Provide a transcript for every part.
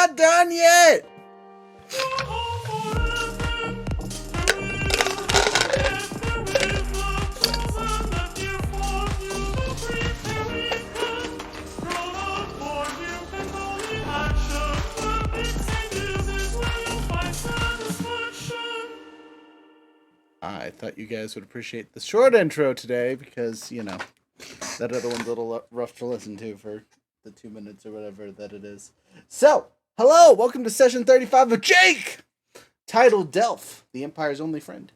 not done yet! I thought you guys would appreciate the short intro today because, you know, that other one's a little rough to listen to for the 2 minutes or whatever that it is. So, hello, welcome to session 35 of Jake! Titled Deleph, the Empire's Only Friend.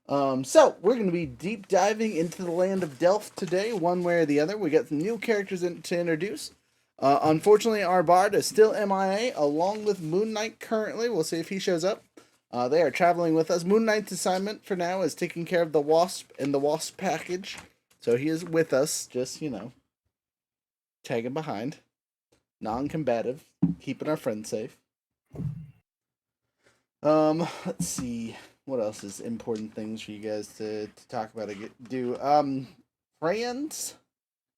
So, we're going to be deep diving into the land of Deleph today, one way or the other. We got some new characters to introduce. Unfortunately, our bard is still MIA, along with Moon Knight currently. We'll see if he shows up. They are traveling with us. Moon Knight's assignment for now is taking care of the Wasp and the Wasp package. So he is with us, just, you know, tagging behind. Non-combative, keeping our friends safe. Let's see. What else is important things for you guys to talk about and do? Fran's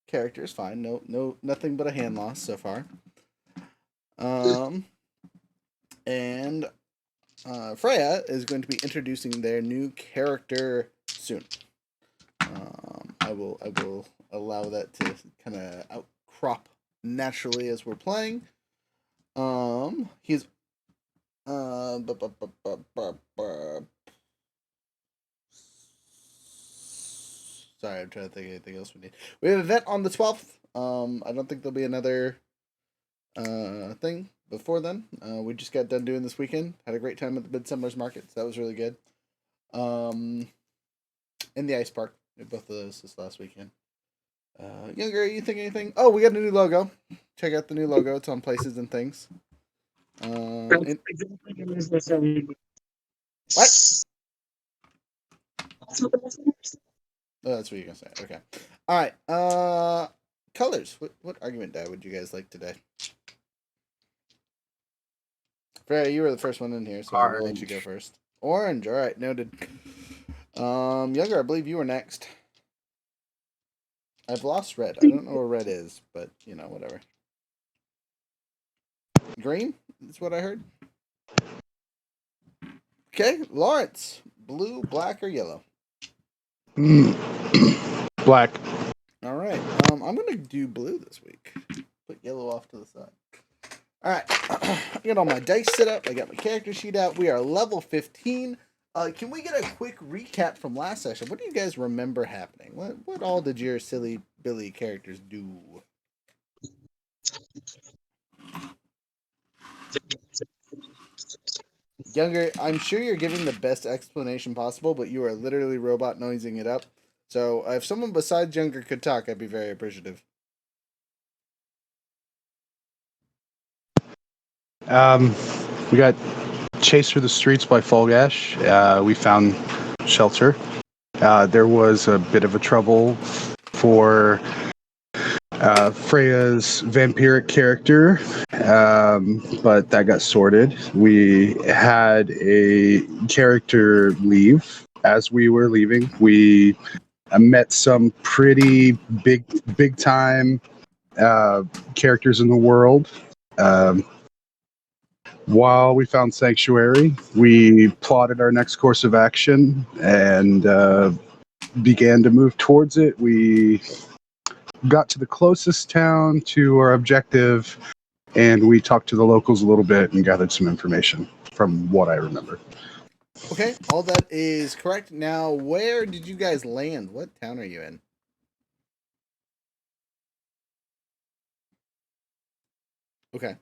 character is fine. Nothing but a hand loss so far. And Freya is going to be introducing their new character soon. I will allow that to kind of outcrop naturally as we're playing. He's sorry, I'm trying to think of anything else we need. We have an event on the 12th. I don't think there'll be another thing before then. We just got done doing this weekend. Had a great time at the Midsummer's Market, so that was really good. In the Ice Park. We did both of those this last weekend. Younger, you think anything? Oh, we got a new logo. Check out the new logo. It's on places and things. What? Oh, that's what you're gonna say. Okay. All right. Colors. What argument die would you guys like today? Freya, you were the first one in here, so I'll let you go first. Orange. All right, noted. Younger, I believe you were next. I've lost red. I don't know where red is, but you know, whatever. Green is what I heard. Okay, Lawrence. Blue, black, or yellow? Black. All right. I'm gonna do blue this week. Put yellow off to the side. All right. I got all my dice set up. I got my character sheet out. We are level 15. Can we get a quick recap from last session? What do you guys remember happening? What all did your silly Billy characters do? Younger, I'm sure you're giving the best explanation possible, but you are literally robot noising it up. So if someone besides Younger could talk, I'd be very appreciative. We got chased through the streets by Folgash. We found shelter. There was a bit of a trouble for Freya's vampiric character, but that got sorted. We had a character leave. As we were leaving, we met some pretty big time characters in the world. While we found Sanctuary, we plotted our next course of action and began to move towards it. We got to the closest town to our objective, and we talked to the locals a little bit and gathered some information from what I remember. Okay, all that is correct. Now, where did you guys land? What town are you in? Okay.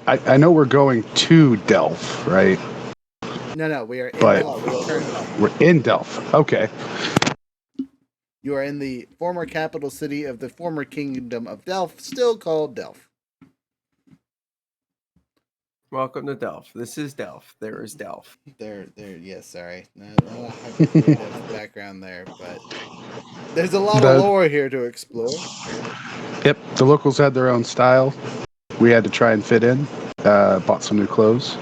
I know we're going to Deleph, right? No, we are in Deleph. We're in Deleph. Okay. You are in the former capital city of the former kingdom of Deleph, still called Deleph. Welcome to Deleph. This is Deleph. There is Deleph. There. Yes, sorry. Not a hyper-creative background there, but there's a lot of lore here to explore. Yep, the locals had their own style. We had to try and fit in. Bought some new clothes.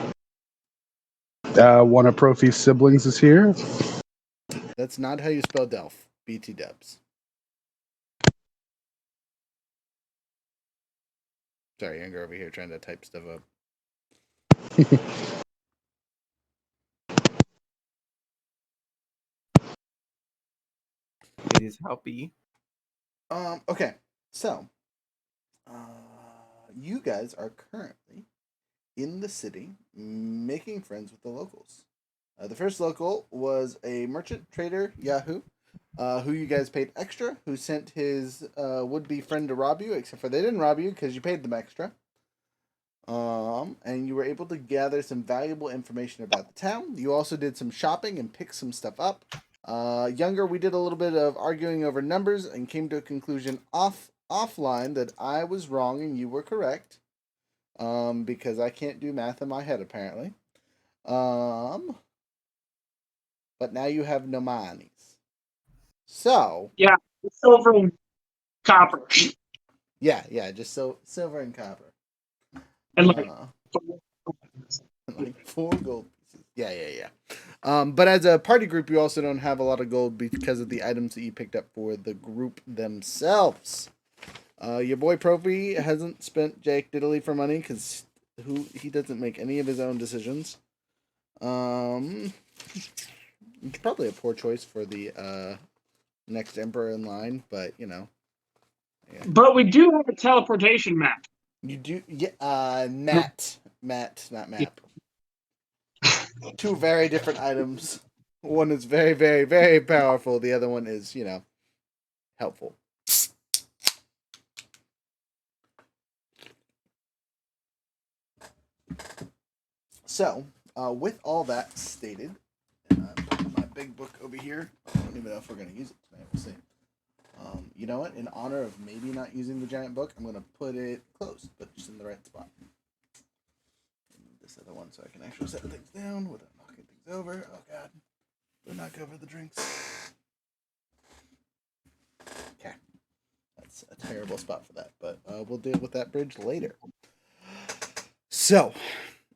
One of Profi's siblings is here. That's not how you spell Deleph. BT dubs. Sorry, Younger over here trying to type stuff up. It is how be. Okay, so you guys are currently in the city making friends with the locals. The first local was a merchant trader, Yahoo, who you guys paid extra, who sent his would-be friend to rob you, except for they didn't rob you because you paid them extra. And you were able to gather some valuable information about the town. You also did some shopping and picked some stuff up. Younger, we did a little bit of arguing over numbers and came to a conclusion offline that I was wrong and you were correct. Because I can't do math in my head apparently. But now you have no monies. So Yeah, silver and copper. yeah, just silver and copper. And like, like 4 gold pieces. Yeah. But as a party group, you also don't have a lot of gold because of the items that you picked up for the group themselves. Your boy Profi hasn't spent Jack Diddley for money because he doesn't make any of his own decisions. It's probably a poor choice for the next emperor in line, but you know. Yeah. but we do have a teleportation map. You do, yeah. Matt, not map. 2 very different items. One is very, very, very powerful. The other one is, helpful. So, with all that stated, my big book over here. I don't even know if we're going to use it tonight. We'll see. You know what? In honor of maybe not using the giant book, I'm going to put it closed, but just in the right spot. This other one so I can actually set things down without knocking things over. Oh, God. Don't knock over the drinks. Okay. That's a terrible spot for that, but we'll deal with that bridge later. So,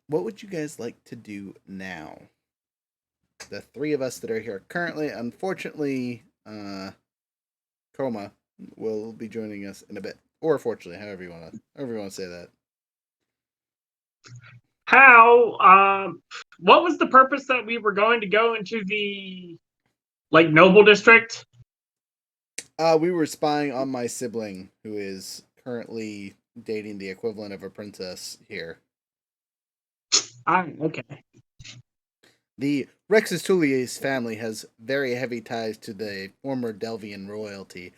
what would you guys like to do now? The 3 of us that are here currently, unfortunately, Coma will be joining us in a bit, or fortunately, however you want to say that. How? What was the purpose that we were going to go into the noble district? We were spying on my sibling, who is currently dating the equivalent of a princess here. Okay. The Rexus Tullius family has very heavy ties to the former Delvian royalty.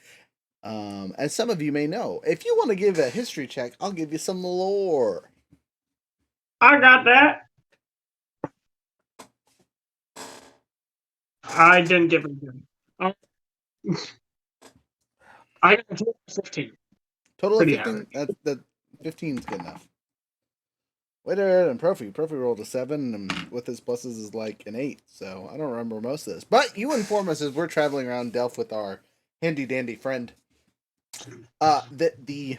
As some of you may know, if you want to give a history check, I'll give you some lore. I got that. I didn't give it. I got a total of 15. Total of Pretty 15? average. That 15 is good enough. Waiter and Profi. Profi rolled a 7, and with his pluses is like an 8, so I don't remember most of this. But you inform us as we're traveling around Deleph with our handy-dandy friend that the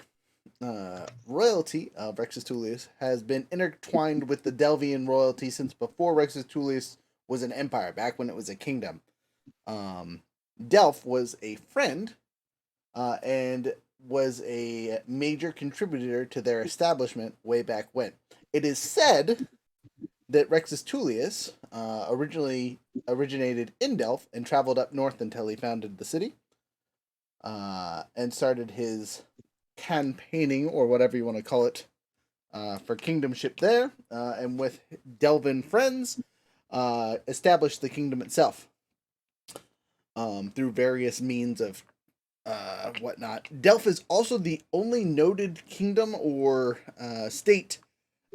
royalty of Rexus Tullius has been intertwined with the Delvian royalty since before Rexus Tullius was an empire, back when it was a kingdom. Deleph was a friend and was a major contributor to their establishment way back when. It is said that Rexus Tullius originally originated in Deleph and traveled up north until he founded the city and started his campaigning, or whatever you want to call it, for kingdomship there, and with Delvin friends, established the kingdom itself through various means of whatnot. Deleph is also the only noted kingdom or state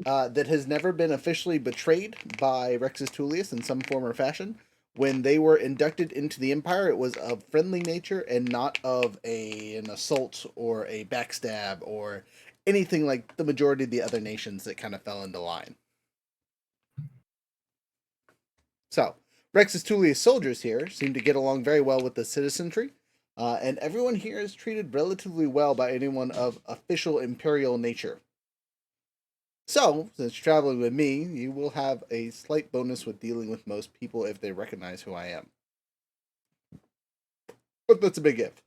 that has never been officially betrayed by Rexus Tullius in some form or fashion. When they were inducted into the Empire, it was of friendly nature and not of an assault or a backstab or anything like the majority of the other nations that kind of fell into line. So, Rexus Tullius soldiers here seem to get along very well with the citizenry, and everyone here is treated relatively well by anyone of official imperial nature. So, since you're traveling with me, you will have a slight bonus with dealing with most people if they recognize who I am. But that's a big if.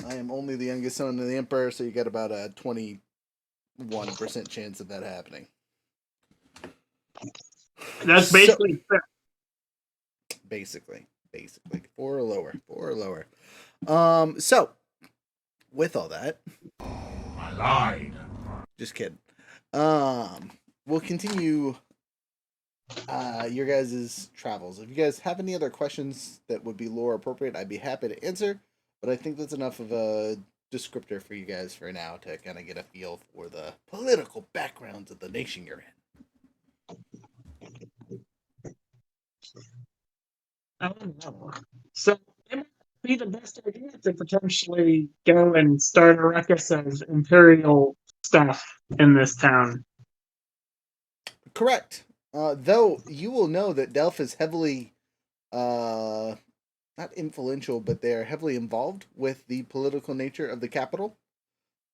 I am only the youngest son of the Emperor, so you get about a 21% chance of that happening. That's So- basically basically 4 or lower. 4 or lower. So with all that, I lied. just kidding. We'll continue your guys' travels. If you guys have any other questions that would be lore appropriate, I'd be happy to answer. But I think that's enough of a descriptor for you guys for now to kind of get a feel for the political backgrounds of the nation you're in. I don't know. So it might be the best idea to potentially go and start a ruckus of imperial stuff in this town. Correct. Though you will know that Deleph is heavily, not influential, but they are heavily involved with the political nature of the capital.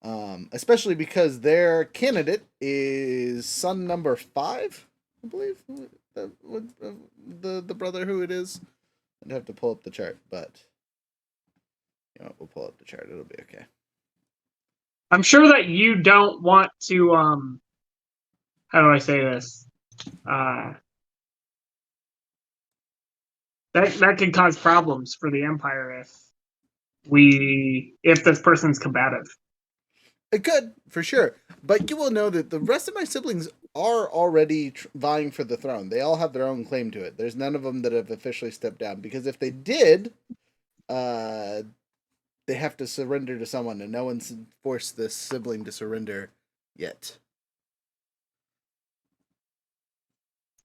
Especially because their candidate is son number 5, I believe. The brother who it is. I'd have to pull up the chart, but you know, we'll pull up the chart. It'll be okay. I'm sure that you don't want to how do I say this? That could cause problems for the Empire if this person's combative. It could, for sure. But you will know that the rest of my siblings are already vying for the throne. They all have their own claim to it. There's none of them that have officially stepped down. Because if they did, they have to surrender to someone. And no one's forced this sibling to surrender yet.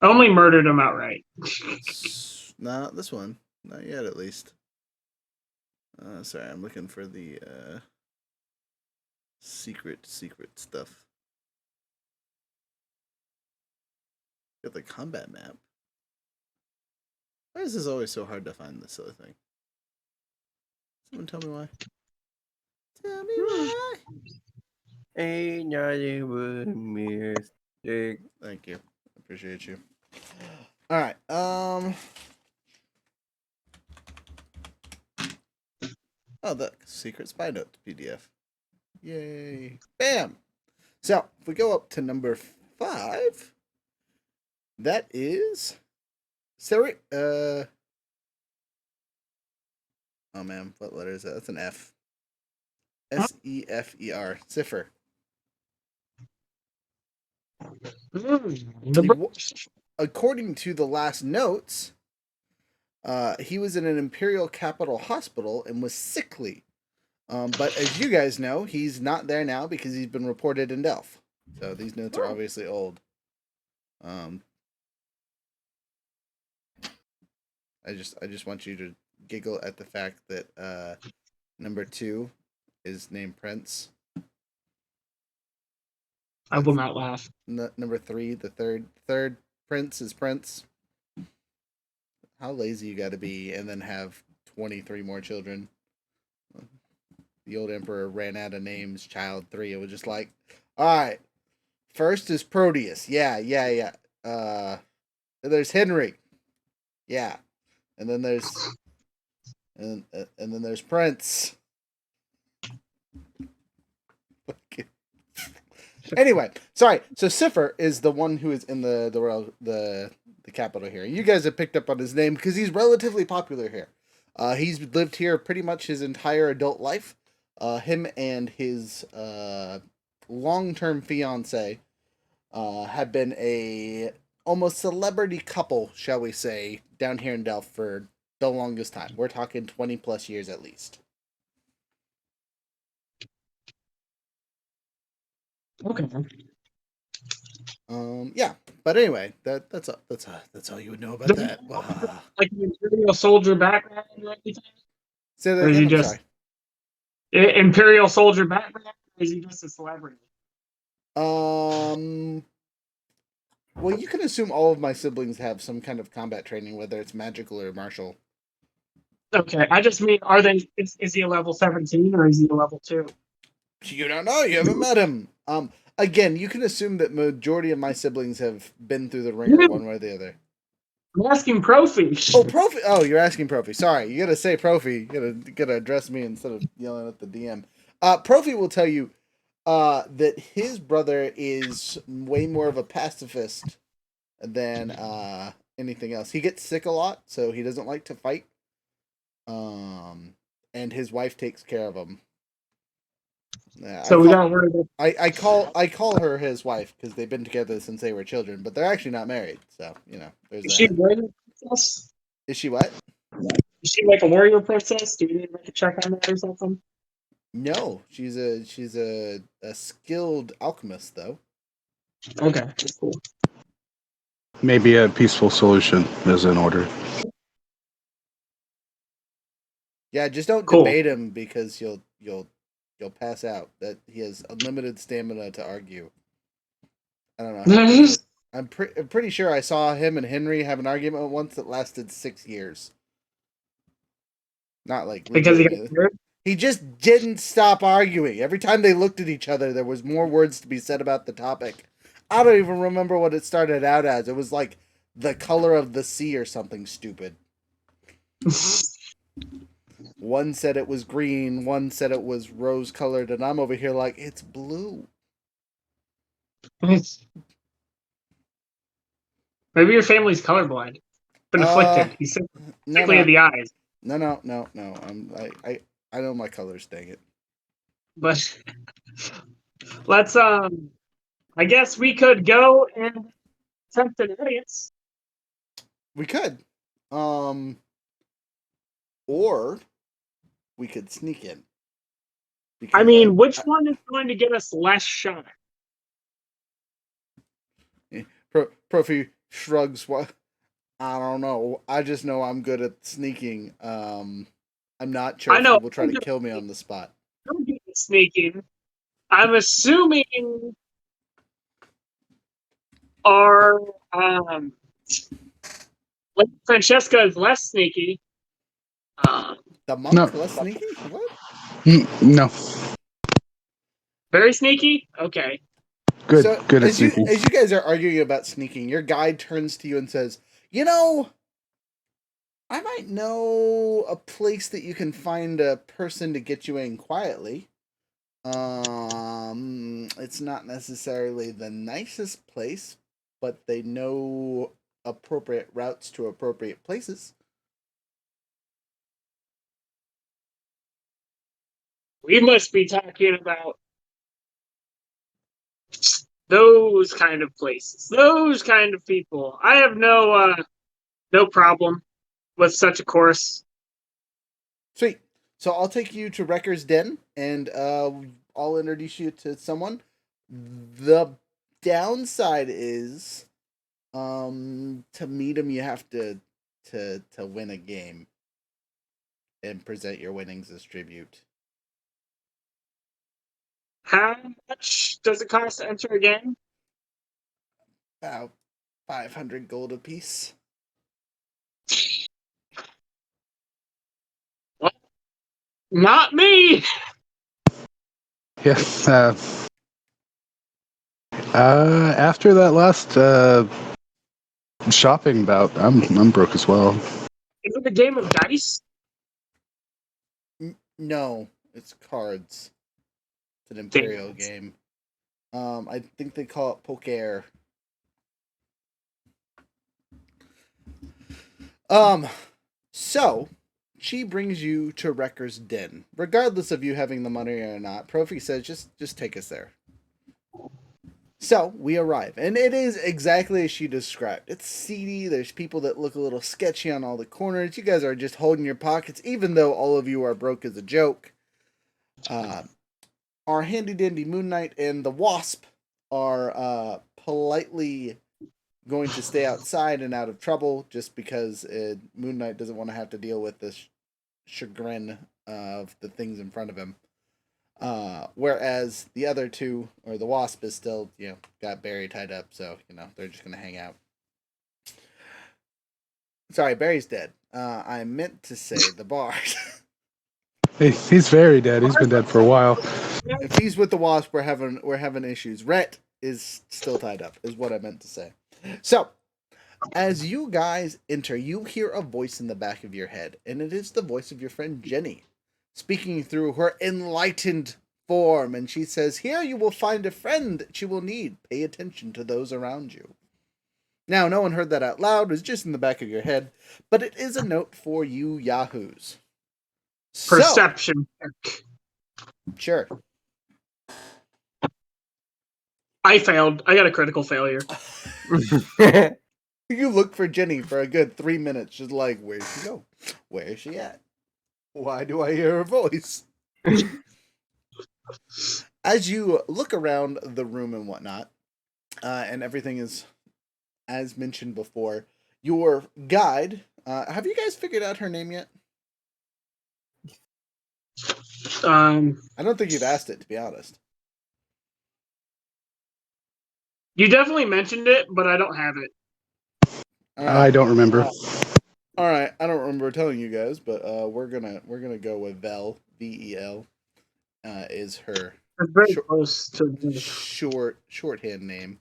Only murdered him outright. Not this one. Not yet, at least. Sorry, I'm looking for the secret stuff. Got the combat map. Why is this always so hard to find this silly thing? Someone tell me why. Tell me why. Ain't nothing but a mistake. Thank you. Appreciate you. Alright, oh, the secret spy note PDF. Yay. Bam! So, if we go up to number 5, that is Seri oh man, what letter is that? That's an F. Sefer. Cipher. According to the last notes, he was in an imperial capital hospital and was sickly. But as you guys know, he's not there now because he's been reported in Deleph. So these notes are obviously old. I just want you to giggle at the fact that number 2 is named Prince. I will not laugh. Number 3, the third Prince is Prince. How lazy you got to be, and then have 23 more children. The old emperor ran out of names. Child 3. It was just like, all right. First is Proteus. Yeah. There's Henry. Yeah. And then there's and then there's Prince. Anyway, sorry. So Cipher is the one who is in the capital here. You guys have picked up on his name because he's relatively popular here. He's lived here pretty much his entire adult life. Him and his long-term fiance have been a almost celebrity couple, shall we say, down here in Deleph for the longest time. We're talking 20 plus years at least. Okay. Yeah, but anyway, that's all you would know about that. Like an Imperial soldier background or anything? Say that Or is again. he I'm just sorry. Imperial soldier background, or is he just a celebrity? Well, you can assume all of my siblings have some kind of combat training, whether it's magical or martial. Okay, I just mean, is he a level 17 or is he a level 2? You don't know. You haven't met him. Again, you can assume that majority of my siblings have been through the ringer one way or the other. I'm asking Profi. Oh, Profi. Oh, you're asking Profi. Sorry, you gotta say Profi. You gotta address me instead of yelling at the DM. Profi will tell you that his brother is way more of a pacifist And then anything else. He gets sick a lot, so he doesn't like to fight. And his wife takes care of him. So we got worried. I call her his wife because they've been together since they were children, but they're actually not married. So there's Is she a that. warrior princess? Is she what? Is she like a warrior princess? Do we need to make a check on that or something? No, she's a skilled alchemist though. Okay, cool. Maybe a peaceful solution is in order. Yeah, just don't Cool. debate him because you'll pass out. That he has unlimited stamina to argue. I don't know. I'm pretty sure I saw him and Henry have an argument once that lasted 6 years. Not like Because he got legitimately. scared? He just didn't stop arguing. Every time they looked at each other, there was more words to be said about the topic. I don't even remember what it started out as. It was like the color of the sea or something stupid. One said it was green, one said it was rose colored, and I'm over here like, it's blue. Maybe your family's colorblind. Been afflicted. He's sickly of the eyes. No. I know my colors, dang it. But let's I guess we could go and attempt an audience. We could. Or we could sneak in. I mean, which one is going to get us less shot? Profi shrugs. What? I don't know. I just know I'm good at sneaking. I'm not sure if he will try to kill me on the spot. I'm good at sneaking. I'm assuming our Francesca is less sneaky. The monk less sneaky? What? No. Very sneaky? Okay. Good. So, Good at as you sneaking. guys are arguing about sneaking, your guide turns to you and says, I might know a place that you can find a person to get you in quietly. It's not necessarily the nicest place, but they know appropriate routes to appropriate places. We must be talking about those kind of places, those kind of people. I have no problem with such a course. Sweet. So I'll take you to Wrecker's Den, and I'll introduce you to someone. The downside is, to meet him, you have to win a game and present your winnings as tribute. How much does it cost to enter a game? About 500 gold apiece. Well, not me. Yeah. After that last shopping bout, I'm broke as well. Is it a game of dice? No, it's cards. It's an Imperial game. I think they call it poker. So she brings you to Wrecker's Den, regardless of you having the money or not. Profi says, just take us there. So we arrive, and it is exactly as she described. It's seedy. There's people that look a little sketchy on all the corners. You guys are just holding your pockets, even though all of you are broke as a joke. Our handy dandy Moon Knight and the Wasp are politely going to stay outside and out of trouble, just because Moon Knight doesn't want to have to deal with this chagrin of the things in front of him. Whereas the other two, or the Wasp, is still, got Barry tied up, so, they're just going to hang out. Sorry, Barry's dead. I meant to say the Bard. He's very dead. He's been dead for a while. If he's with the Wasp, we're having issues. Rhett is still tied up, is what I meant to say. So, as you guys enter, you hear a voice in the back of your head, and it is the voice of your friend Jenny, speaking through her enlightened form, and she says, "Here you will find a friend that you will need. Pay attention to those around you." Now, no one heard that out loud. It was just in the back of your head, but it is a note for you yahoos. So, Perception. sure. I failed. I got a critical failure. You look for Jenny for a good 3 minutes, just like, where'd she go? Where is she at? Why do I hear her voice? As you look around the room and whatnot, and everything is as mentioned before, your guide, have you guys figured out her name yet? I don't think you've asked it, to be honest. You definitely mentioned it, but I don't have it. I don't remember. All right, I don't remember telling you guys, but we're gonna go with Vel. Vel is her It's very Sure. close to shorthand name.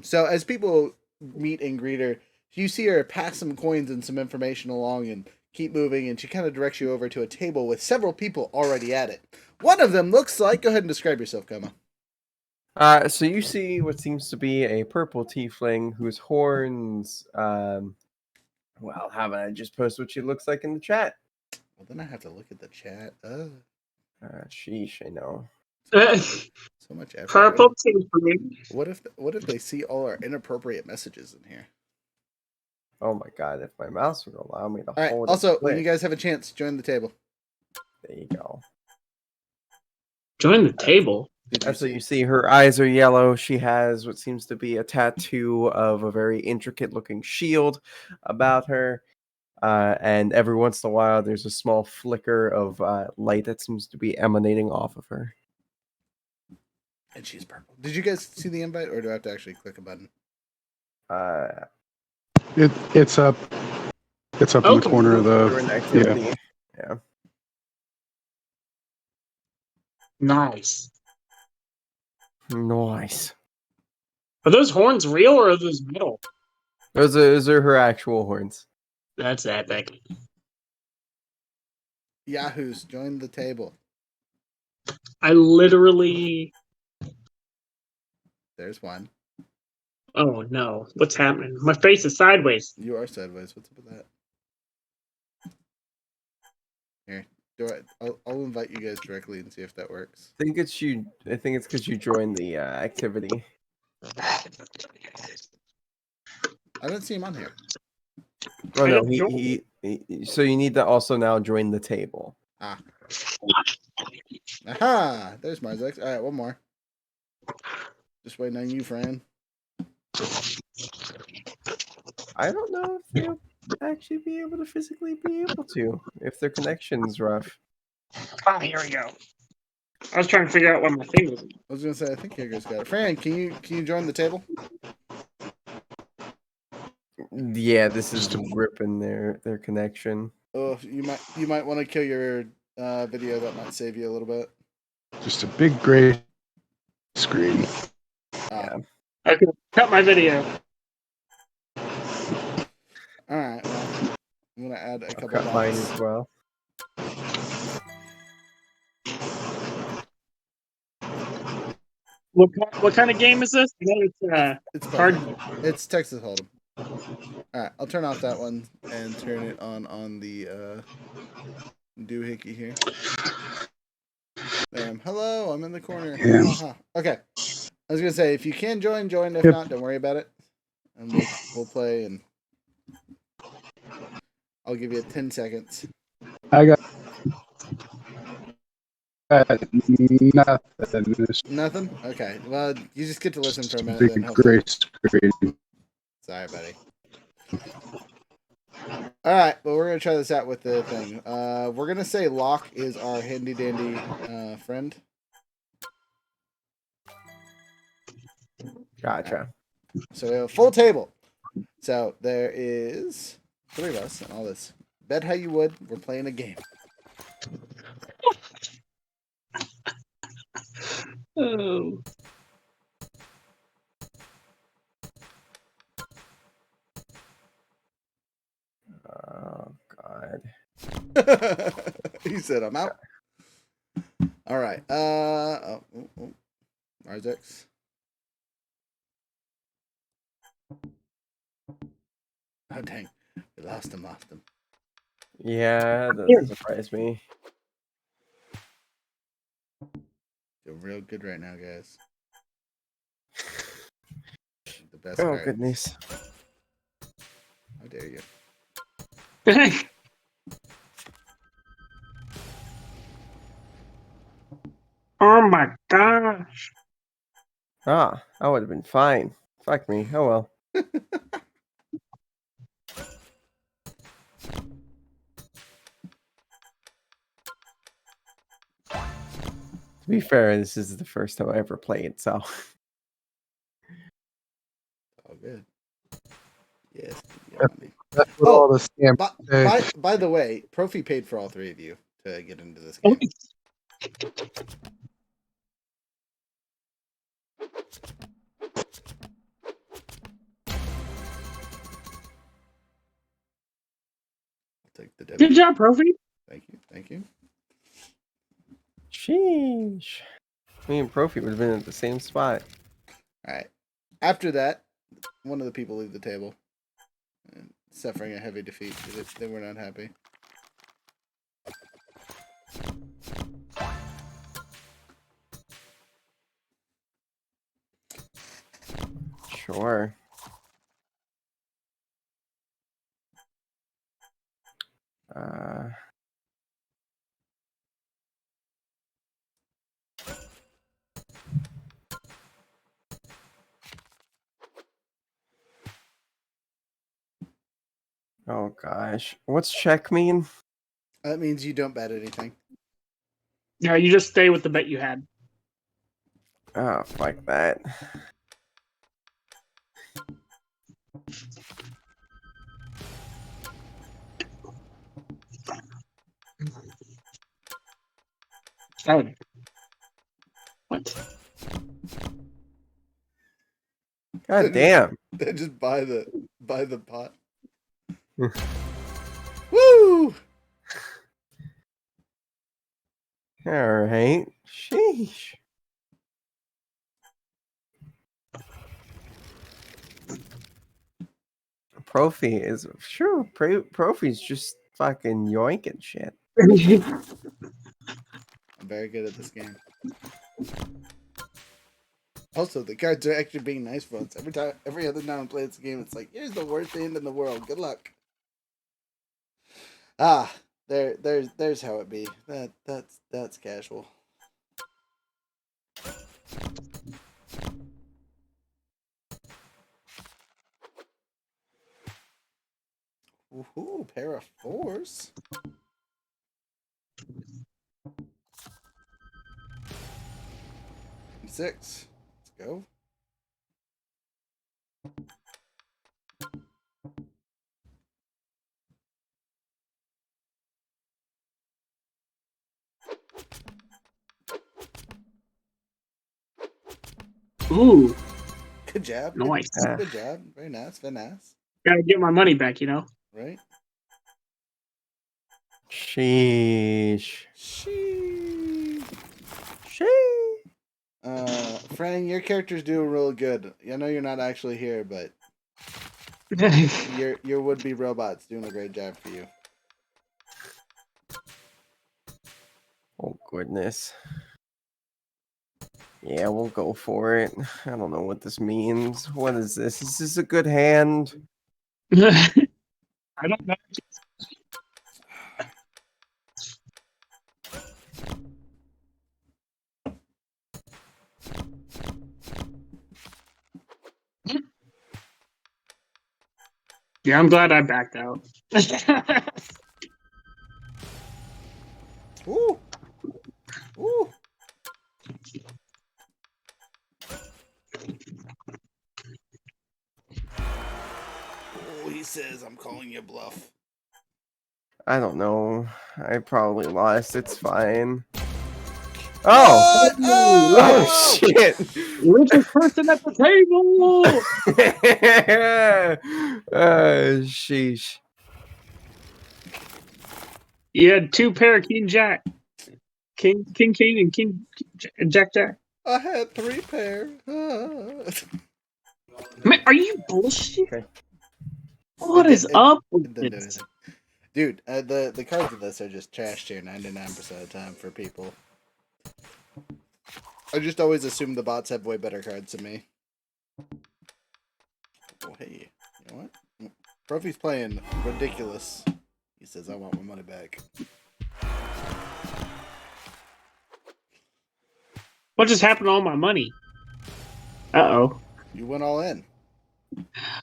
So as people meet and greet her, you see her pass some coins and some information along and keep moving, and she kind of directs you over to a table with several people already at it. One of them looks like, go ahead and describe yourself, Koma. So you see what seems to be a purple tiefling whose horns. Well, how about I just post what she looks like in the chat? Well, then I have to look at the chat. Sheesh, I know. So much effort. purple tiefling. What if they see all our inappropriate messages in here? Oh my god, if my mouse would allow me to All right. hold Also, it. when you guys have a chance, join the table. There you go. Join the table. So you see her eyes are yellow. She has what seems to be a tattoo of a very intricate looking shield about her. And every once in a while, there's a small flicker of light that seems to be emanating off of her. And she's purple. Did you guys see the invite, or do I have to actually click a button? It's up. It's up in the corner of During the. activity. Yeah. Nice. Nice. Are those horns real or are those metal? Those are her actual horns. That's epic. Yahoos, join the table. I literally. There's one. Oh no! What's happening? My face is sideways. You are sideways. What's up with that? Here, I'll invite you guys directly and see if that works. I think it's you. I think it's because you joined the activity. I don't see him on here. Oh no, didn't join he. So you need to also now join the table. Aha! There's Marzex. All right, one more. Just waiting on you, Fran. I don't know if they'll actually be able to physically be able to if their connection's rough. Ah, here we go. I was trying to figure out what my thing was. I was gonna say I think Hager's got it. Fran, can you join the table? Yeah, this is ripping their connection. Oh, you might want to kill your video. That might save you a little bit. Just a big gray screen. Yeah. I could cut my video. All right. Well, I'm gonna add a I'll couple cut mine bots. as well. What kind of game is this? It's hard. It's Texas Hold'em. All right, I'll turn off that one and turn it on the doohickey here. Bam. Hello, I'm in the corner. Yeah. Uh-huh. Okay. I was gonna say if you can join. If Yep. not, don't worry about it. And we'll play, and I'll give you 10 seconds. I got nothing. It's Nothing? Okay. Well, you just get to listen for a just a minute. big Then hopefully. gray screen. Sorry, buddy. All right, but we're gonna try this out with the thing. We're gonna say Locke is our handy dandy friend. Gotcha. So we have a full table. So there is 3 of us and all this. Bet how you would. We're playing a game. Oh. Oh god. He said I'm out. All right. Marzex. Oh dang, we lost him. Yeah, that doesn't surprise me. Feel real good right now, guys. The best Oh cards. goodness. How dare you? Oh my gosh. Ah, I would have been fine. Fuck me. Oh well. To be fair, this is the first time I ever played, so All good. Yes. That's what Oh, all the scams say. by the way, Profi paid for all three of you to get into this Oh, game. I'll take the good W. job, Profi. Thank you. sheesh. Me and Profi would have been at the same spot. All right. After that, one of the people leave the table, suffering a heavy defeat because they were not happy. Sure. Uh, oh gosh. What's check mean? That means you don't bet anything. Yeah, you just stay with the bet you had. Oh, fuck that. Oh. What? God damn. They just buy the pot. Woo! Alright. Sheesh. Profi is sure. Profi's just fucking yoinking shit. I'm very good at this game. Also, the cards are actually being nice for us. Every other time I play this game, it's like, here's the worst hand in the world. Good luck. Ah, there's how it be. That's casual. Ooh, pair of fours. Six. Let's go. Ooh, Good job. nice. Good job. Very nice. Very nice. Gotta get my money back, you know? Right? Sheesh. Sheesh. Sheesh. Franny, your character's doing real good. I know you're not actually here, but your would-be robot's doing a great job for you. Oh goodness. Yeah, we'll go for it. I don't know what this means. What is this? Is this a good hand? I don't know. Yeah, I'm glad I backed out. Ooh. Ooh. Oh, he says I'm calling you bluff. I don't know. I probably lost. It's fine. Oh! What? Oh, Oh! shit! Richest person at the table. Sheesh. You had two pair of King Jack, King and King Jack Jack. I had 3 pair. Man, are you bullshit? Okay. What It is did- up It with didn't do this? anything. Dude, the cards of this are just trash tier 99% of the time for people. I just always assume the bots have way better cards than me. Oh, hey. You know what? Profi's playing ridiculous. He says, I want my money back. What just happened to all my money? Uh-oh. You went all in.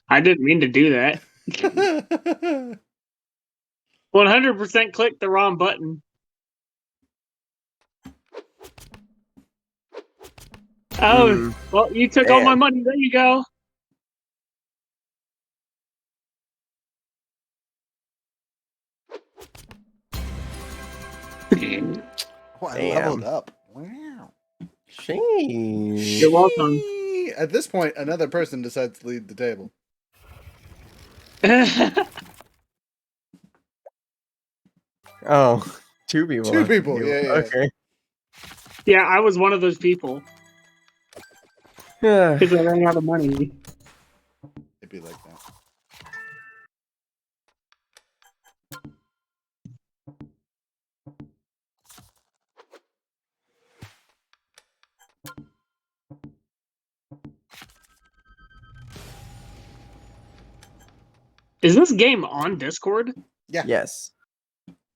I didn't mean to do that. 100% clicked the wrong button. Oh, well, you took all my Damn. money. There you go. Oh, I Damn. leveled up. Wow. Sheesh. You're welcome. At this point, another person decides to lead the table. Oh, two people. Two people, yeah. Okay. Yeah, I was one of those people because I ran out of money. It'd be like that. Is this game on Discord? Yeah. Yes.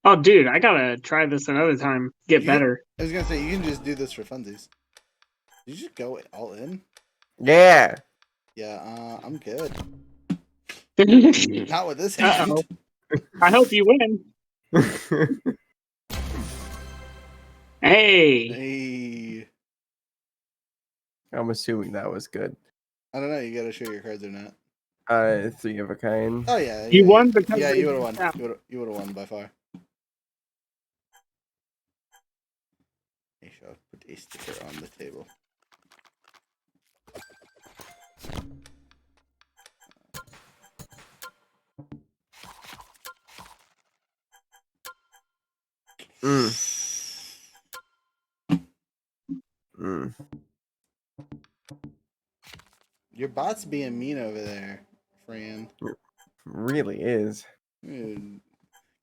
Oh, dude, I gotta try this another time. Get You- better. I was gonna say, you can just do this for funsies. Did you just go all in? Yeah. Yeah, I'm good. Uh-oh. Not with this hand. I hope you win. Hey. Hey. I'm assuming that was good. I don't know, you gotta show your cards or not. 3 of a kind. Oh, yeah. You yeah, won because Yeah, they you would have didn't won. have- You would have won by far. Hey, shall put a sticker on the table. Mm. Your bot's being mean over there, Fran. Really is. Dude.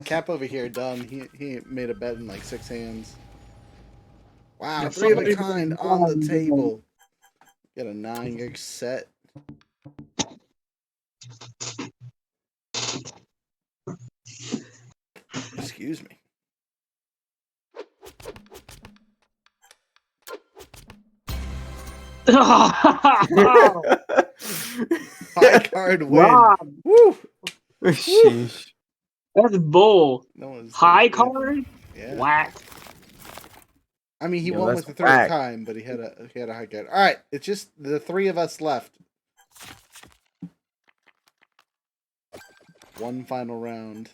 Cap over here done. He made a bet in like 6 hands. Wow, Yeah, 3 of a somebody kind was on the wrong. table. Got a 9, you're set. Excuse me. Wow. High card win. Rob, Woo! Sheesh. that's bull. No one's High good. card? Yeah. Whack. I mean, he Yo, won that's with the 3 of a whack. kind, but he had a high card. All right, it's just the 3 of us left. One final round.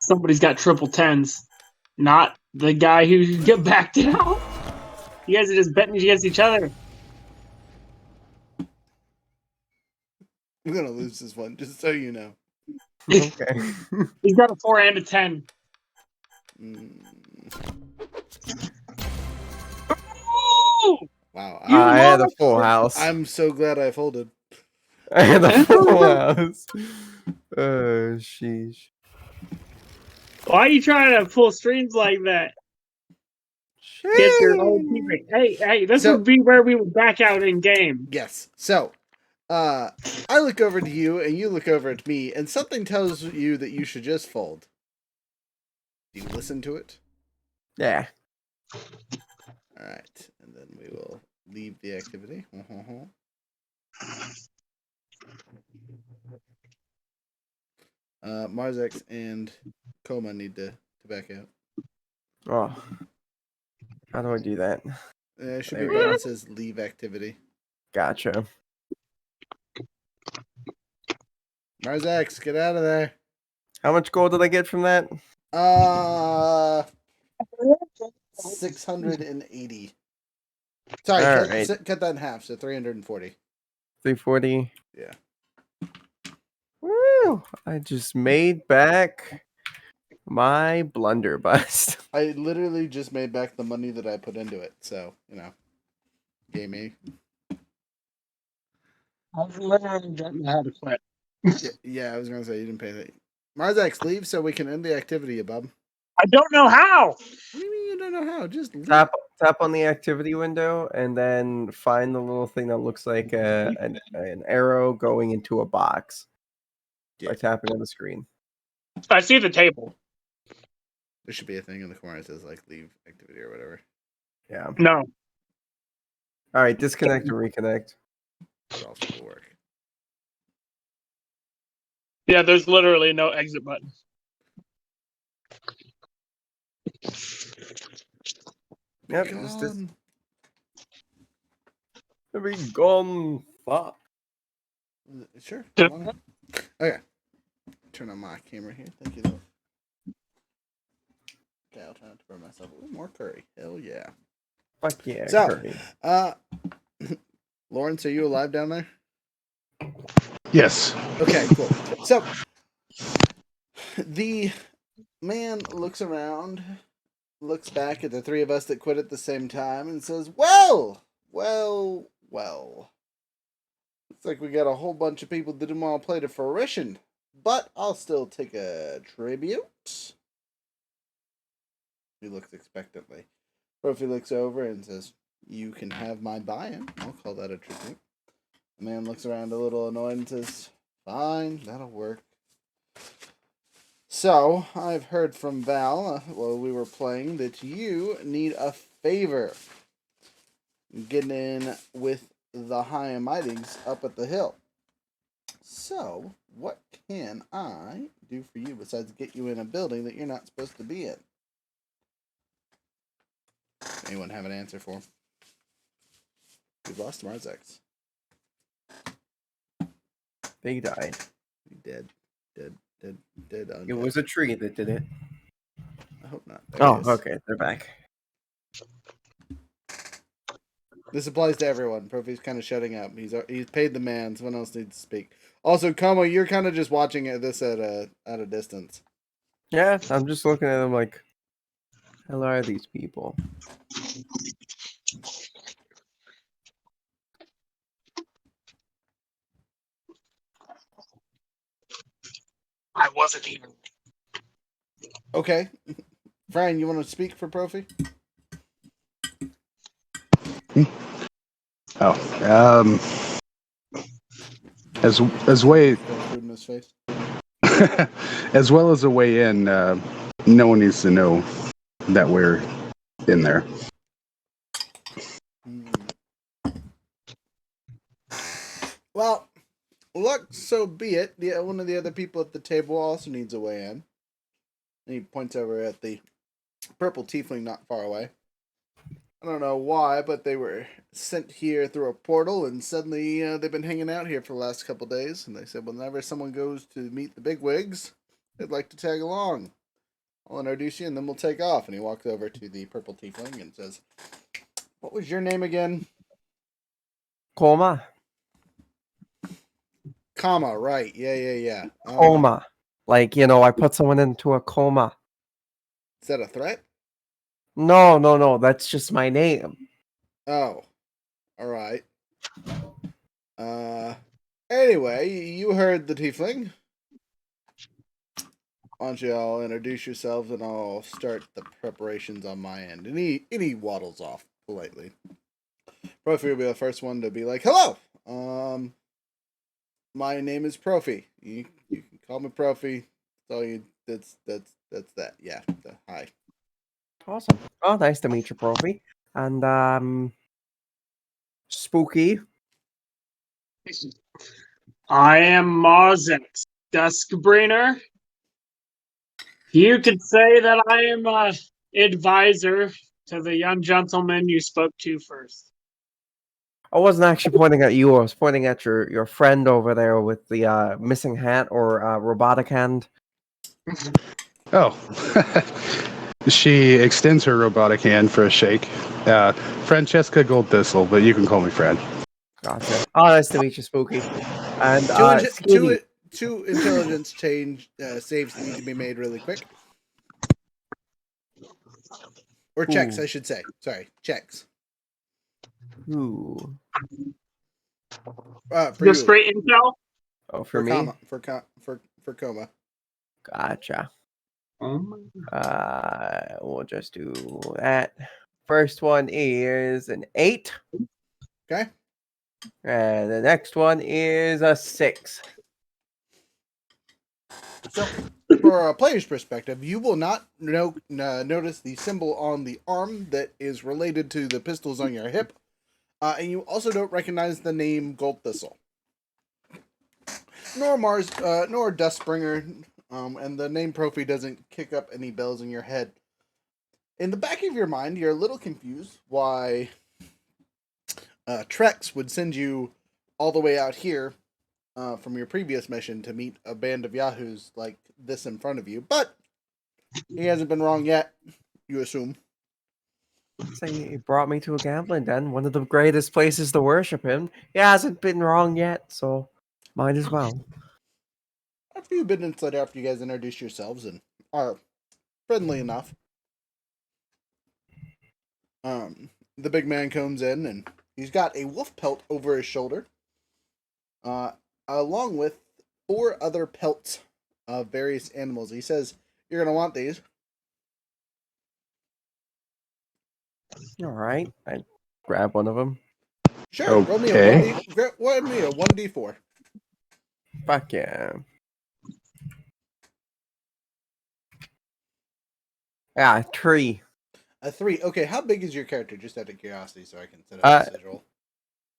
Somebody's got triple tens. Not the guy who get backed out. You guys are just betting against each other. I'm gonna lose this one, just so you know. Okay. He's got a 4 and a 10. Mm, Ooh! wow. You I had a lost. full house. I'm so glad I folded. I had a full house. Sheesh. Why are you trying to pull strings like that? Get your own teammate. Hey, this So- would be where we would back out in game. Yes. So, I look over to you, and you look over at me, and something tells you that you should just fold. Do you listen to it? Yeah. All right, and then we will leave the activity. Marzex and Coma need to back out. Oh. How do I do that? There should There be we a button go. that says leave activity. Gotcha. Marzex, get out of there. How much gold did I get from that? 680. Sorry, All cut, right. cut that in half, so 340. 340. Yeah. Woo! I just made back My blunderbuss. I literally just made back the money that I put into it, so gave me. I was literally getting how to quit. Yeah, I was gonna say you didn't pay that. Marzax, leave so we can end the activity, Bob. I don't know how. What do you mean you don't know how? Just leave. Tap on the activity window and then find the little thing that looks like an arrow going into a box by Yeah. tapping on the screen. I see the table. There should be a thing in the corner that says like leave activity or whatever. Yeah. No. All right, disconnect and reconnect. That also will work. Yeah, there's literally no exit button. Yep, Be just gone. be gone. Fuck. Sure. Okay. Turn on my camera here. Thank you, though. Okay, I'll try not to burn myself. A little more curry. Hell yeah. Fuck yeah, So, Curry. Lawrence, are you alive down there? Yes. Okay, cool. So, the man looks around, looks back at the three of us that quit at the same time, and says, well. Looks like we got a whole bunch of people that didn't want to play to fruition, but I'll still take a tribute. He looks expectantly. Profi looks over and says, you can have my buy-in. I'll call that a tribute. The man looks around a little annoyed and says, fine, that'll work. So, I've heard from Val while we were playing that you need a favor. Getting in with the high and mighties up at the hill. So, what can I do for you besides get you in a building that you're not supposed to be in? Anyone have an answer for him? We've lost Marzax. They died. He dead. It was a tree that did it. I hope not. There he Oh, is. okay. They're back. This applies to everyone. Profi's kind of shutting up. He's paid the man. Someone else needs to speak. Also, Como, you're kind of just watching this at a distance. Yeah, I'm just looking at them like, hell are these people? I wasn't here. Okay. Brian, you want to speak for Profi? Oh, as way Food in his face. as well as a way in, no one needs to know that we're in there. Well, look, so be it. One of the other people at the table also needs a way in. And he points over at the purple tiefling not far away. I don't know why, but they were sent here through a portal, and suddenly they've been hanging out here for the last couple days. And they said whenever someone goes to meet the bigwigs, they'd like to tag along. I'll introduce you, and then we'll take off. And he walks over to the purple tiefling and says, what was your name again? Coma. Comma, right. Yeah. Coma. Like, I put someone into a coma. Is that a threat? No. That's just my name. Oh. Alright. Anyway, you heard the tiefling. Why don't you all introduce yourselves and I'll start the preparations on my end. And he waddles off politely. Profi will be the first one to be like, hello! My name is Profi. You can call me Profi. That's that. Yeah. Hi. Awesome. Oh, nice to meet you, Profi. And, Spooky. I am Marzax, Duskbringer. You could say that I am a advisor to the young gentleman you spoke to first. I wasn't actually pointing at you. I was pointing at your friend over there with the missing hat or robotic hand. Oh. She extends her robotic hand for a shake. Francesca Goldthistle, but you can call me Fran. Gotcha. Oh, nice to meet you, Spooky. And Two intelligence change saves need to be made really quick. Or checks, Ooh. I should say. Sorry, checks. Ooh. For Just you. straight intel. Oh, for me? For coma. Gotcha. Oh my. We'll just do that. First one is an 8. Okay. And the next one is a 6. So, for a player's perspective, you will not notice the symbol on the arm that is related to the pistols on your hip, and you also don't recognize the name Gold Thistle, nor Dustbringer, and the name Profi doesn't kick up any bells in your head. In the back of your mind, you're a little confused why Trex would send you all the way out here from your previous mission to meet a band of yahoos like this in front of you, but he hasn't been wrong yet, you assume. So he brought me to a gambling den, one of the greatest places to worship him. He hasn't been wrong yet, so might as well. After you've been inside, after you guys introduce yourselves and are friendly enough, the big man comes in and he's got a wolf pelt over his shoulder, along with 4 other pelts of various animals. He says, "You're gonna want these." All right, I grab one of them. Sure. Roll me a Okay. 1d4. Fuck yeah. Ah, 3. A 3. Okay, how big is your character? Just out of curiosity, so I can set up a visual.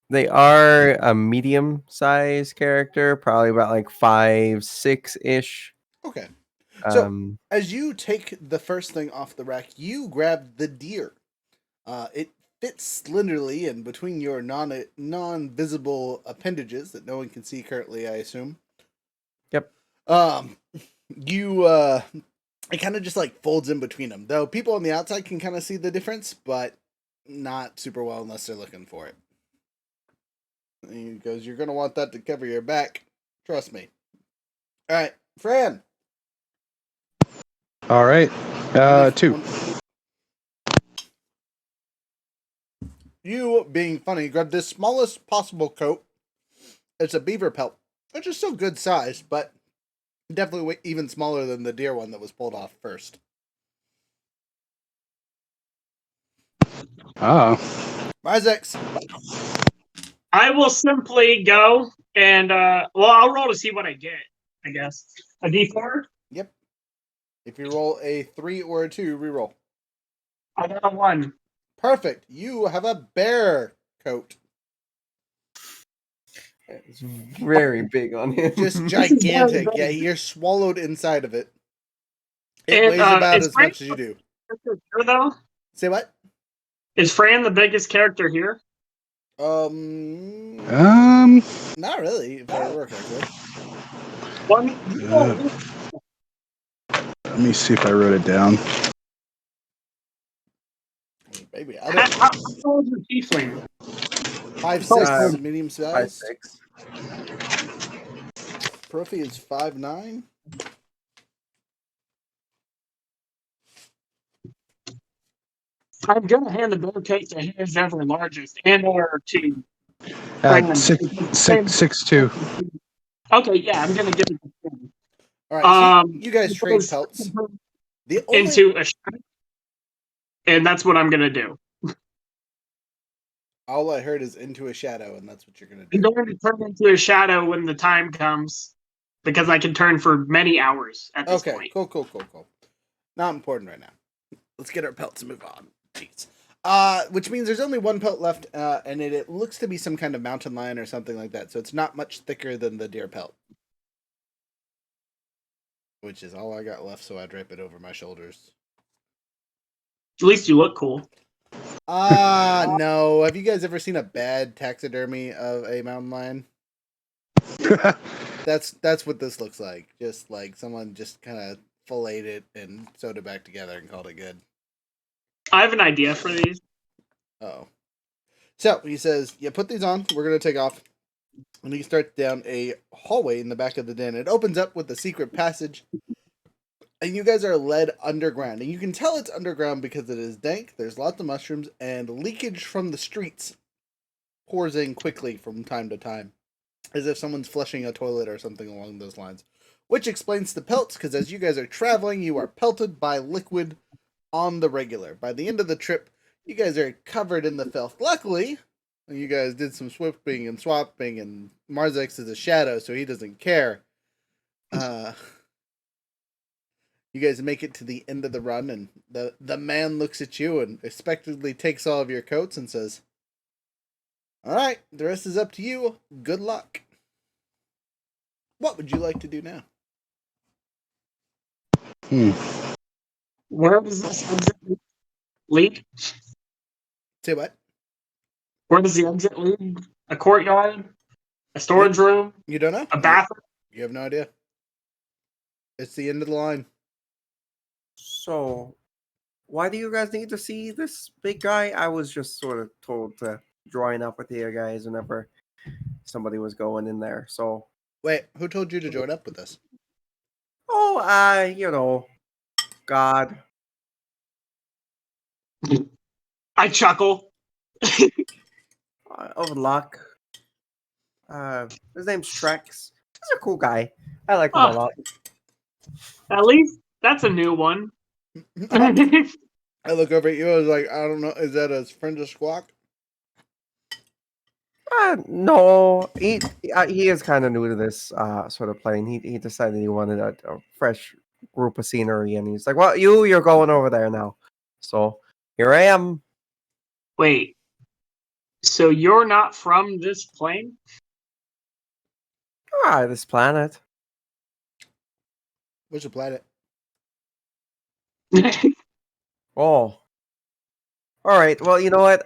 They are a medium-sized character, probably about like 5'6" ish. Okay. So, Um, as you take the first thing off the rack, you grab the deer. It fits slenderly in between your non-visible appendages that no one can see currently, I assume. Yep. It kind of just like folds in between them. Though people on the outside can kind of see the difference, but not super well unless they're looking for it. And he goes, "You're going to want that to cover your back. Trust me." All right, Fran. All right. 2. You, being funny, grab this smallest possible coat. It's a beaver pelt, which is still good size, but definitely even smaller than the deer one that was pulled off first. Myzex. I will simply go and I'll roll to see what I get. I guess a D4. Yep. If you roll a 3 or a 2, reroll. I got a 1. Perfect. You have a bear coat. it's very big on him. Just This is very gigantic. big. Yeah, you're swallowed inside of it. It And, weighs about is as Fran much as you do. the biggest character here, though? Say what? Is Fran the biggest character here? Not really, if I remember correctly. Let me see if I wrote it down. Maybe. I don't know. How tall is your tiefling? 5'6", medium size. 5'6". Profi is 5'9". I'm gonna hand the bear cake to his ever largest, and or to Fran. 6'2". Okay, yeah, I'm gonna give it to Fran. All right, so you guys trade pelts. The only Into a shadow, and that's what I'm gonna do. all I heard is into a shadow, and that's what you're gonna I'm do. going to turn into a shadow when the time comes, because I can turn for many hours at this point. Cool. Not important right now. Let's get our pelts and move on. Jeez. Which means there's only one pelt left, and it looks to be some kind of mountain lion or something like that. So it's not much thicker than the deer pelt. Which is all I got left, so I drape it over my shoulders. At least you look cool. No. Have you guys ever seen a bad taxidermy of a mountain lion? That's what this looks like. Just like someone just kind of filleted it and sewed it back together and called it good. I have an idea for these. Oh. So he says, "Yeah, put these on. We're gonna take off." And he starts down a hallway in the back of the den. It opens up with a secret passage. And you guys are led underground. And you can tell it's underground because it is dank, there's lots of mushrooms, and leakage from the streets pours in quickly from time to time, as if someone's flushing a toilet or something along those lines. Which explains the pelts, because as you guys are traveling, you are pelted by liquid on the regular. By the end of the trip, you guys are covered in the filth. Luckily, you guys did some swapping, and Marzex is a shadow, so he doesn't care. You guys make it to the end of the run, and the man looks at you and expectantly takes all of your coats and says, "All right, the rest is up to you. Good luck." What would you like to do now? Where does this exit lead? Say what? Where does the exit lead? A courtyard? A storage room? You don't know? A bathroom? You have no idea. It's the end of the line. So, why do you guys need to see this big guy? I was just sort of told to join up with you guys whenever somebody was going in there. So, Wait, who told you to join up with us? God. I chuckle. Of luck. His name's Trex. He's a cool guy. I like him a lot. At least that's a new one. I look over at you. I was like, I don't know. Is that a friend of Squawk? No, he is kind of new to this sort of plane. He decided he wanted a fresh group of scenery, and he's like, "Well, you're going over there now." So here I am. Wait, so you're not from this plane? This planet. What's the planet? Oh, all right. Well, you know what?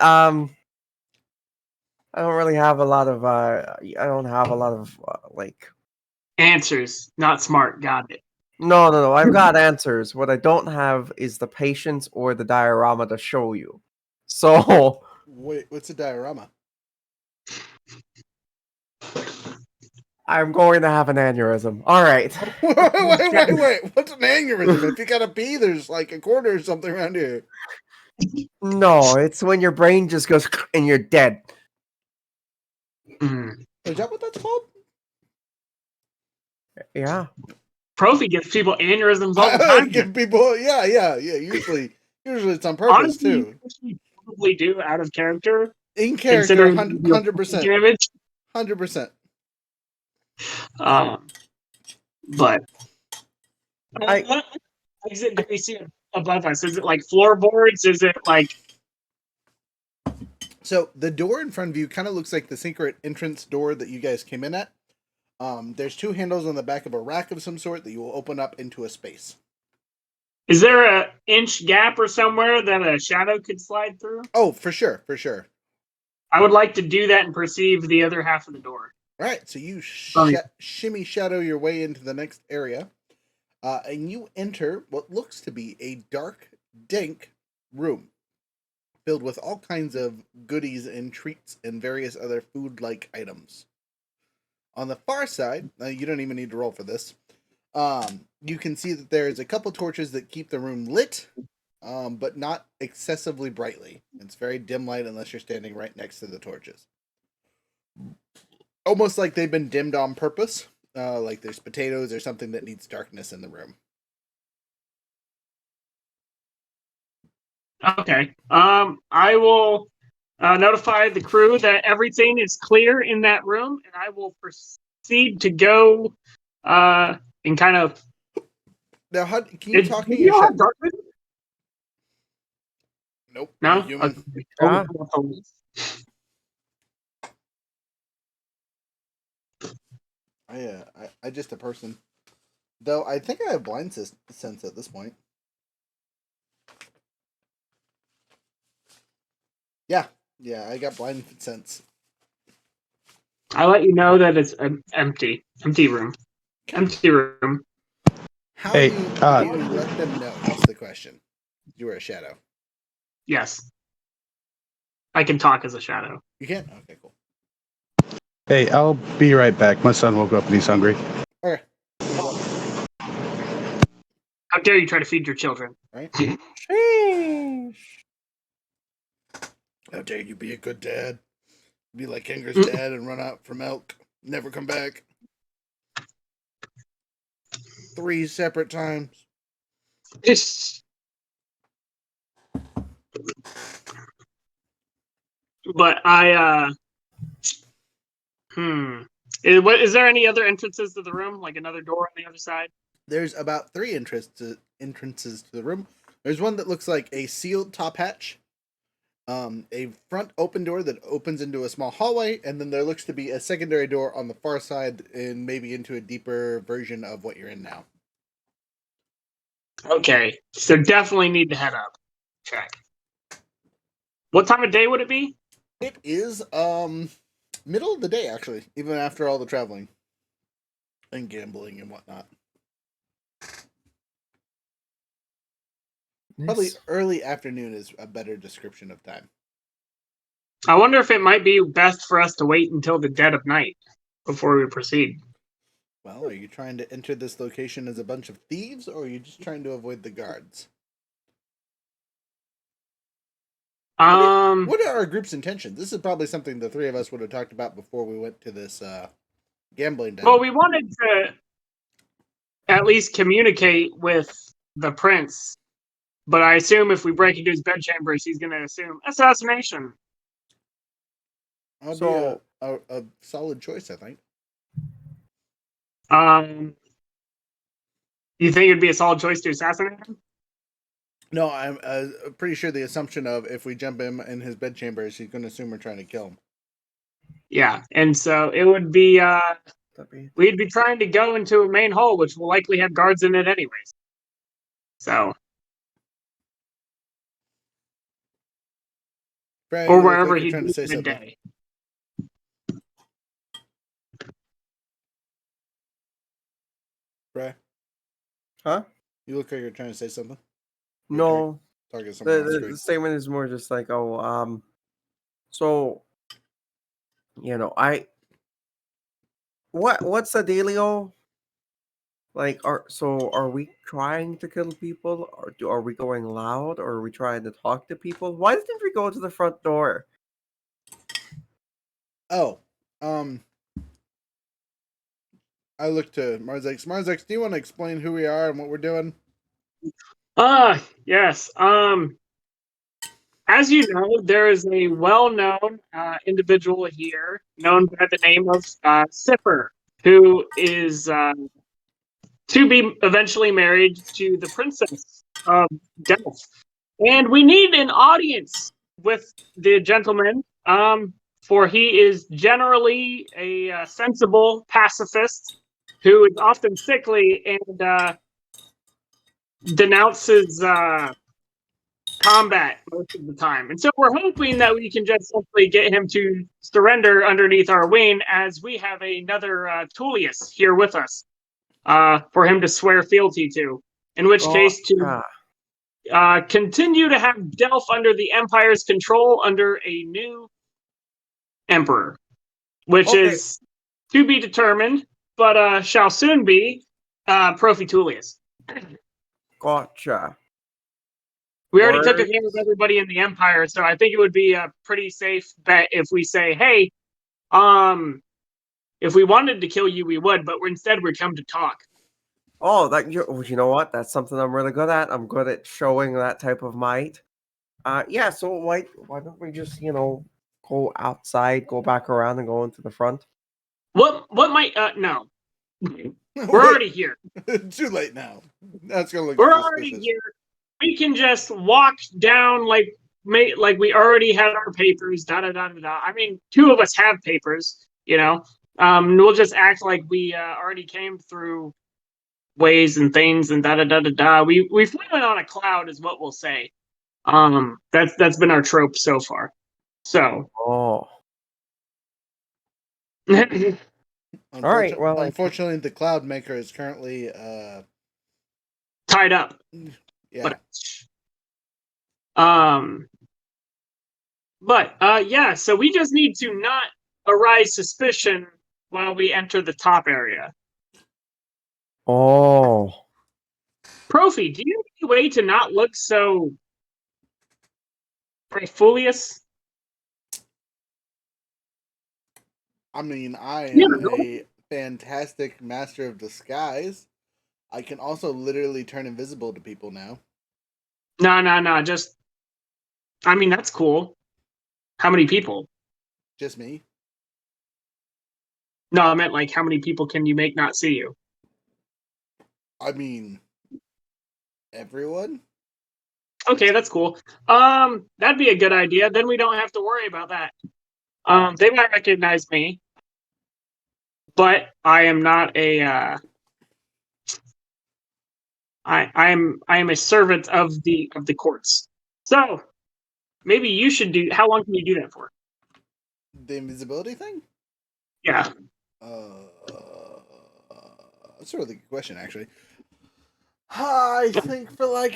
I don't really have a lot of. I don't have a lot of like. Answers. Not smart. Got it. No. I've got answers. What I don't have is the patience or the diorama to show you. So. Wait, what's a diorama? I'm going to have an aneurysm. All right. wait. What's an aneurysm? If you got a pee, there's like a corner or something around here. No, it's when your brain just goes and you're dead. Is that what that's called? Yeah. Profi gives people aneurysms all the time. Give people, yeah. Usually it's on purpose. Honestly, too. you probably do out of character. In character, Considering 100%. damage. 100%. But what exit do we see above us? Is it like floorboards? Is it like? So the door in front of you kind of looks like the secret entrance door that you guys came in at. There's two handles on the back of a rack of some sort that you will open up into a space. Is there a inch gap or somewhere that a shadow could slide through? Oh, for sure. I would like to do that and perceive the other half of the door. All right, so you shimmy shadow your way into the next area, and you enter what looks to be a dark, dank room filled with all kinds of goodies and treats and various other food-like items. On the far side, you don't even need to roll for this, you can see that there's a couple torches that keep the room lit, but not excessively brightly. It's very dim light unless you're standing right next to the torches. Almost like they've been dimmed on purpose, like there's potatoes or something that needs darkness in the room. Okay. I will notify the crew that everything is clear in that room, and I will proceed to go and kind of. Now, can you talk in your shadow? Nope. No. Human. I just a person. Though I think I have blind sense at this point. Yeah, I got blind sense. I let you know that it's an empty room. Empty room. How do you let them know? That's the question. You were a shadow. Yes. I can talk as a shadow. You can? Okay, cool. Hey, I'll be right back. My son woke up and he's hungry. Okay. How How dare you try to feed your children? Right? Sheesh. How dare you be a good dad? Be like Henger's Mm. dad and run out for milk. Never come back. 3 separate times. But I is there any other entrances to the room, like another door on the other side? There's about 3 entrances to the room. There's one that looks like a sealed top hatch, a front open door that opens into a small hallway, and then there looks to be a secondary door on the far side and maybe into a deeper version of what you're in now. Okay, so definitely need to head up. Check. What time of day would it be? It is middle of the day, actually, even after all the traveling and gambling and whatnot. Probably Yes. early afternoon is a better description of time. I wonder if it might be best for us to wait until the dead of night before we proceed. Well, are you trying to enter this location as a bunch of thieves, or are you just trying to avoid the guards? What are our group's intentions? This is probably something the 3 of us would have talked about before we went to this gambling den. Well, we wanted to at least communicate with the prince, but I assume if we break into his bedchambers, he's going to assume assassination. That'd So- be a solid choice, I think. You think it'd be a solid choice to assassinate him? No, I'm pretty sure the assumption of if we jump him in his bedchambers, he's going to assume we're trying to kill him. Yeah, and so it would be That'd be- we'd be trying to go into a main hall, which will likely have guards in it anyways. So, Brad, or you look wherever like you're he's trying to say something. midday. Brad, Huh? you look like you're trying to say something. No. Talking to someone on The screen. statement is more just like, so what's the dealio? Like, are we trying to kill people, or are we going loud, or are we trying to talk to people? Why didn't we go to the front door? Oh, I look to Marzex. Marzex, do you want to explain who we are and what we're doing? Yes. As you know, there is a well-known individual here known by the name of Sipper, who is to be eventually married to the princess of Deleph. And we need an audience with the gentleman, for he is generally a sensible pacifist who is often sickly and denounces combat most of the time. And so we're hoping that we can just simply get him to surrender underneath our wing, as we have another Tullius here with us for him to swear fealty to. In which case, to continue to have Deleph under the Empire's control under a new emperor, which is to be determined, but shall soon be Profi Tullius. Gotcha. We already took care of everybody in the Empire, so I think it would be a pretty safe bet if we say, hey, if we wanted to kill you, we would, but instead we'd come to talk. Oh, you know what? That's something I'm really good at. I'm good at showing that type of might. Yeah. So why don't we just go outside, go back around, and go into the front? What might no? We're already here. Too late now. That's gonna look. We're suspicious. already here. We can just walk down like we already had our papers. Da da da da da. I mean, 2 of us have papers. We'll just act like we already came through ways and things and da da da da da. We flew on a cloud, is what we'll say. That's been our trope so far. So. Oh. All right. Well, unfortunately, the cloud maker is currently tied up. Yeah. Yeah. So we just need to not arise suspicion while we enter the top area. Oh. Profi, do you have any way to not look so profolious? I mean, I Yeah, am go ahead. a fantastic master of disguise. I can also literally turn invisible to people now. No. Just, I mean, that's cool. How many people? Just me. No, I meant like how many people can you make not see you? I mean, everyone. Okay, that's cool. That'd be a good idea. Then we don't have to worry about that. They might recognize me, but I am not a. I am a servant of the courts. So maybe you should do. How long can you do that for? The invisibility thing? Yeah. That's a really good question, actually. I think for like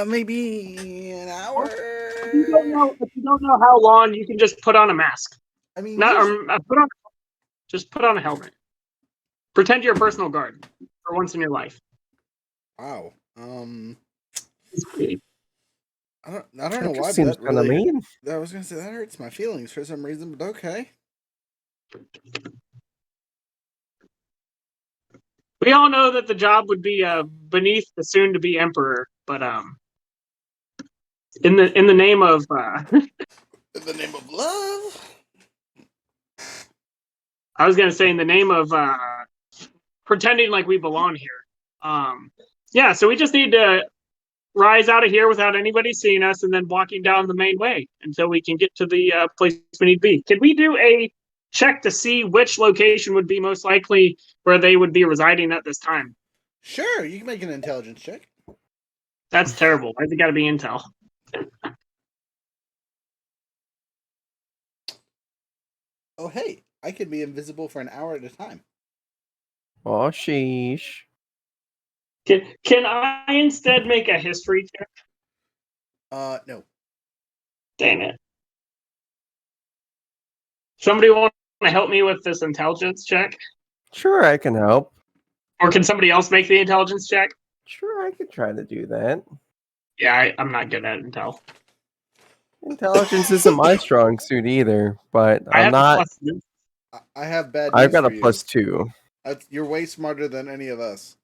maybe an hour. If you don't know how long, you can just put on a mask. I mean, Not put on. Just put on a helmet. Pretend you're a personal guard for once in your life. wow. It's I don't know That why, just but seems that kind of really. mean. I was gonna say that hurts my feelings for some reason, but okay. We all know that the job would be beneath the soon-to-be emperor, but in the name of In the name of love. I was gonna say in the name of pretending like we belong here. Yeah, so we just need to rise out of here without anybody seeing us, and then walking down the main way until we can get to the place we need to be. Can we do a check to see which location would be most likely where they would be residing at this time? Sure, you can make an intelligence check. That's terrible. Why's it got to be intel? Oh, hey, I could be invisible for an hour at a time. Oh, sheesh. Can I instead make a history check? No. Dang it. Somebody want to help me with this intelligence check? Sure, I can help. Or can somebody else make the intelligence check? Sure, I could try to do that. Yeah, I'm not good at intel. Intelligence isn't my strong suit either, but I I'm have a not. plus. I have bad I've news got a for you. +2. You're way smarter than any of us.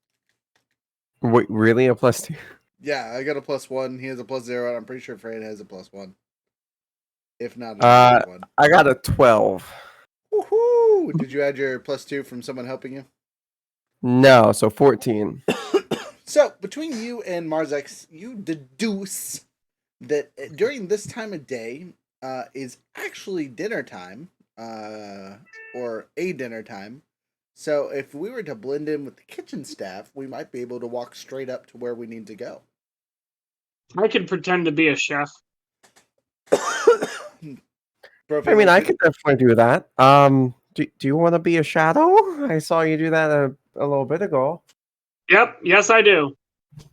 Wait, really a +2? Yeah, I got a +1. He has a +0. And I'm pretty sure Fred has a +1. If not, a -1. I got a 12. Woohoo! Did you add your +2 from someone helping you? No, so 14. So, between you and Marzex, you deduce that during this time of day is actually dinner time, or a dinner time. So, if we were to blend in with the kitchen staff, we might be able to walk straight up to where we need to go. I could pretend to be a chef. Profi, I mean, I what's could definitely do that. Do you want to be a shadow? I saw you do that a little bit ago. Yep, yes I do.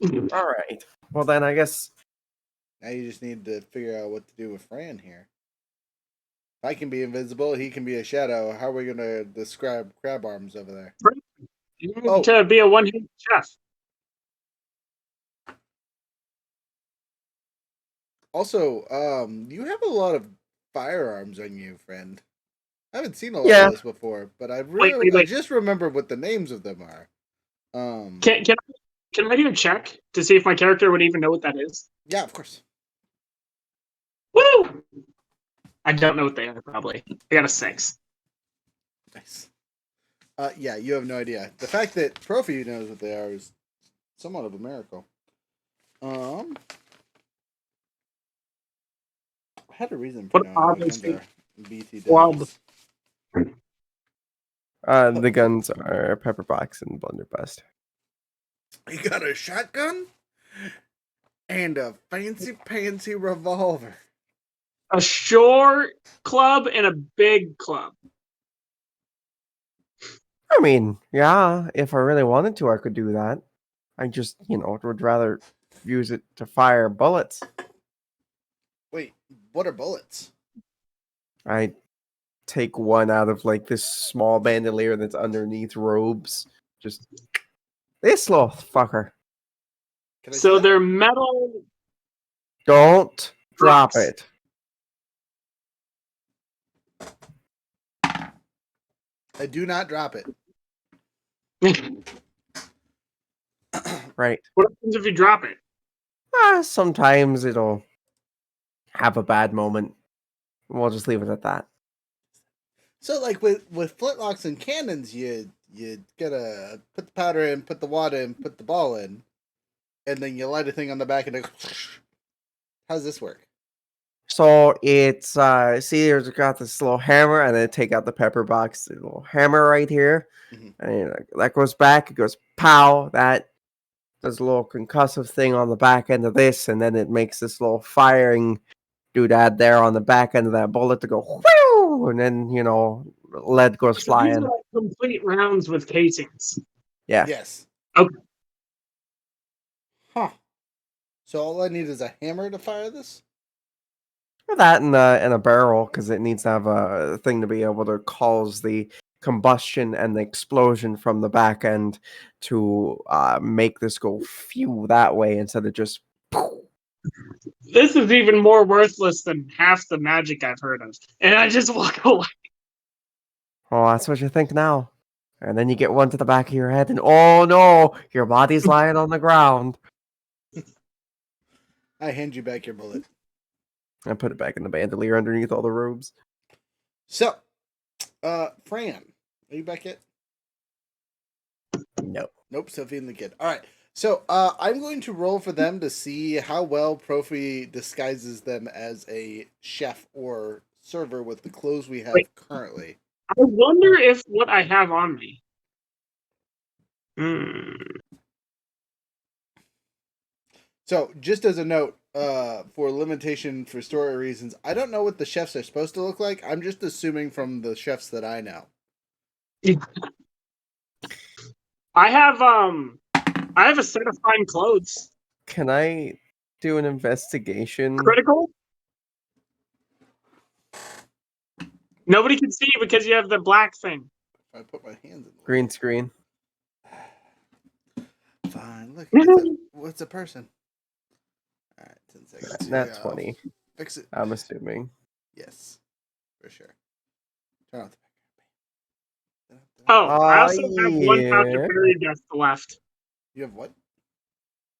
All right. Well, then I guess. Now you just need to figure out what to do with Fran here. I can be invisible, he can be a shadow. How are we going to describe crab arms over there? You need to be a one-handed chef. Also, you have a lot of firearms on you, friend. I haven't seen a lot Yeah. of this before, but I Wait. I just remember what the names of them are. Can I do a check to see if my character would even know what that is? Yeah, of course. Woo! I don't know what they are, probably. I got a 6. Nice. Yeah, you have no idea. The fact that Profi knows what they are is somewhat of a miracle. I had a reason for What knowing are what those guns things? are. BT Club. does. The guns are Pepperbox and Blunderbuss. You got a shotgun and a fancy pantsy revolver. A short club and a big club. I mean, yeah, if I really wanted to, I could do that. I just, would rather use it to fire bullets. Wait, what are bullets? I take one out of like this small bandolier that's underneath robes. Just this little fucker. Can I see So that? they're metal Don't drop drops. it. I do not drop it. Right. What happens if you drop it? Sometimes it'll have a bad moment. We'll just leave it at that. So, like with flintlocks and cannons, you gotta put the powder in, put the wad in, put the ball in, and then you light a thing on the back and it goes. How's this work? So it's see, there's got this little hammer, and then take out the pepper box. The little hammer right here, Mhm. and that goes back. It goes pow. That does a little concussive thing on the back end of this, and then it makes this little firing doodad there on the back end of that bullet to go whew, and then lead goes So these are flying. like complete rounds with casings. Yeah. Yes. Okay. Huh. So all I need is a hammer to fire this? Or that in a barrel, because it needs to have a thing to be able to cause the combustion and the explosion from the back end to make this go phew that way instead of just. This is even more worthless than half the magic I've heard of. And I just walk away. Oh, that's what you think now. And then you get one to the back of your head, and oh no, your body's lying on the ground. I hand you back your bullet. I put it back in the bandolier underneath all the robes. So, Fran, are you back yet? No. Nope, Sophie and the kid. All right. So, I'm going to roll for them to see how well Profi disguises them as a chef or server with the clothes we have Wait. currently. I wonder if what I have on me. So, just as a note, for limitation for story reasons, I don't know what the chefs are supposed to look like. I'm just assuming from the chefs that I know. I have a set of fine clothes. Can I do an investigation? Critical? Nobody can see you because you have the black thing. I put my hands in the Green screen. Fine. Look, what's a person? All right, 10 seconds. Here Not we go. 20. Fix it. I'm assuming. Yes, for sure. Turn off the background. Oh, I also have one pouch of yeah. fairy dust left. You have what?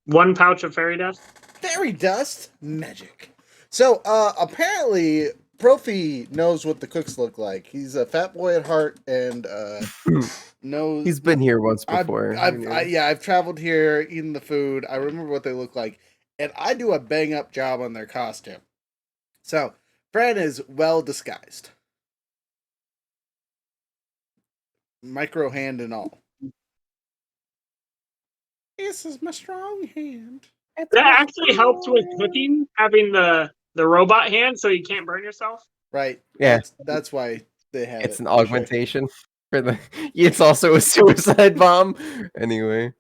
One pouch of fairy dust? Fairy dust? Magic. So, apparently, Profi knows what the cooks look like. He's a fat boy at heart and knows. He's been here once I've, before. I've traveled here, eaten the food. I remember what they look like. And I do a bang up job on their costume. So, Fran is well disguised. Micro hand and all. This is my strong hand. That actually helps with cooking, having the robot hand so you can't burn yourself. Right. Yeah. That's why they have It's it. an for sure. augmentation for the. It's also a suicide bomb. Anyway.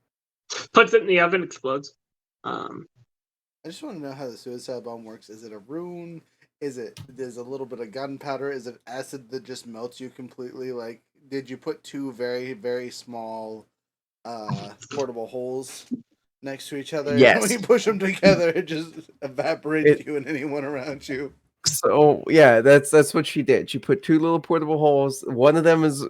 Puts it in the oven, explodes. I just want to know how the suicide bomb works. Is it a rune? There's a little bit of gunpowder? Is it acid that just melts you completely? Like, did you put two very, very small portable holes next to each other? Yes. And when you push them together, it just evaporates you and anyone around you. So yeah, that's what she did. She put two little portable holes. One of them is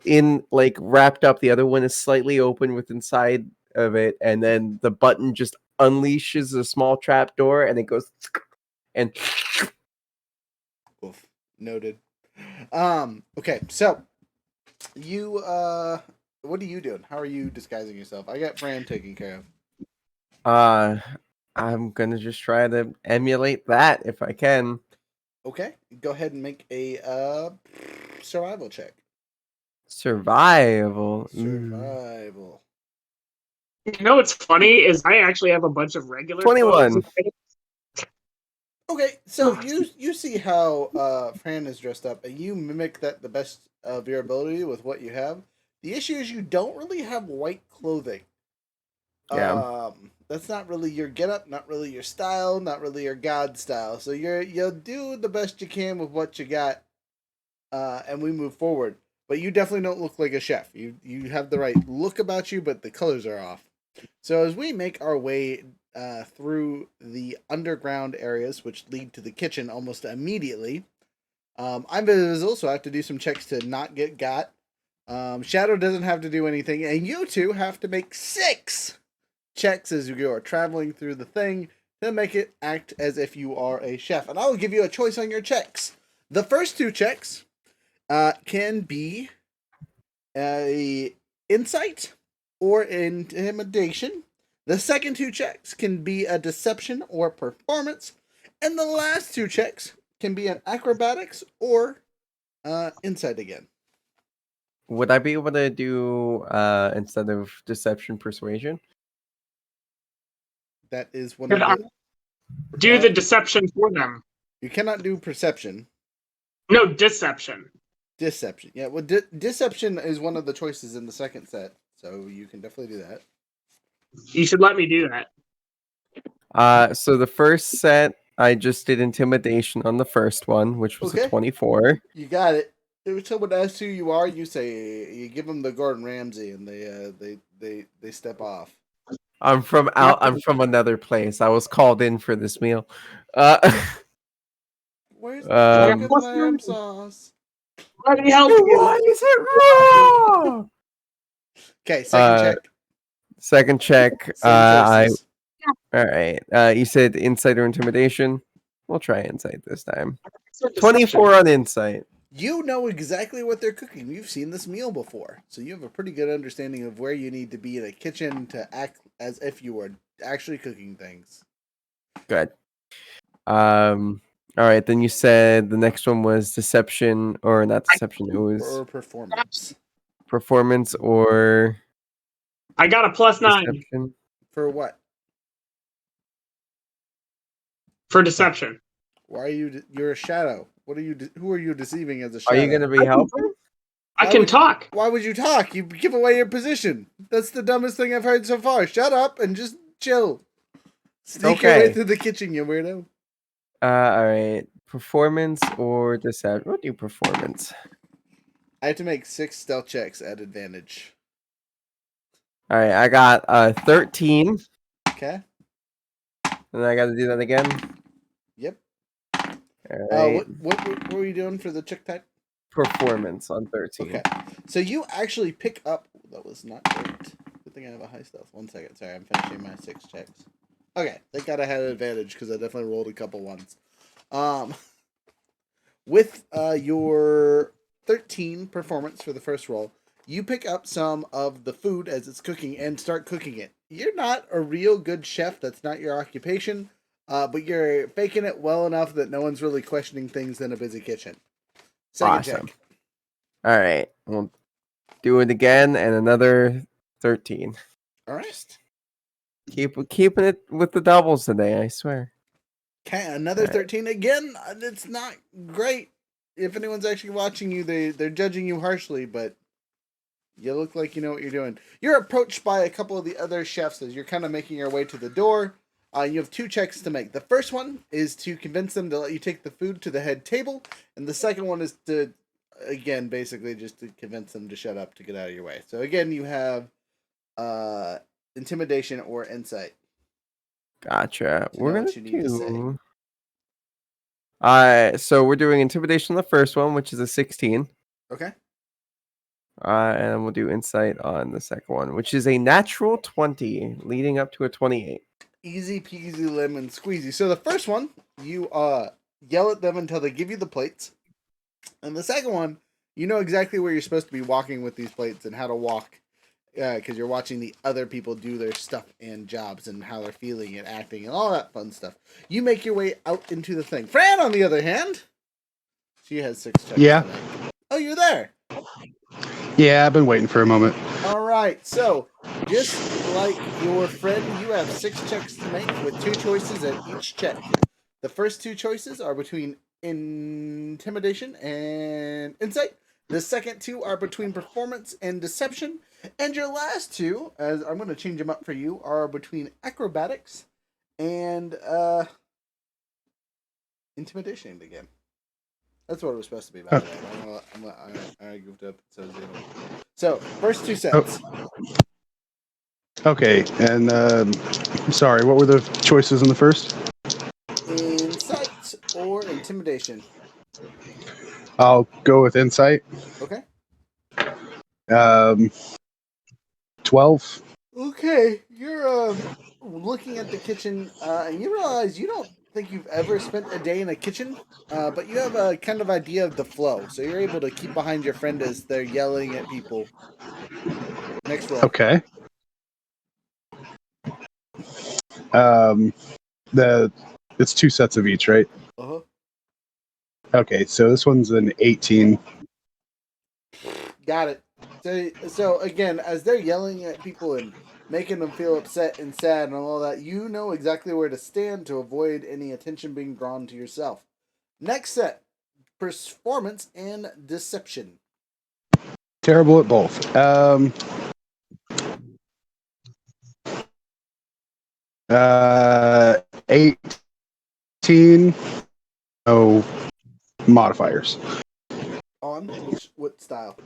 wrapped up. The other one is slightly open with inside of it, and then the button just unleashes a small trap door, and it goes and. Oof. Noted. Okay, so you what are you doing? How are you disguising yourself? I got Fran taken care of. I'm gonna just try to emulate that if I can. Okay, go ahead and make a survival check. Survival. Survival. You know what's funny is I actually have a bunch of regular 21. clothes. Okay, so you see how Fran is dressed up, and you mimic that the best of your ability with what you have. The issue is you don't really have white clothing. Yeah. That's not really your getup, not really your style, not really your god style. So you'll do the best you can with what you got, and we move forward. But you definitely don't look like a chef. You have the right look about you, but the colors are off. So as we make our way through the underground areas, which lead to the kitchen almost immediately. I'm invisible, so I have to do some checks to not get got. Shadow doesn't have to do anything, and you two have to make 6 checks as you are traveling through the thing to make it act as if you are a chef. And I will give you a choice on your checks. The first 2 checks can be a insight or intimidation. The second 2 checks can be a deception or performance, and the last 2 checks can be an acrobatics or insight again. Would I be able to do instead of deception, persuasion? That is one Could I of the. do the deception for them? You cannot do perception. No, deception. Deception. Yeah, well, deception is one of the choices in the second set, so you can definitely do that. You should let me do that. So the first set, I just did intimidation on the first one, which was Okay. a 24. You got it. If someone asks who you are, you say you give them the Gordon Ramsay, and they step off. I'm from another place. I was called in for this meal. Where's Um, the lamb sauce? Let me help you. Why is it raw? Okay, second check. Second check. Same choices. All right. You said insight or intimidation. We'll try insight this time. 24 on insight. You know exactly what they're cooking. You've seen this meal before, so you have a pretty good understanding of where you need to be in a kitchen to act as if you were actually cooking things. Good. All right. Then you said the next one was deception, or not deception. It was Or performance. performance or I got a +9 deception. For what? for deception. Why are you? You're a shadow. What are you? Who are you deceiving as a Are shadow? you going to be helping? I can talk. Why would you talk? You give away your position. That's the dumbest thing I've heard so far. Shut up and just chill. Sneak your way Okay. through the kitchen, you weirdo. All right. Performance or deception? We'll do performance. I have to make 6 stealth checks at advantage. All right. I got 13. Okay. And I got to do that again. Yep. All right. What were you doing for the check type? Performance on 13. Okay. So you actually pick up. That was not great. Good thing I have a high stealth. 1 second. Sorry, I'm finishing my 6 checks. Okay. Thank God I had an advantage because I definitely rolled a couple ones. With your 13 performance for the first roll, you pick up some of the food as it's cooking and start cooking it. You're not a real good chef. That's not your occupation. But you're faking it well enough that no one's really questioning things in a busy kitchen. Second check. All right. We'll do it again and another 13. All right. Just keeping it with the doubles today, I swear. Okay, another 13 again. It's not great. If anyone's actually watching you, they're judging you harshly, but you look like you know what you're doing. You're approached by a couple of the other chefs as you're kind of making your way to the door. You have 2 checks to make. The first one is to convince them to let you take the food to the head table, and the second one is to, again, basically just to convince them to shut up to get out of your way. So again, you have intimidation or insight. Gotcha. To We're know gonna what you need to say. do. So we're doing intimidation on the first one, which is a 16. Okay. And we'll do insight on the second one, which is a natural 20, leading up to a 28. Easy peasy lemon squeezy. So the first one, you yell at them until they give you the plates. And the second one, you know exactly where you're supposed to be walking with these plates and how to walk. Because you're watching the other people do their stuff and jobs and how they're feeling and acting and all that fun stuff. You make your way out into the thing. Fran, on the other hand, she has 6 checks. Yeah. Tonight. Oh, you're there. Yeah, I've been waiting for a moment. All right. So, just like your friend, you have 6 checks to make with 2 choices at each check. The first 2 choices are between intimidation and insight. The second 2 are between performance and deception. And your last 2, as I'm going to change them up for you, are between acrobatics and intimidation again. That's what it was supposed to be, by the way. I goofed up. So, first 2 sets. Okay, and sorry, what were the choices in the first? Insight or intimidation. I'll go with insight. Okay. 12. Okay, you're looking at the kitchen, and you realize you don't think you've ever spent a day in a kitchen, but you have a kind of idea of the flow, so you're able to keep behind your friend as they're yelling at people. Next roll. Okay. Um, the it's 2 sets of each, right? Uh-huh. Okay, so this one's an 18. Got it. So again, as they're yelling at people and making them feel upset and sad and all that, you know exactly where to stand to avoid any attention being drawn to yourself. Next set, performance and deception. Terrible at both. 18. No modifiers. On what style?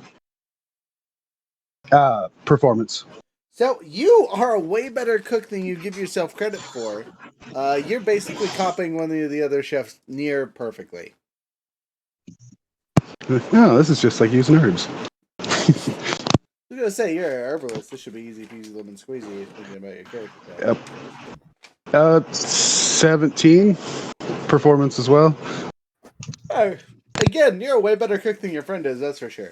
Performance. So you are a way better cook than you give yourself credit for. You're basically copying one of the other chefs near perfectly. No, this is just like using herbs. I was gonna say you're a herbalist. This should be easy peasy lemon squeezy. Thinking about your character. Yep. 17. Performance as well. Again, you're a way better cook than your friend is. That's for sure.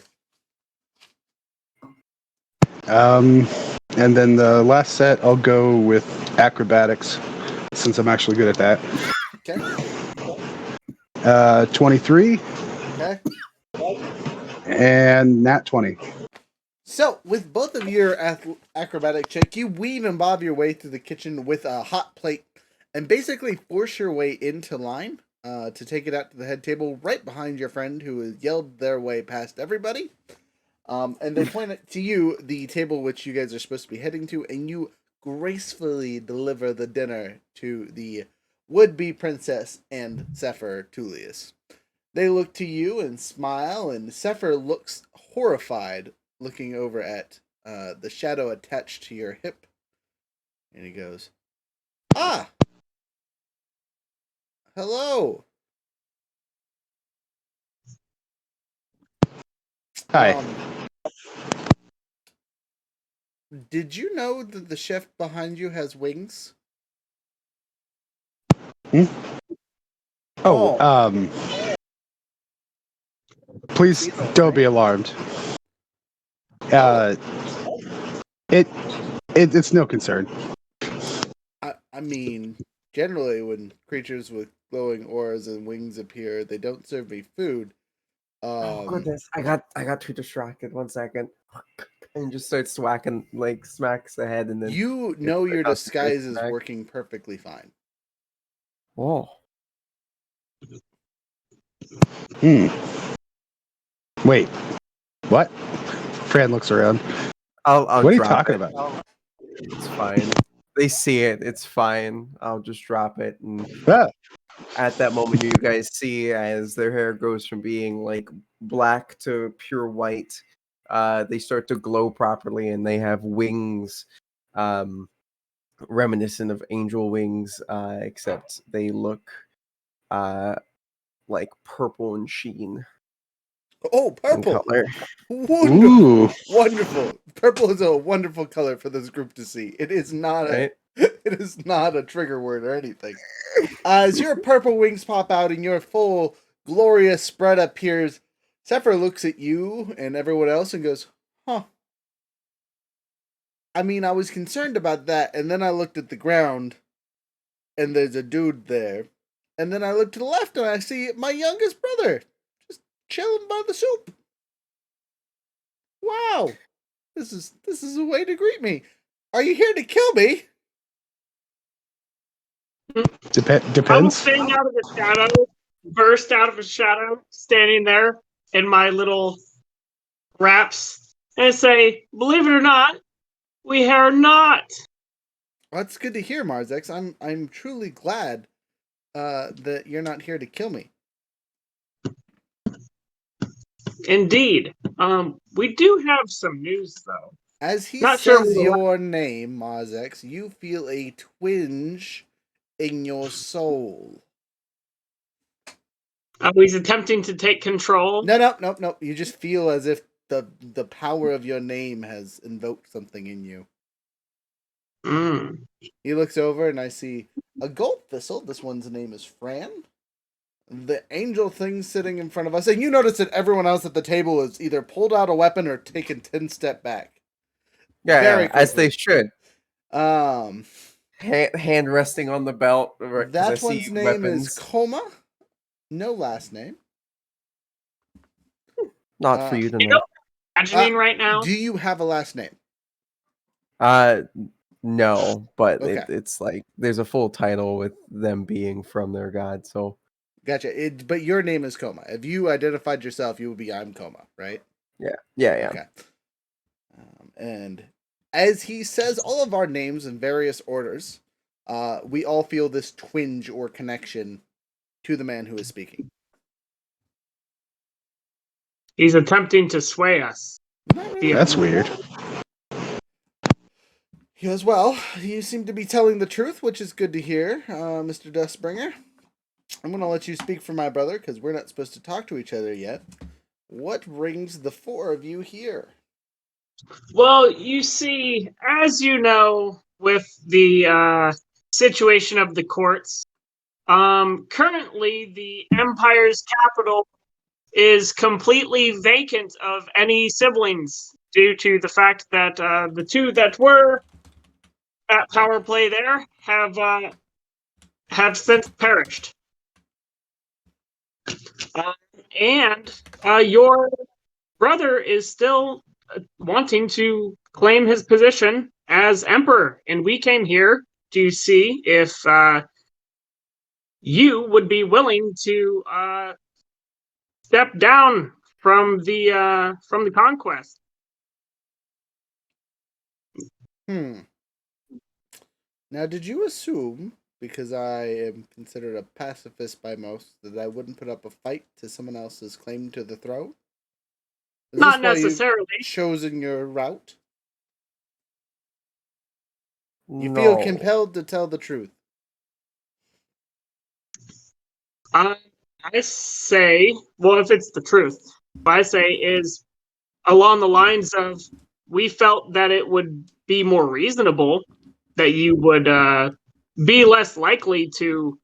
And then the last set, I'll go with acrobatics, since I'm actually good at that. Okay. 23 Okay. and nat 20. So, with both of your acrobatic check, you weave and bob your way through the kitchen with a hot plate and basically force your way into line to take it out to the head table right behind your friend who has yelled their way past everybody. And they point it to you, the table which you guys are supposed to be heading to, and you gracefully deliver the dinner to the would-be princess and Zephyr Tullius. They look to you and smile, and Zephyr looks horrified, looking over at the shadow attached to your hip. And he goes, "Ah! Hello! Hi. Did you know that the chef behind you has wings?" Oh, please don't be alarmed. It's no concern. I mean, generally, when creatures with glowing auras and wings appear, they don't serve me food. Oh goodness, I got too distracted. 1 second, and just starts swacking, like smacks the head, and then You gets know the your disguise concentration is back. working perfectly fine. Oh, Wait, what? Fran looks around. I'll What are you drop talking it. about? It's fine. They see it. It's fine. I'll just drop it, and Ah, at that moment, you guys see as their hair goes from being like black to pure white. They start to glow properly, and they have wings, reminiscent of angel wings, except they look like purple and sheen Oh, in purple! color. Wonderful, ooh. wonderful. Purple is a wonderful color for this group to see. It is not a, Right? it is not a trigger word or anything. As your purple wings pop out and your full glorious spread appears, Zephyr looks at you and everyone else and goes, "Huh. I mean, I was concerned about that, and then I looked at the ground, and there's a dude there. And then I look to the left, and I see my youngest brother just chilling by the soup. Wow, this is a way to greet me. Are you here to kill me?" I will Depends. stand out of the shadow, burst out of a shadow, standing there in my little wraps, and say, "Believe it or not, we are not." Well, that's good to hear, Marzex. I'm truly glad that you're not here to kill me. Indeed. We do have some news, though. As he Not sure says what- your name, Mozex, you feel a twinge in your soul. he's attempting to take control. No. You just feel as if the power of your name has invoked something in you. Mm. He looks over and I see a gold thistle. This one's name is Fran. The angel thing sitting in front of us, and you notice that everyone else at the table has either pulled out a weapon or taken 10 step back. Very as they quickly. should. Um, Hand resting on the belt. 'Cause I that see one's name is weapons. Coma. No last name. Not for you to You know. know, imagining right now. Do you have a last name? No, but Okay. it's like there's a full title with them being from their god. So Gotcha. But your name is Coma. If you identified yourself, you would be I'm Coma, right? yeah. Okay. And as he says all of our names in various orders, we all feel this twinge or connection to the man who is speaking. He's attempting to sway us. Not really. That's weird. He goes, well, you seem to be telling the truth, which is good to hear, Mr. Dustbringer. I'm going to let you speak for my brother, because we're not supposed to talk to each other yet. What brings the four of you here? Well, you see, as you know, with the situation of the courts, currently the Empire's capital is completely vacant of any siblings due to the fact that the two that were at power play there have since perished. And your brother is still wanting to claim his position as emperor, and we came here to see if you would be willing to step down from the conquest. Now, did you assume, because I am considered a pacifist by most, that I wouldn't put up a fight to someone else's claim to the throne? Is Not this why you've necessarily. chosen your route? You No. feel compelled to tell the truth. I say, well, if it's the truth, what I say is along the lines of we felt that it would be more reasonable that you would be less likely to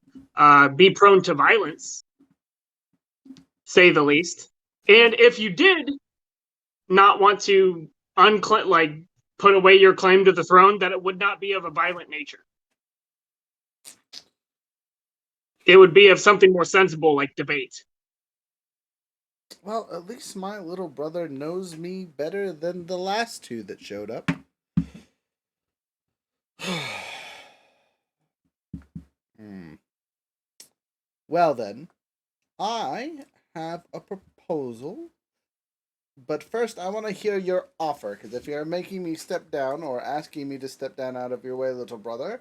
be prone to violence, say the least. And if you did not want to put away your claim to the throne, that it would not be of a violent nature. It would be of something more sensible, like debate. Well, at least my little brother knows me better than the last two that showed up. Well then, I have a proposal. But first, I want to hear your offer, because if you're making me step down or asking me to step down out of your way, little brother,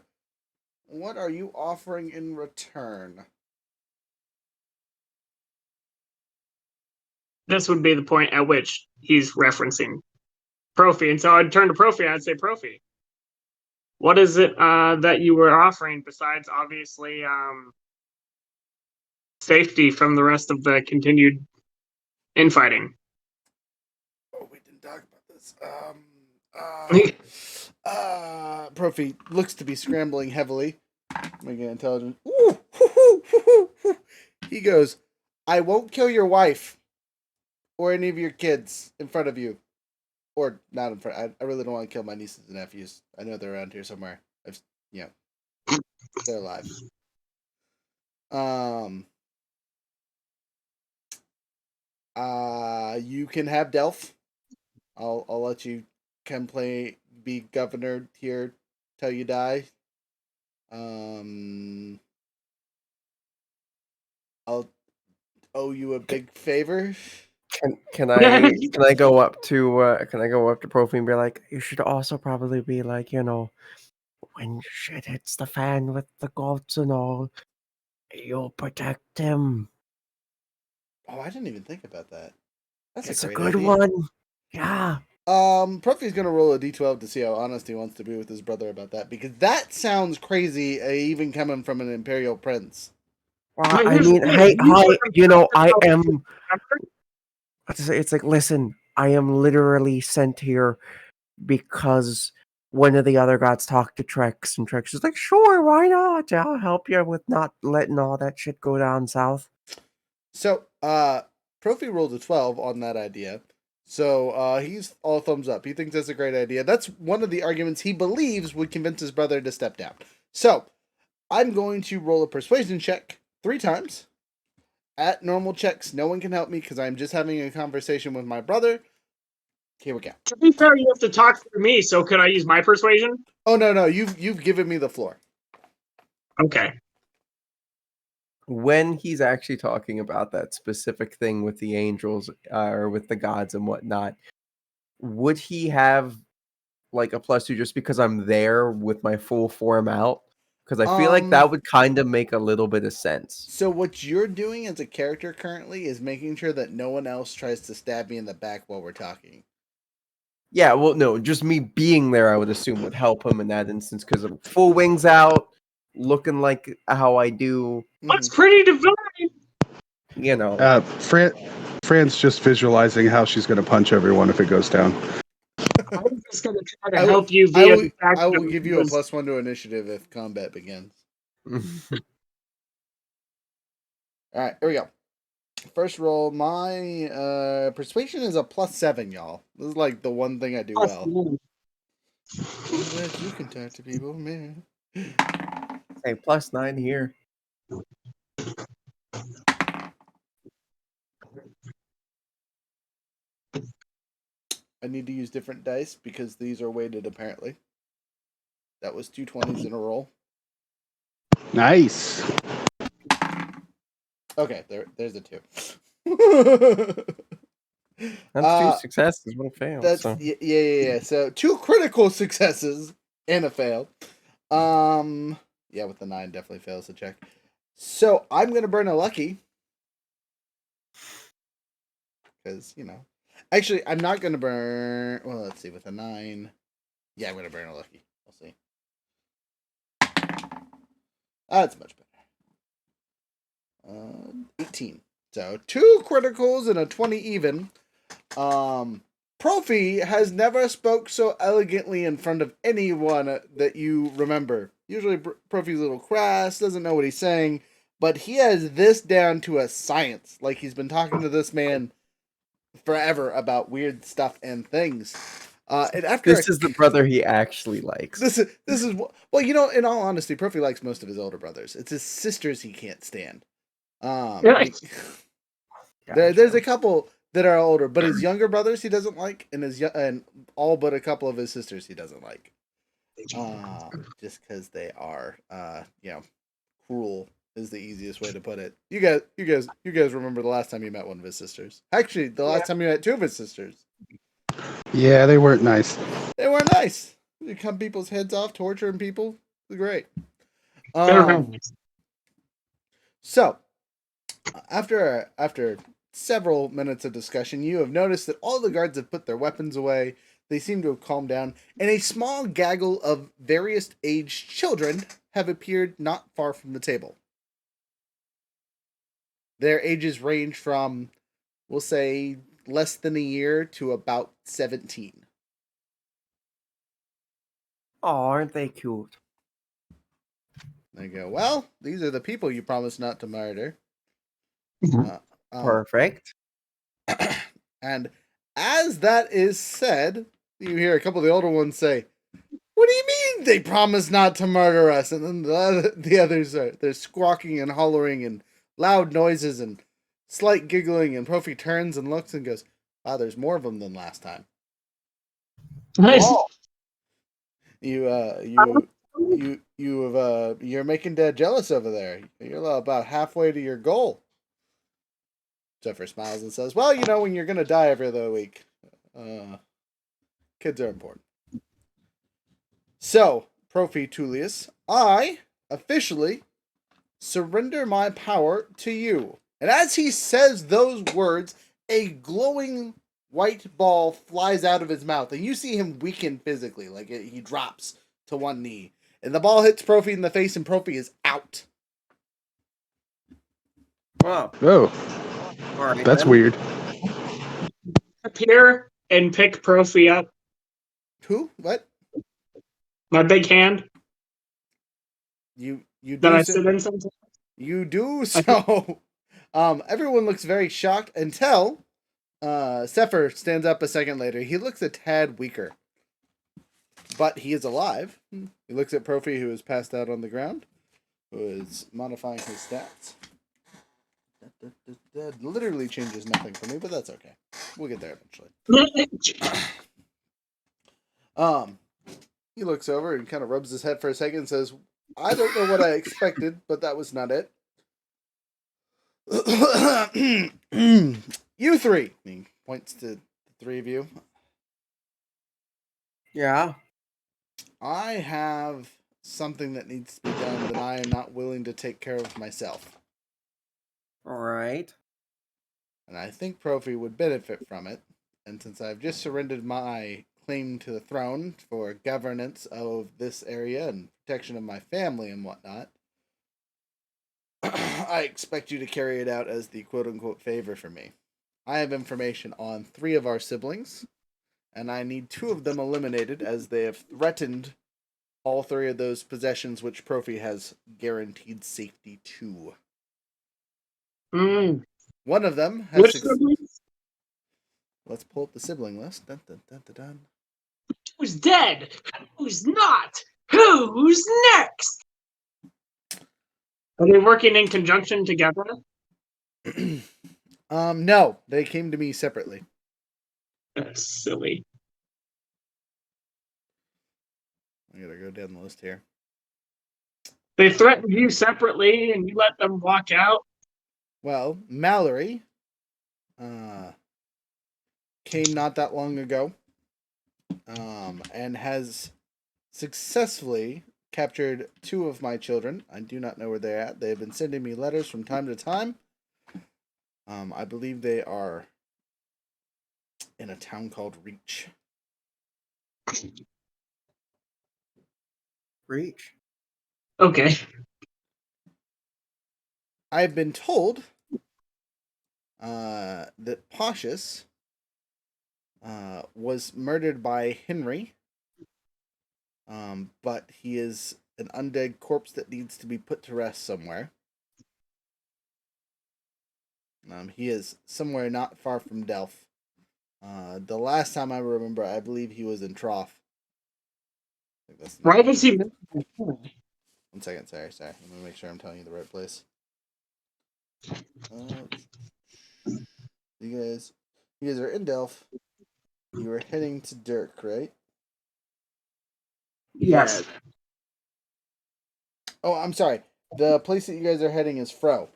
what are you offering in return? This would be the point at which he's referencing Profi. And so I'd turn to Profi and I'd say, Profi, what is it that you were offering besides obviously safety from the rest of the continued infighting? Oh, we didn't talk about this. Profi looks to be scrambling heavily. Making intelligence. Ooh, he goes, I won't kill your wife or any of your kids in front of you. Or not in front. I really don't want to kill my nieces and nephews. I know they're around here somewhere. They're alive. You can have Deleph. I'll let you be governor here till you die. I'll owe you a big favor. Can I go up to Profi and be like, you should also probably be like, when shit hits the fan with the gods and all, you'll protect him. Oh, I didn't even think about that. That's It's a a great good idea. one. Yeah. Profi's gonna roll a d12 to see how honest he wants to be with his brother about that, because that sounds crazy, even coming from an Imperial Prince. Well, But I here's the mean, thing, hey, you hi, were you know, I about- am. It's like, listen, I am literally sent here because one of the other gods talked to Trex, and Trex is like, sure, why not? I'll help you with not letting all that shit go down south. So, Profi rolled a 12 on that idea. So, he's all thumbs up. He thinks that's a great idea. That's one of the arguments he believes would convince his brother to step down. So, I'm going to roll a persuasion check 3 times. At normal checks, no one can help me because I'm just having a conversation with my brother. Here we go. To be fair, you have to talk through me, so could I use my persuasion? Oh no, you've given me the floor. Okay. When he's actually talking about that specific thing with the angels or with the gods and whatnot, would he have like a +2 just because I'm there with my full form out? Because I feel like that would kind of make a little bit of sense. So what you're doing as a character currently is making sure that no one else tries to stab me in the back while we're talking. Yeah, well, no, just me being there, I would assume would help him in that instance because I'm full wings out, looking like how I do, That's pretty divine. you know. Fran's just visualizing how she's going to punch everyone if it goes down. I'm just going to try to help you I via will, the fact I will that give you a +1 to initiative if combat begins. All right, here we go. First roll, my persuasion is a +7, y'all. This is like the one thing I do well. I'm glad you can talk to people, man. Hey, +9 here. I need to use different dice because these are weighted apparently. That was 2 20s in a roll. Nice. Okay, there's a 2. That's 2 successes, 1 fail. That's So. yeah. So 2 critical successes and a fail. Yeah, with the 9 definitely fails the check. So I'm gonna burn a lucky. Because, Actually, I'm not gonna burn. Well, let's see, with a 9. Yeah, I'm gonna burn a lucky. We'll see. That's much better. 18. So 2 criticals and a 20 even. Profi has never spoke so elegantly in front of anyone that you remember. Usually Profi's a little crass, doesn't know what he's saying, but he has this down to a science. Like he's been talking to this man forever about weird stuff and things. And after This is the brother he actually likes. This is well, in all honesty, Profi likes most of his older brothers. It's his sisters he can't stand. There's a couple that are older, but his younger brothers he doesn't like, and all but a couple of his sisters he doesn't like. Just because they are, cruel is the easiest way to put it. You guys remember the last time you met one of his sisters? Actually, the last time you met 2 of his sisters. Yeah, they weren't nice. They weren't nice. They cut people's heads off, torturing people. It was great. So, after several minutes of discussion, you have noticed that all the guards have put their weapons away. They seem to have calmed down, and a small gaggle of various aged children have appeared not far from the table. Their ages range from, we'll say, less than a year to about 17. Oh, aren't they cute? They go, well, these are the people you promised not to murder. Perfect. And as that is said, you hear a couple of the older ones say, "What do you mean they promised not to murder us?" And then the others they're squawking and hollering and loud noises and slight giggling. And Profi turns and looks and goes, "Wow, there's more of them than last time." Nice. You're making Dad jealous over there. You're about halfway to your goal. Zephyr smiles and says, "Well, when you're gonna die every other week, kids are important." So, Profi Tullius, I officially surrender my power to you. And as he says those words, a glowing white ball flies out of his mouth, and you see him weaken physically. Like he drops to one knee, and the ball hits Profi in the face, and Profi is out. Wow. Oh, All right. that's then. weird. Appear and pick Profi up. Who? What? My big hand You that do I so. sit in sometimes. You do I think- so. Everyone looks very shocked until Sepher stands up a second later. He looks a tad weaker, but he is alive. He looks at Profi, who is passed out on the ground, who is modifying his stats. That literally changes nothing for me, but that's okay. We'll get there eventually. He looks over and kind of rubs his head for a second and says, I don't know what I expected, but that was not it. You three. He points to the three of you. Yeah. I have something that needs to be done that I am not willing to take care of myself. All right. And I think Profi would benefit from it. And since I've just surrendered my claim to the throne for governance of this area and protection of my family and whatnot, I expect you to carry it out as the quote-unquote favor for me. I have information on 3 of our siblings, and I need 2 of them eliminated as they have threatened all 3 of those possessions which Profi has guaranteed safety to. One of them has... Which siblings? Let's pull up the sibling list. Dun, dun, dun, dun, dun. Who's dead? Who's not? Who's next? Are they working in conjunction together? No, they came to me separately. That's silly. I gotta go down the list here. They threatened you separately and you let them walk out? Well, Mallory came not that long ago and has successfully captured 2 of my children. I do not know where they're at. They have been sending me letters from time to time. I believe they are in a town called Reach. Reach. Okay. I've been told that Pausius was murdered by Henry, but he is an undead corpse that needs to be put to rest somewhere. He is somewhere not far from Deleph. The last time I remember, I believe he was in Trough. I think that's the Why name. does he... 1 second, sorry. Let me make sure I'm telling you the right place. You guys are in Deleph. You were heading to Dirk, right? Yes. Oh, I'm sorry. The place that you guys are heading is Fro.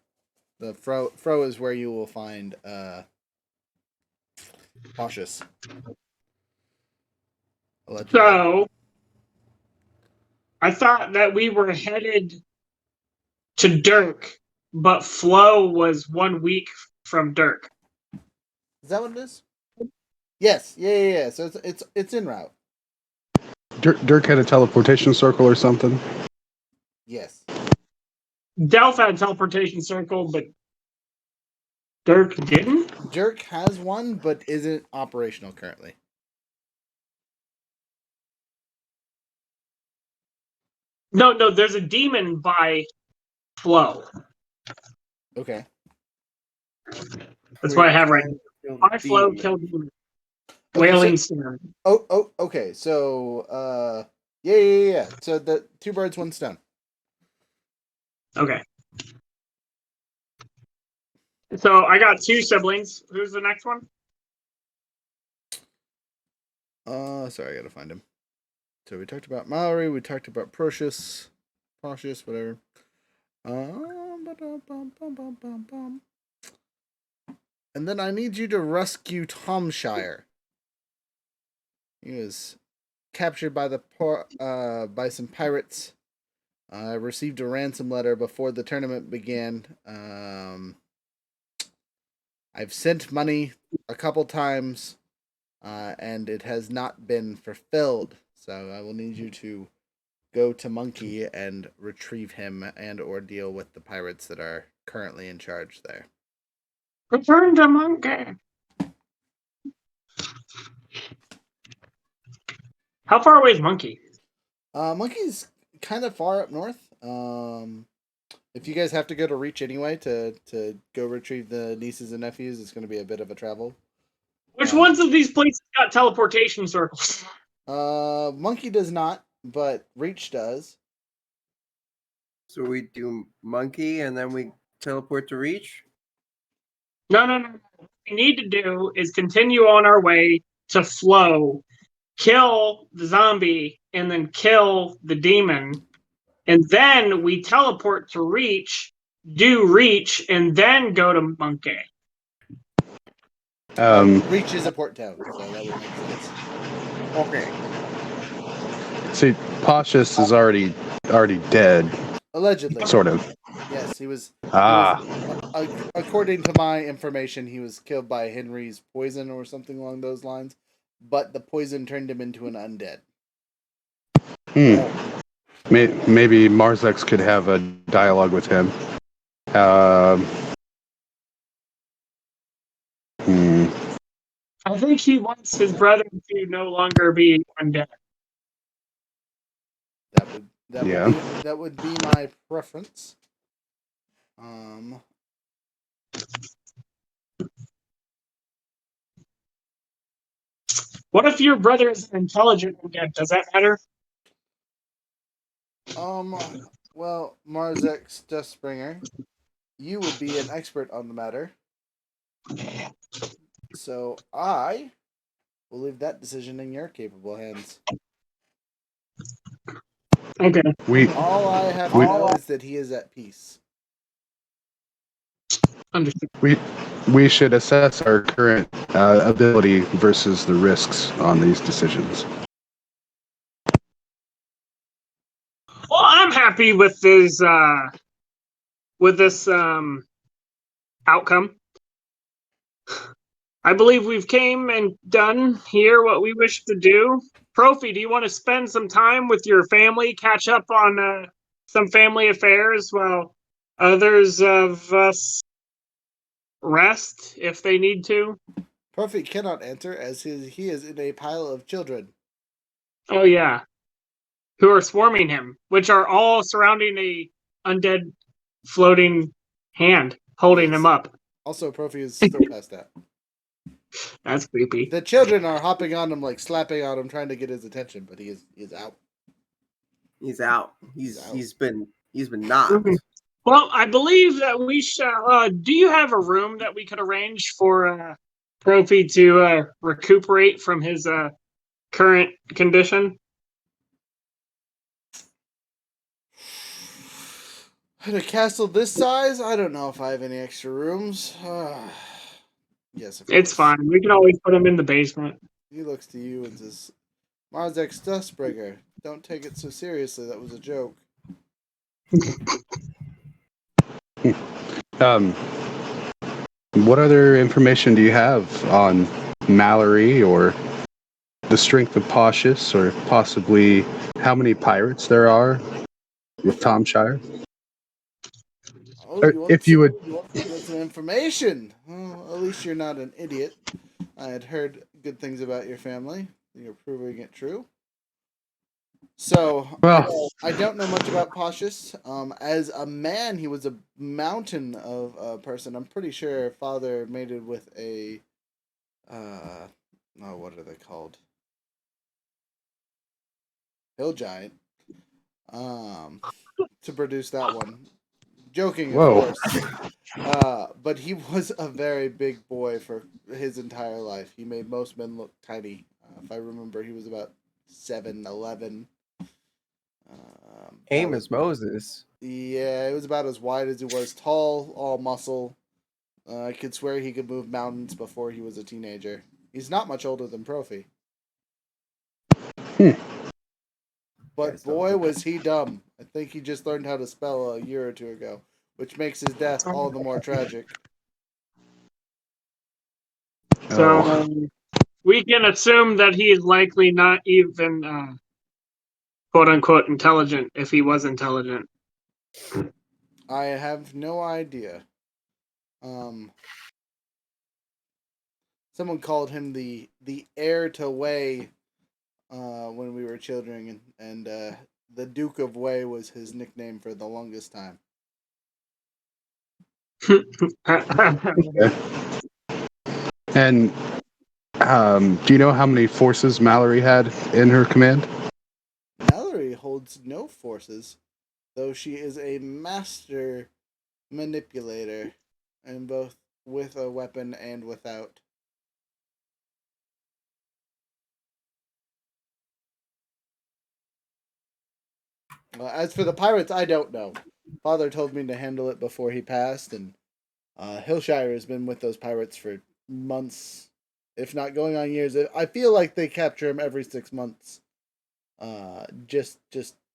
The Fro is where you will find Cautious. So, I thought that we were headed to Dirk, but Flo was 1 week from Dirk. Is that what it is? Yes. Yeah. So it's en route. Dirk had a teleportation circle or something. Yes. Delph had a teleportation circle, but Dirk didn't? Dirk has one, but isn't operational currently. No, there's a demon by Flo. Okay. That's what I have right now. My Flo killed demon. Wailing Stone. Oh, okay. So, yeah. So the 2 birds, 1 stone. Okay. So I got 2 siblings. Who's the next one? Sorry, I gotta find him. So we talked about Mallory, we talked about Procious, whatever. And then I need you to rescue Tomshire. He was captured by by some pirates. I received a ransom letter before the tournament began. I've sent money a couple times. and it has not been fulfilled. So I will need you to go to Monkey and retrieve him and/or deal with the pirates that are currently in charge there. Return to Monkey. How far away is Monkey? Monkey's kind of far up north. If you guys have to go to Reach anyway to go retrieve the nieces and nephews, it's going to be a bit of a travel. Which ones of these places got teleportation circles? Monkey does not, but Reach does. So we do Monkey and then we teleport to Reach? No. What we need to do is continue on our way to Flow, kill the zombie, and then kill the demon. And then we teleport to Reach, do Reach, and then go to Monkey. Reach is a port town, so that would make sense. Okay. See, Pashas is already dead, Allegedly. sort of. Yes, he was. According to my information, he was killed by Henry's poison or something along those lines. But the poison turned him into an undead. Maybe Marzex could have a dialogue with him. I think he wants his brother to no longer be undead. That would be my preference. What if your brother is intelligent undead? Does that matter? Well, Marzex Dustbringer, you would be an expert on the matter. So I will leave that decision in your capable hands. Okay. All I have to know is that he is at peace. Understood. We should assess our current ability versus the risks on these decisions. Well, I'm happy with this outcome. I believe we've came and done here what we wish to do. Profi, do you want to spend some time with your family, catch up on some family affairs while others of us rest if they need to? Profi cannot answer as he is in a pile of children. Oh yeah. Who are swarming him, which are all surrounding a undead floating hand, holding him up. Also, Profi is still past that. That's creepy. The children are hopping on him, like slapping on him, trying to get his attention, but he is out. He's out. He's been knocked. Mm-hmm. Well, I believe that we shall. Do you have a room that we could arrange for Profi to recuperate from his current condition? In a castle this size, I don't know if I have any extra rooms. Yes, of course. It's fine. We can always put him in the basement. He looks to you and says, Marzex Dustbringer, don't take it so seriously. That was a joke. What other information do you have on Mallory or the strength of Pashas or possibly how many pirates there are with Tomshire? If you would get some information. Well, at least you're not an idiot. I had heard good things about your family. You're proving it true. So, I don't know much about Pashas. As a man, he was a mountain of a person. I'm pretty sure father mated with a, what are they called? Hill giant. To produce that one. Joking, of course. But he was a very big boy for his entire life. He made most men look tiny. If I remember, he was about 7'11". Amos Moses. Yeah, it was about as wide as he was tall, all muscle. I could swear he could move mountains before he was a teenager. He's not much older than Profi. But boy, was he dumb. I think he just learned how to spell a year or two ago, which makes his death all the more tragic. So, we can assume that he is likely not even quote unquote intelligent if he was intelligent. I have no idea. Someone called him the heir to Wei when we were children, and the Duke of Wei was his nickname for the longest time. And do you know how many forces Mallory had in her command? Mallory holds no forces, though she is a master manipulator, and both with a weapon and without. As for the pirates, I don't know. Father told me to handle it before he passed, and Hillshire has been with those pirates for months, if not going on years. I feel like they capture him every 6 months, just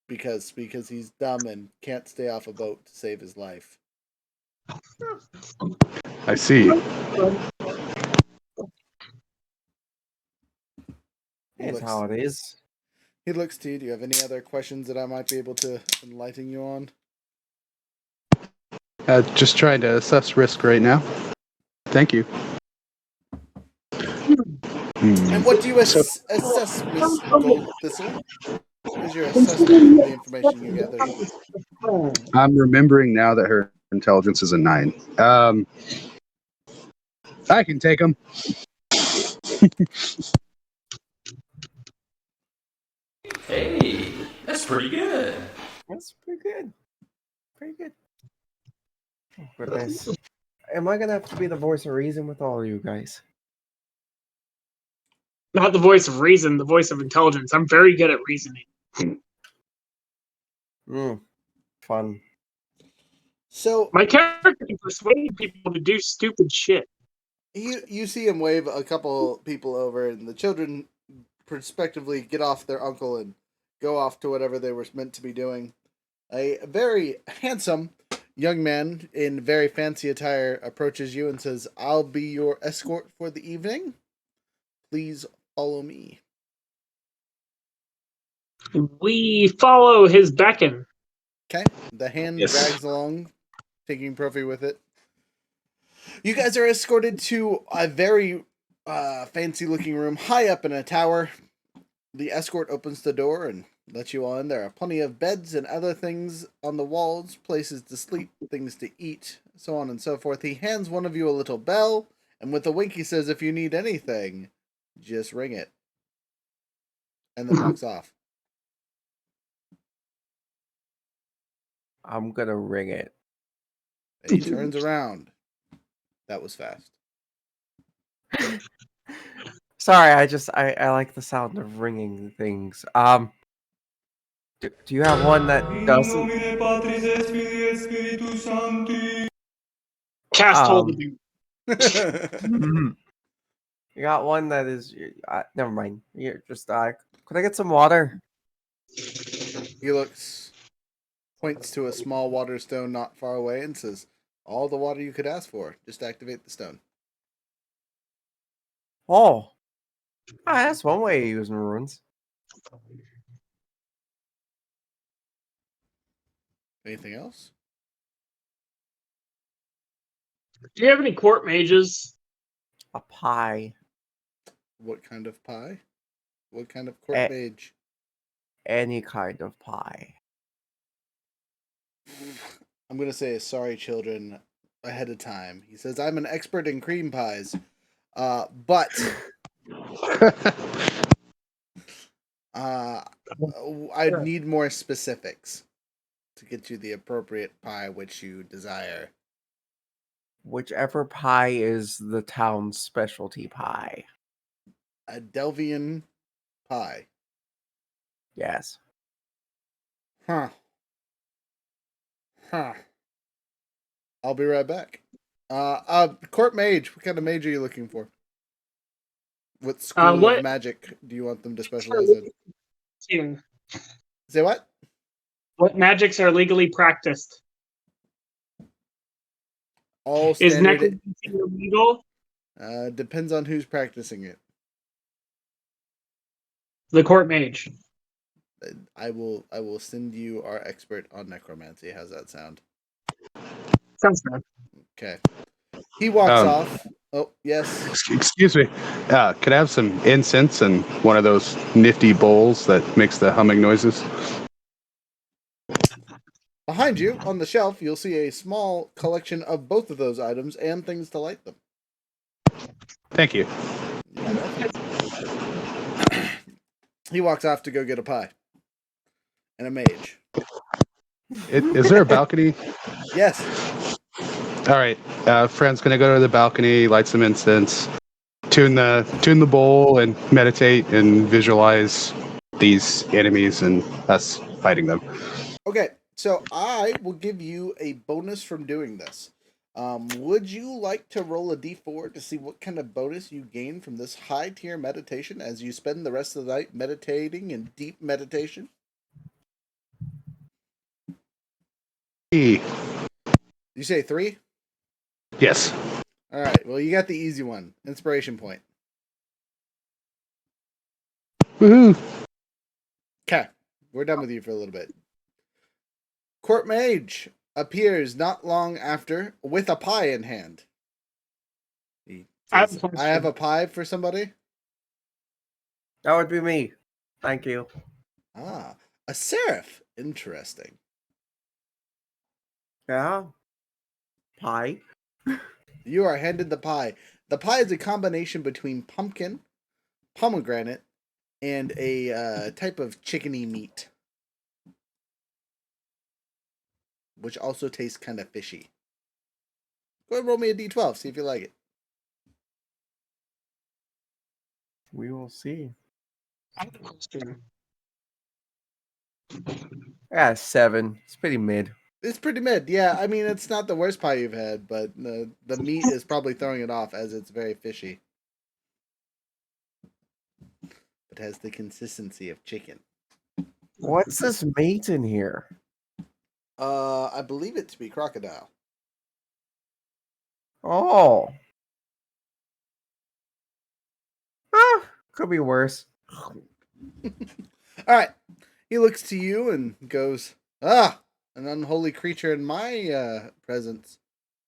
because he's dumb and can't stay off a boat to save his life. I see. That's how it is. He looks to you. Do you have any other questions that I might be able to enlighten you on? Just trying to assess risk right now. Thank you. And what do you assess, Miss Gold Thistle? What is your assessment from the information you gathered? I'm remembering now that her intelligence is a 9. I can take them. Hey, that's pretty good. That's pretty good. Pretty good. Oh, goodness. Am I gonna have to be the voice of reason with all of you guys? Not the voice of reason, the voice of intelligence. I'm very good at reasoning. Fun. So my character can persuade people to do stupid shit. You see him wave a couple people over, and the children prospectively get off their uncle and go off to whatever they were meant to be doing. A very handsome young man in very fancy attire approaches you and says, "I'll be your escort for the evening. Please follow me." We follow his beckon. Okay. The hand Yes. drags along, taking Profi with it. You guys are escorted to a very fancy-looking room high up in a tower. The escort opens the door and lets you all in. There are plenty of beds and other things on the walls, places to sleep, things to eat, so on and so forth. He hands one of you a little bell, and with a wink he says, "If you need anything, just ring it." And then walks off. I'm gonna ring it. And he turns around. That was fast. Sorry, I like the sound of ringing things. Do you have one that doesn't? Cast hold of you. You got one that is. Never mind. You're just. Could I get some water? He points to a small water stone not far away and says, "All the water you could ask for. Just activate the stone." Oh, that's one way of using runes. Anything else? Do you have any court mages? A pie. What kind of pie? What kind of court mage? Any kind of pie. I'm going to say sorry, children, ahead of time. He says, "I'm an expert in cream pies, but I need more specifics to get you the appropriate pie which you desire." Whichever pie is the town's specialty pie. A Delvian pie. Yes. Huh. I'll be right back. Court mage. What kind of mage are you looking for? What school of magic do you want them to specialize in? Say what? What magics are legally practiced? All Is standard. necromancy illegal? Depends on who's practicing it. The court mage. I will send you our expert on necromancy. How's that sound? Sounds good. Okay. He walks Um, off. Oh, yes. Excuse me. Could I have some incense and one of those nifty bowls that makes the humming noises? Behind you, on the shelf, you'll see a small collection of both of those items and things to light them. Thank you. You're welcome. He walks off to go get a pie. And a mage. Is there a balcony? Yes. All right. Friend's gonna go to the balcony, light some incense, tune the bowl, and meditate and visualize these enemies and us fighting them. Okay, so I will give you a bonus from doing this. Would you like to roll a d4 to see what kind of bonus you gain from this high tier meditation as you spend the rest of the night meditating in deep meditation? E. You say 3? Yes. All right, well, you got the easy one. Inspiration point. Woohoo! Okay, we're done with you for a little bit. Court Mage appears not long after with a pie in hand. He says, I have a pie for somebody. That would be me. Thank you. Ah, a seraph. Interesting. Yeah. Pie. You are handed the pie. The pie is a combination between pumpkin, pomegranate, and a type of chickeny meat, which also tastes kind of fishy. Go ahead and roll me a d12, see if you like it. We will see. I have a question. Yeah, 7. It's pretty mid. It's pretty mid. Yeah, I mean, it's not the worst pie you've had, but the meat is probably throwing it off as it's very fishy. It has the consistency of chicken. What's this meat in here? I believe it to be crocodile. Oh. Could be worse. All right. He looks to you and goes, "Ah, an unholy creature in my presence.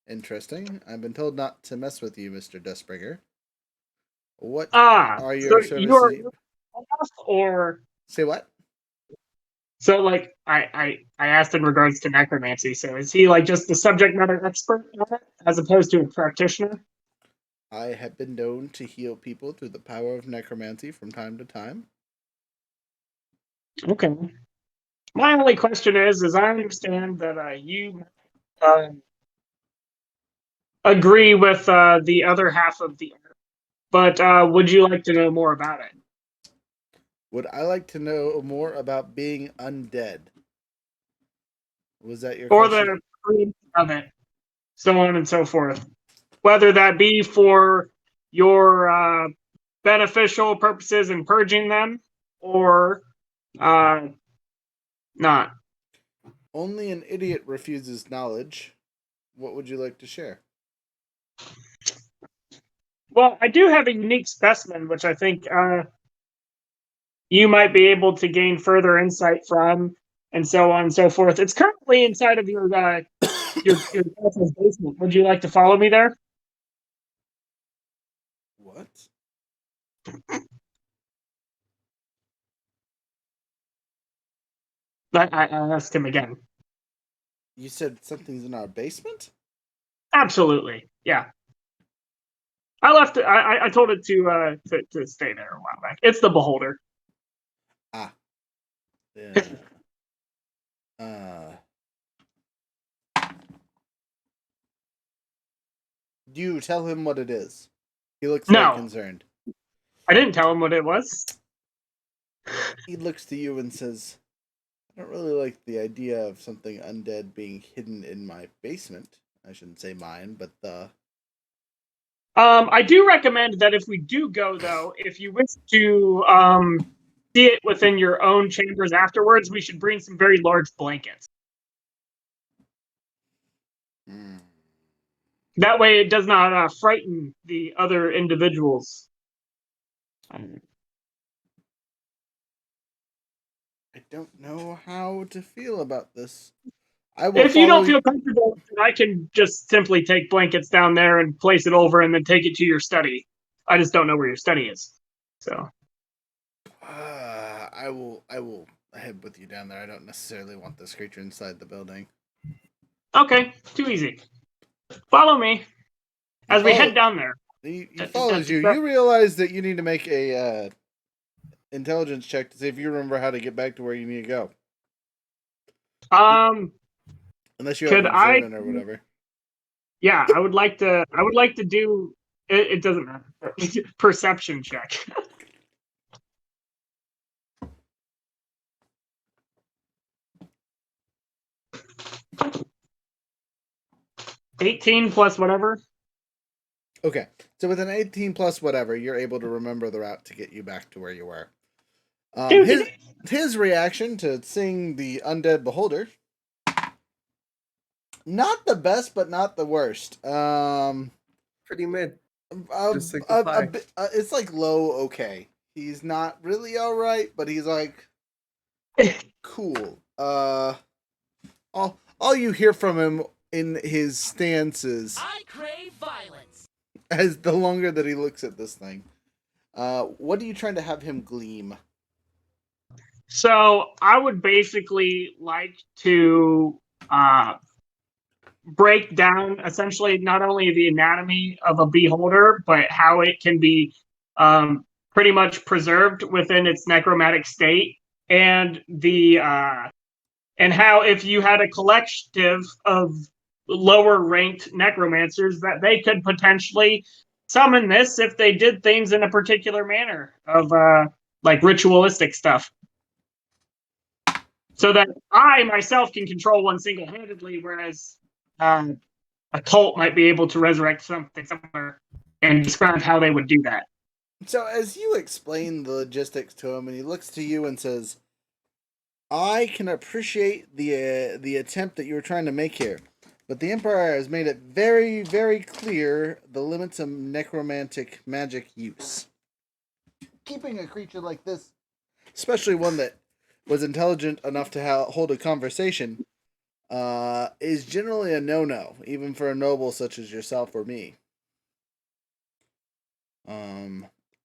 Interesting. I've been told not to mess with you, Mr. Dustbringer. What are your So you are services?" or Say what? so like I asked in regards to necromancy. So is he like just the subject matter expert on it as opposed to a practitioner? I have been known to heal people through the power of necromancy from time to time. Okay. My only question is I understand that you uh, agree with the other half of the earth, but would you like to know more about it? Would I like to know more about being undead? Was that your Or question? the creation of it, so on and so forth. Whether that be for your beneficial purposes in purging them, or not. Only an idiot refuses knowledge. What would you like to share? Well, I do have a unique specimen, which I think you might be able to gain further insight from, and so on and so forth. It's currently inside of your castle's basement. Would you like to follow me there? What? I asked him again. You said something's in our basement? Absolutely, yeah. I left it. I told it to stay there a while back. It's the beholder. Ah. Yeah. Do you tell him what it is? He looks very No, concerned. I didn't tell him what it was. He looks to you and says, I don't really like the idea of something undead being hidden in my basement. I shouldn't say mine, but the... I do recommend that if we do go, though, if you wish to see it within your own chambers afterwards, we should bring some very large blankets. Mm. That way, it does not frighten the other individuals. don't know how to feel about this. I will If you follow don't feel comfortable, I can just simply take blankets down there and place it over and then take it to your study. I just don't know where your study is. So, I will head with you down there. I don't necessarily want this creature inside the building. okay, too easy. Follow me as we head down there. He follows you. You realize that you need to make a intelligence check to see if you remember how to get back to where you need to go. Unless you have Could I? observant or whatever. Yeah, I would like to. I would like to do. It doesn't matter. Perception check. 18 plus whatever. Okay, so with an 18 plus whatever, you're able to remember the route to get you back to where you were. His reaction to seeing the undead beholder, not the best, but not the worst. Pretty mid. It's like low okay. He's not really all right, but he's like cool. All you hear from him in his stances, I crave violence. as the longer that he looks at this thing. What are you trying to have him gleam? So I would basically like to break down essentially not only the anatomy of a beholder, but how it can be pretty much preserved within its necromantic state, and and how if you had a collective of lower ranked necromancers that they could potentially summon this if they did things in a particular manner of like ritualistic stuff. So that I myself can control one single-handedly, whereas a cult might be able to resurrect something somewhere and describe how they would do that. So as you explain the logistics to him, and he looks to you and says, I can appreciate the attempt that you were trying to make here, but the Empire has made it very, very clear the limits of necromantic magic use. Keeping a creature like this, especially one that was intelligent enough to hold a conversation, is generally a no-no, even for a noble such as yourself or me.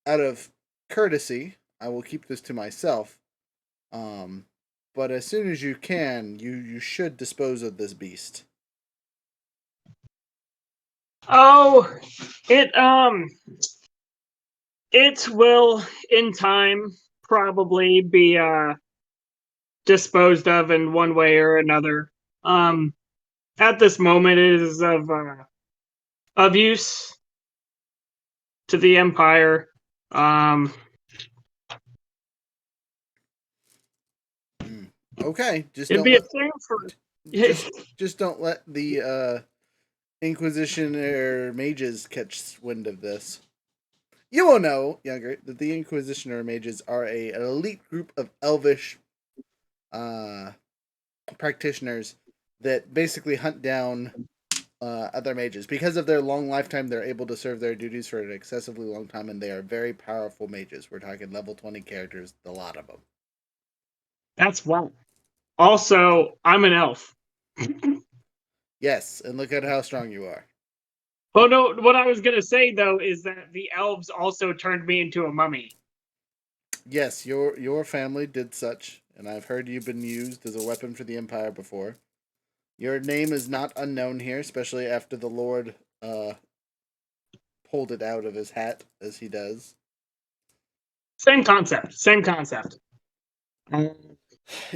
Out of courtesy, I will keep this to myself. But as soon as you can, you should dispose of this beast. Oh, it will in time probably be disposed of in one way or another. At this moment, it is of use to the Empire. Okay, it'd be a thing for. Just don't let the Inquisition or mages catch wind of this. You will know, Younger, that the Inquisition or mages are an elite group of elvish practitioners that basically hunt down other mages. Because of their long lifetime, they're able to serve their duties for an excessively long time, and they are very powerful mages. We're talking level 20 characters, a lot of them. That's wild. Also, I'm an elf. Yes, and look at how strong you are. Oh no, what I was going to say, though, is that the elves also turned me into a mummy. Yes, your family did such, and I've heard you've been used as a weapon for the Empire before. Your name is not unknown here, especially after the Lord pulled it out of his hat, as he does. Same concept.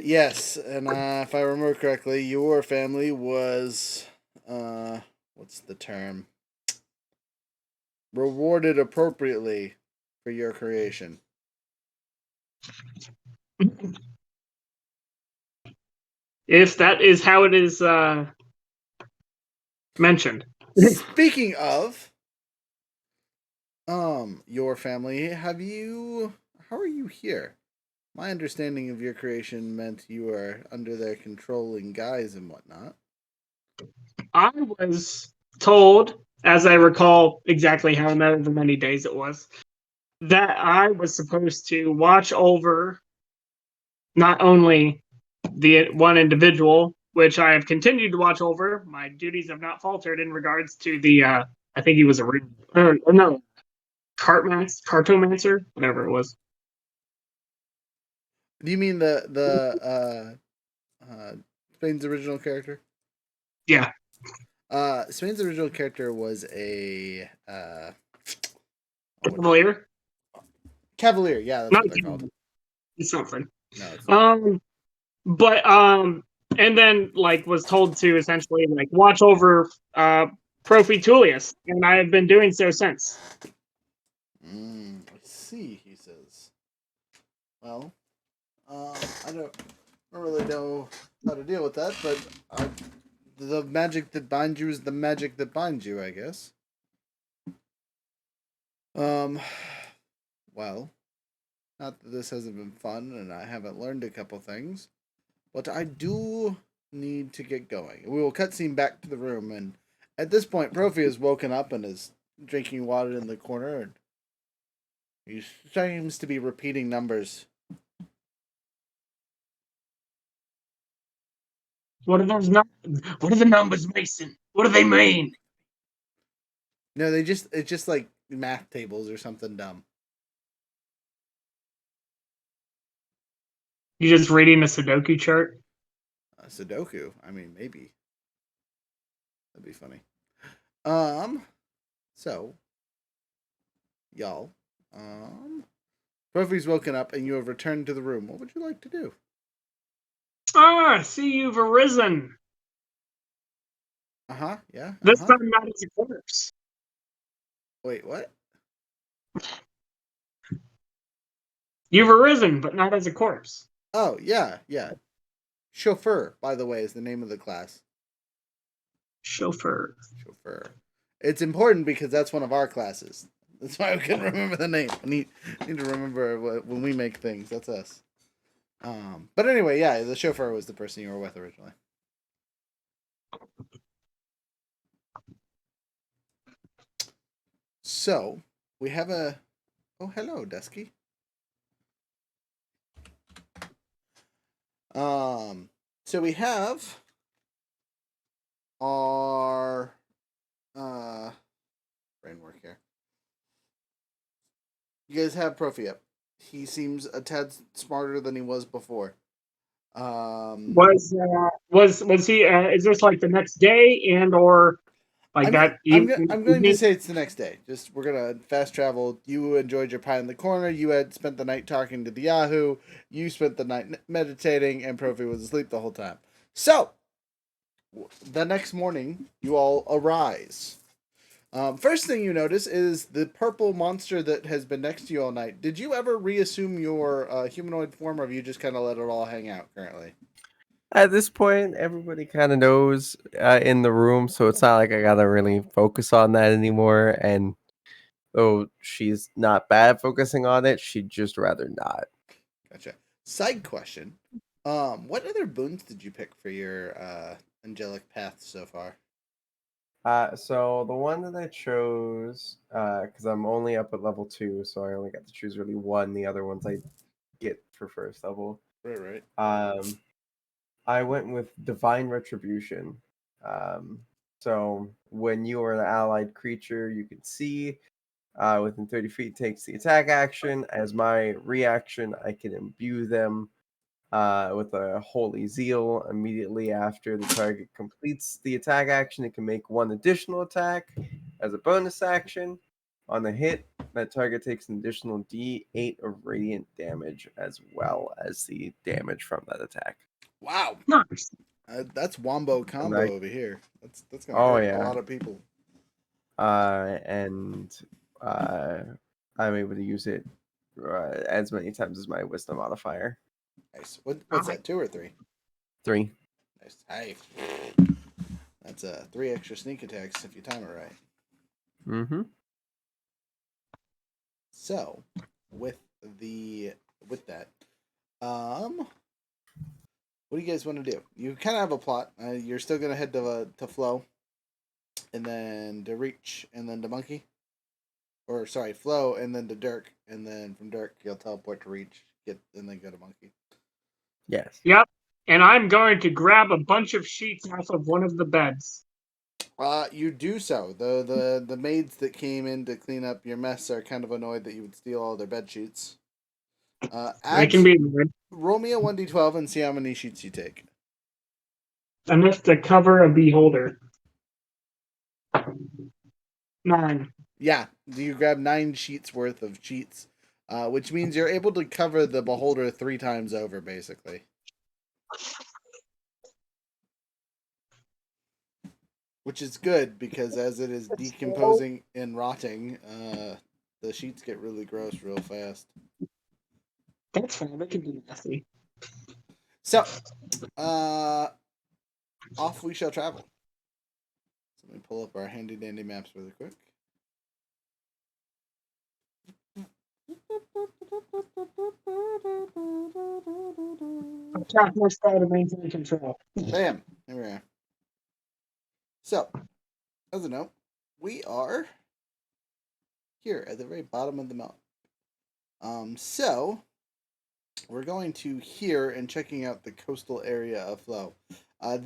Yes, and if I remember correctly, your family was, what's the term? Rewarded appropriately for your creation. If that is how it is mentioned. Speaking of, your family, how are you here? My understanding of your creation meant you were under their controlling guise and whatnot. I was told, as I recall exactly how many days it was, that I was supposed to watch over not only the one individual, which I have continued to watch over. My duties have not faltered in regards to the. I think he was a no cartomancer, whatever it was. Do you mean Spain's original character? Yeah, Spain's original character was a Cavalier. Cavalier. Yeah, that's Not what they're called. it's something. No, it's But and then like was told to essentially like watch over Profi Tullius, and I have been doing so since. I see. He says. Well, I don't really know how to deal with that, but the magic that binds you is the magic that binds you, I guess. Well, not that this hasn't been fun and I haven't learned a couple things, but I do need to get going. We will cutscene back to the room, and at this point, Profi has woken up and is drinking water in the corner, and he seems to be repeating numbers. What are those numbers? What are the numbers, Mason? What do they mean? No, it's just like math tables or something dumb. You just reading a Sudoku chart? Sudoku. I mean, maybe that'd be funny. So, y'all, Profi's woken up and you have returned to the room. What would you like to do? Ah, see you've arisen. Yeah. This time not as a corpse. Wait, what? You've arisen, but not as a corpse. Oh, yeah. Chauffeur, by the way, is the name of the class. Chauffeur. It's important because that's one of our classes. That's why I couldn't remember the name. I need to remember when we make things. That's us. But anyway, yeah, the chauffeur was the person you were with originally. So we have a. Oh, hello, Dusky. So we have our brain work here. You guys have Profi up. He seems a tad smarter than he was before. Was he? Is this like the next day and or like that? I'm going to say it's the next day. Just we're gonna fast travel. You enjoyed your pie in the corner. You had spent the night talking to the Yahoo. You spent the night meditating, and Profi was asleep the whole time. So the next morning, you all arise. First thing you notice is the purple monster that has been next to you all night. Did you ever reassume your humanoid form, or have you just kind of let it all hang out currently? At this point, everybody kind of knows in the room, so it's not like I gotta really focus on that anymore. And though she's not bad focusing on it, she'd just rather not. Gotcha. Side question. What other boons did you pick for your angelic path so far? So the one that I chose, because I'm only up at level 2, so I only got to choose really one. The other ones I get for first level. Right. I went with Divine Retribution. So when you are an allied creature, you can see within 30 feet takes the attack action. As my reaction, I can imbue them with a holy zeal. Immediately after the target completes the attack action, it can make one additional attack as a bonus action. On the hit, that target takes an additional D8 of radiant damage as well as the damage from that attack. Wow. Nice. That's wombo combo Right. over here. That's gonna Oh hurt yeah. a lot of people. And I'm able to use it as many times as my wisdom modifier. Nice. What's that? 2 or 3? 3. Nice. Hey. That's 3 extra sneak attacks if you time it right. Mm-hmm. So, with that, what do you guys want to do? You kind of have a plot. You're still gonna head to Flow, and then to Reach, and then to Monkey, or sorry, Flow, and then to Dirk, and then from Dirk you'll teleport to Reach, and then go to Monkey. Yes. Yep. And I'm going to grab a bunch of sheets off of one of the beds. You do so. The maids that came in to clean up your mess are kind of annoyed that you would steal all their bed sheets. I can be annoyed. Roll me a 1d12 and see how many sheets you take. Enough to cover a beholder. 9. Yeah, you grab 9 sheets worth of sheets, which means you're able to cover the beholder 3 times over, basically. Which is good because as it is decomposing and rotting, the sheets get really gross real fast. That's fine. That can be nasty. So, off we shall travel. So let me pull up our handy dandy maps really quick. Attack my style to maintain control. Bam! There we are. So, as a note, we are here at the very bottom of the mountain. So we're going to here and checking out the coastal area of Flow.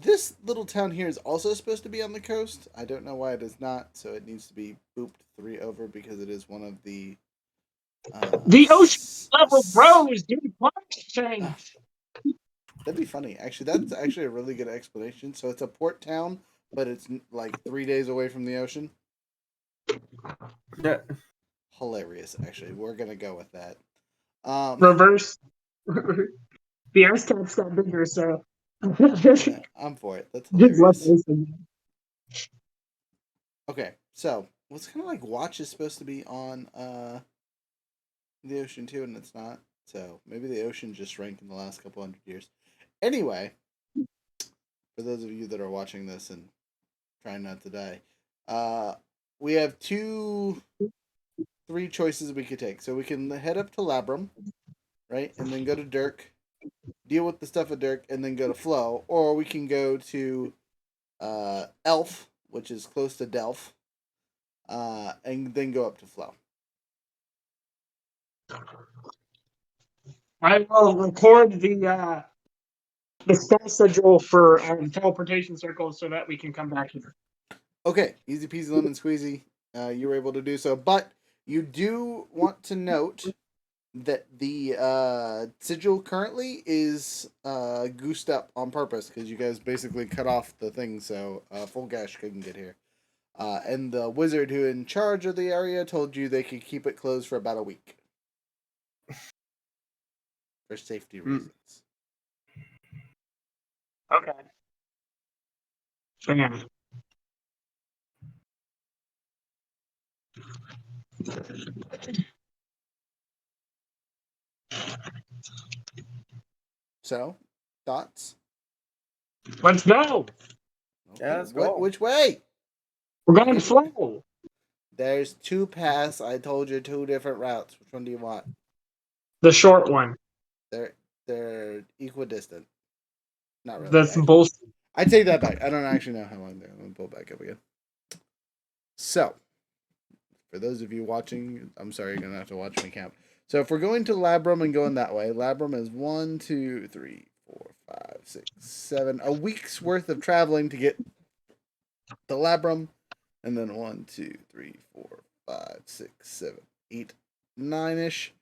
This little town here is also supposed to be on the coast. I don't know why it is not, so it needs to be booped 3 over because it is one of the The ocean level rose due to climate change. That'd be funny. Actually, that's actually a really good explanation. So it's a port town, but it's like 3 days away from the ocean. Yeah. Hilarious, actually. We're gonna go with that. Reverse. The ice caps got bigger, so. Yeah, I'm for it. That's Just less hilarious. ice in there. Okay, so what's kind of like watch is supposed to be on the ocean too, and it's not. So maybe the ocean just shrank in the last couple 100 years. Anyway, for those of you that are watching this and trying not to die, we have 3 choices we could take. So we can head up to Labrum, right, and then go to Dirk, deal with the stuff at Dirk, and then go to Flow, or we can go to Elf, which is close to Deleph, and then go up to Flow. I will record the spell schedule for teleportation circles so that we can come back here. Okay, easy peasy lemon squeezy. You were able to do so, but you do want to note that the sigil currently is goosed up on purpose because you guys basically cut off the thing so Full Gash couldn't get here. And the wizard who in charge of the area told you they could keep it closed for about a week. For safety reasons. Okay. Damn. So, thoughts? Let's go. Okay. Yeah, let's go. Which way? We're going to Flow. There's 2 paths. I told you 2 different routes. Which one do you want? The short one. They're equidistant. Not really. That's actually. bullshit. I take that back. I don't actually know how long they're. Let me pull it back up again. So, for those of you watching, I'm sorry, you're gonna have to watch me count. So if we're going to Labrum and going that way, Labrum is 1, 2, 3, 4, 5, 6, 7. A week's worth of traveling to get to Labrum, and then 1, 2, 3, 4, 5, 6, 7, 8, 9-ish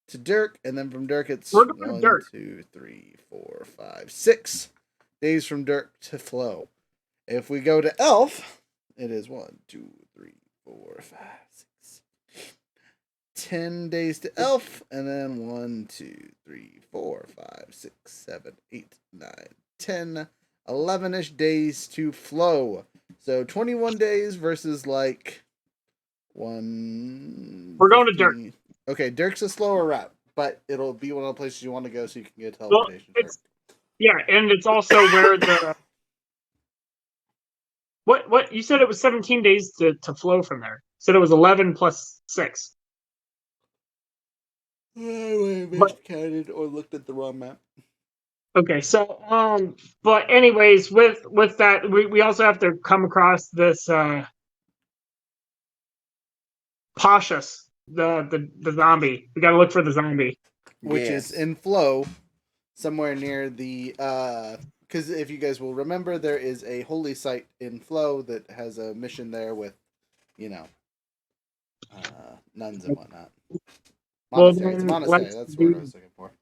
to Dirk, and then from Dirk it's We're going to 1, Dirk. 2, 3, 4, 5, 6 days from Dirk to Flow. If we go to Elf, it is 1, 2, 3, 4, 5, 6, 10 days to Elf, and then 1, 2, 3, 4, 5, 6, 7, 8, 9, 10, 11-ish days to Flow. So 21 days versus like 1. We're going to Dirk. Okay, Dirk's a slower route, but it'll be one of the places you want to go so you can get Well, teleportation. yeah, and it's also where the what you said it was 17 days to Flow from there. You said it was 11 plus 6. I may have miscounted or looked at the wrong map. Okay, so but anyways, with that, we also have to come across this Pashas, the zombie. We got to look for the zombie. Which Yes. is in Flow. somewhere near the because if you guys will remember, there is a holy site in Flow that has a mission there with, you know, nuns and whatnot. Well, Monastery. It's a then monastery. let's That's the word I do. was looking for.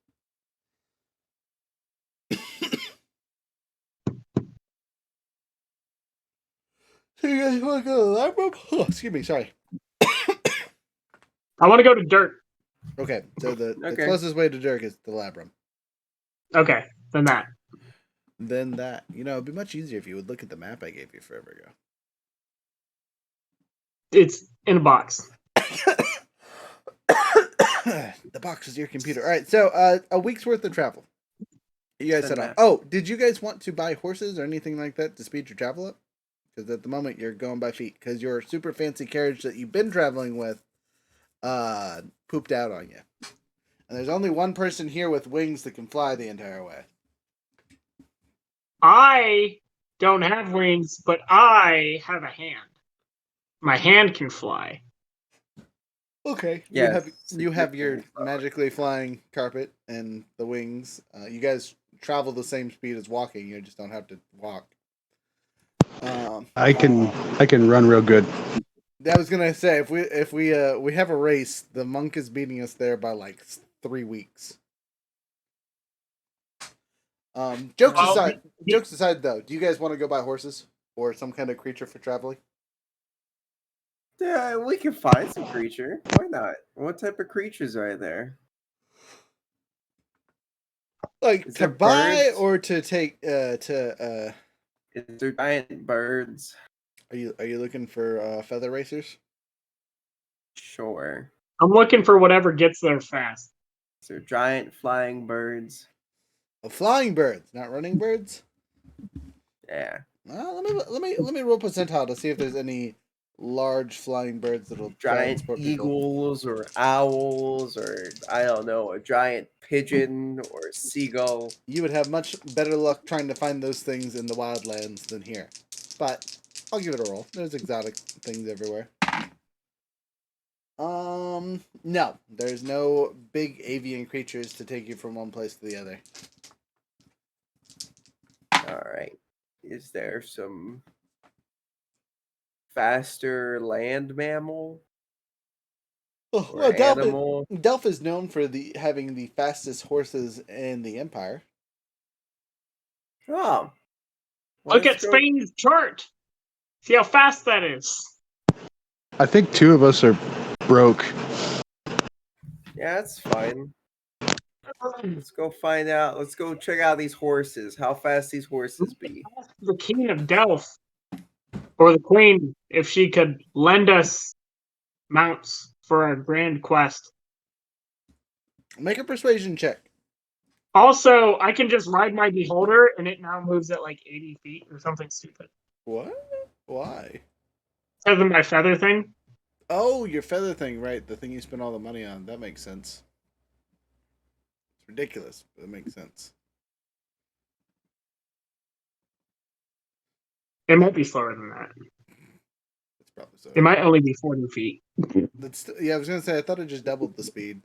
So you guys want to go to the lab room? Oh, excuse me. Sorry. I want to go to dirt. Okay, so the Okay. closest way to Dirk is the lab room. Okay, then that. Then that, it'd be much easier if you would look at the map I gave you forever ago. It's in a box. The box is your computer. All right, so a week's worth of travel. You guys Send set map. off. Oh, did you guys want to buy horses or anything like that to speed your travel up? Because at the moment you're going by feet. Because your super fancy carriage that you've been traveling with, pooped out on you. And there's only one person here with wings that can fly the entire way. I don't have wings, but I have a hand. My hand can fly. Okay. Yes, You have your significantly slower. magically flying carpet and the wings. You guys travel the same speed as walking. You just don't have to walk. I can run real good. I was gonna say if we have a race, the monk is beating us there by like 3 weeks. Jokes Well, aside, though, do you guys want to go buy horses or some kind of creature for traveling? Yeah, we can find some creature. Why not? What type of creatures are there? Like Is to there buy birds? or to take Is there giant birds? are you looking for feather racers? Sure. I'm looking for whatever gets there fast. Is there giant flying birds? Flying birds, not running birds. Yeah. Well, let me roll percentile to see if there's any large flying birds that'll Giant transport people. eagles or owls or I don't know, a giant pigeon or a seagull. You would have much better luck trying to find those things in the wildlands than here. But I'll give it a roll. There's exotic things everywhere. No, there's no big avian creatures to take you from one place to the other. All right. Is there some faster land mammal Oh, or well, animal? Deleph is known for having the fastest horses in the Empire. Oh, Look let's at go. Spain's chart. See how fast that is. I think two of us are broke. Yeah, that's fine. Let's go find out. Let's go check out these horses. How fast these horses be? The king of Delph, or the queen, if she could lend us mounts for our grand quest. Make a persuasion check. Also, I can just ride my beholder, and it now moves at like 80 feet or something stupid. What? Why? Other than my feather thing. Oh, your feather thing, right? The thing you spent all the money on. That makes sense. It's ridiculous, but it makes sense. It might be slower than that. It's probably so. It might only be 40 feet. I was gonna say I thought it just doubled the speed.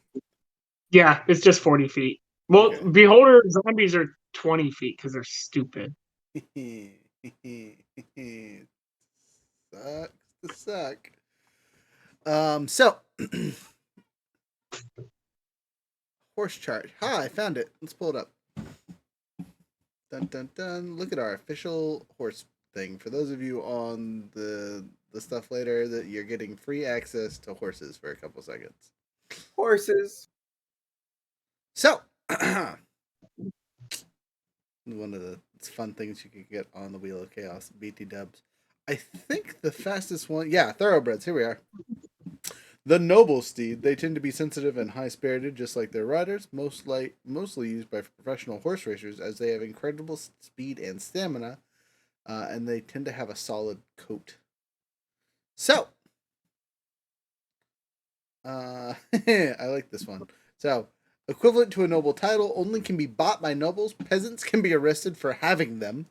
Yeah, it's just 40 feet. Well, Okay. beholder zombies are 20 feet because they're stupid. Sucks to suck. So horse chart. I found it. Let's pull it up. Dun dun dun. Look at our official horse thing. For those of you on the stuff later, that you're getting free access to horses for a couple seconds. Horses. So one of the fun things you could get on the Wheel of Chaos, BT dubs. I think the fastest one, thoroughbreds. Here we are. The noble steed. They tend to be sensitive and high-spirited, just like their riders. Mostly used by professional horse racers, as they have incredible speed and stamina, and they tend to have a solid coat. So, I like this one. So, equivalent to a noble title, only can be bought by nobles. Peasants can be arrested for having them.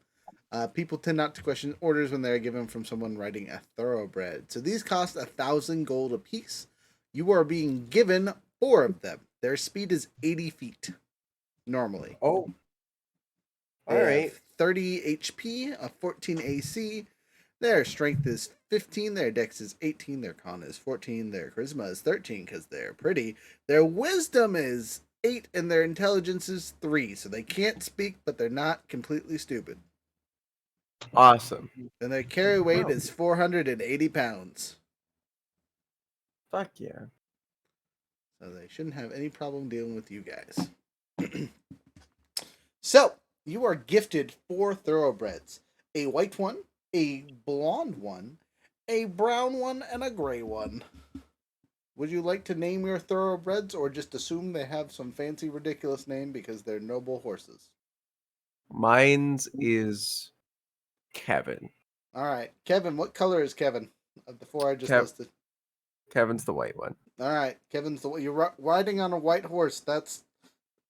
People tend not to question orders when they are given from someone riding a thoroughbred. So these cost 1,000 gold apiece. You are being given 4 of them. Their speed is 80 feet. normally. Oh, They all have right. 30 HP, a 14 AC. Their strength is 15, their dex is 18, their con is 14, their charisma is 13 because they're pretty. Their wisdom is 8, and their intelligence is 3. So they can't speak, but they're not completely stupid. Awesome. And their carry weight Oh. is 480 pounds. Fuck yeah. So they shouldn't have any problem dealing with you guys. So, you are gifted 4 thoroughbreds. A white one, a blonde one, a brown one, and a gray one. Would you like to name your thoroughbreds or just assume they have some fancy ridiculous name because they're noble horses? Mine's is Kevin. Alright, Kevin, what color is Kevin? Of the 4 I just Kev- listed. Kevin's the white one. Alright, Kevin's the you're riding on a white horse. That's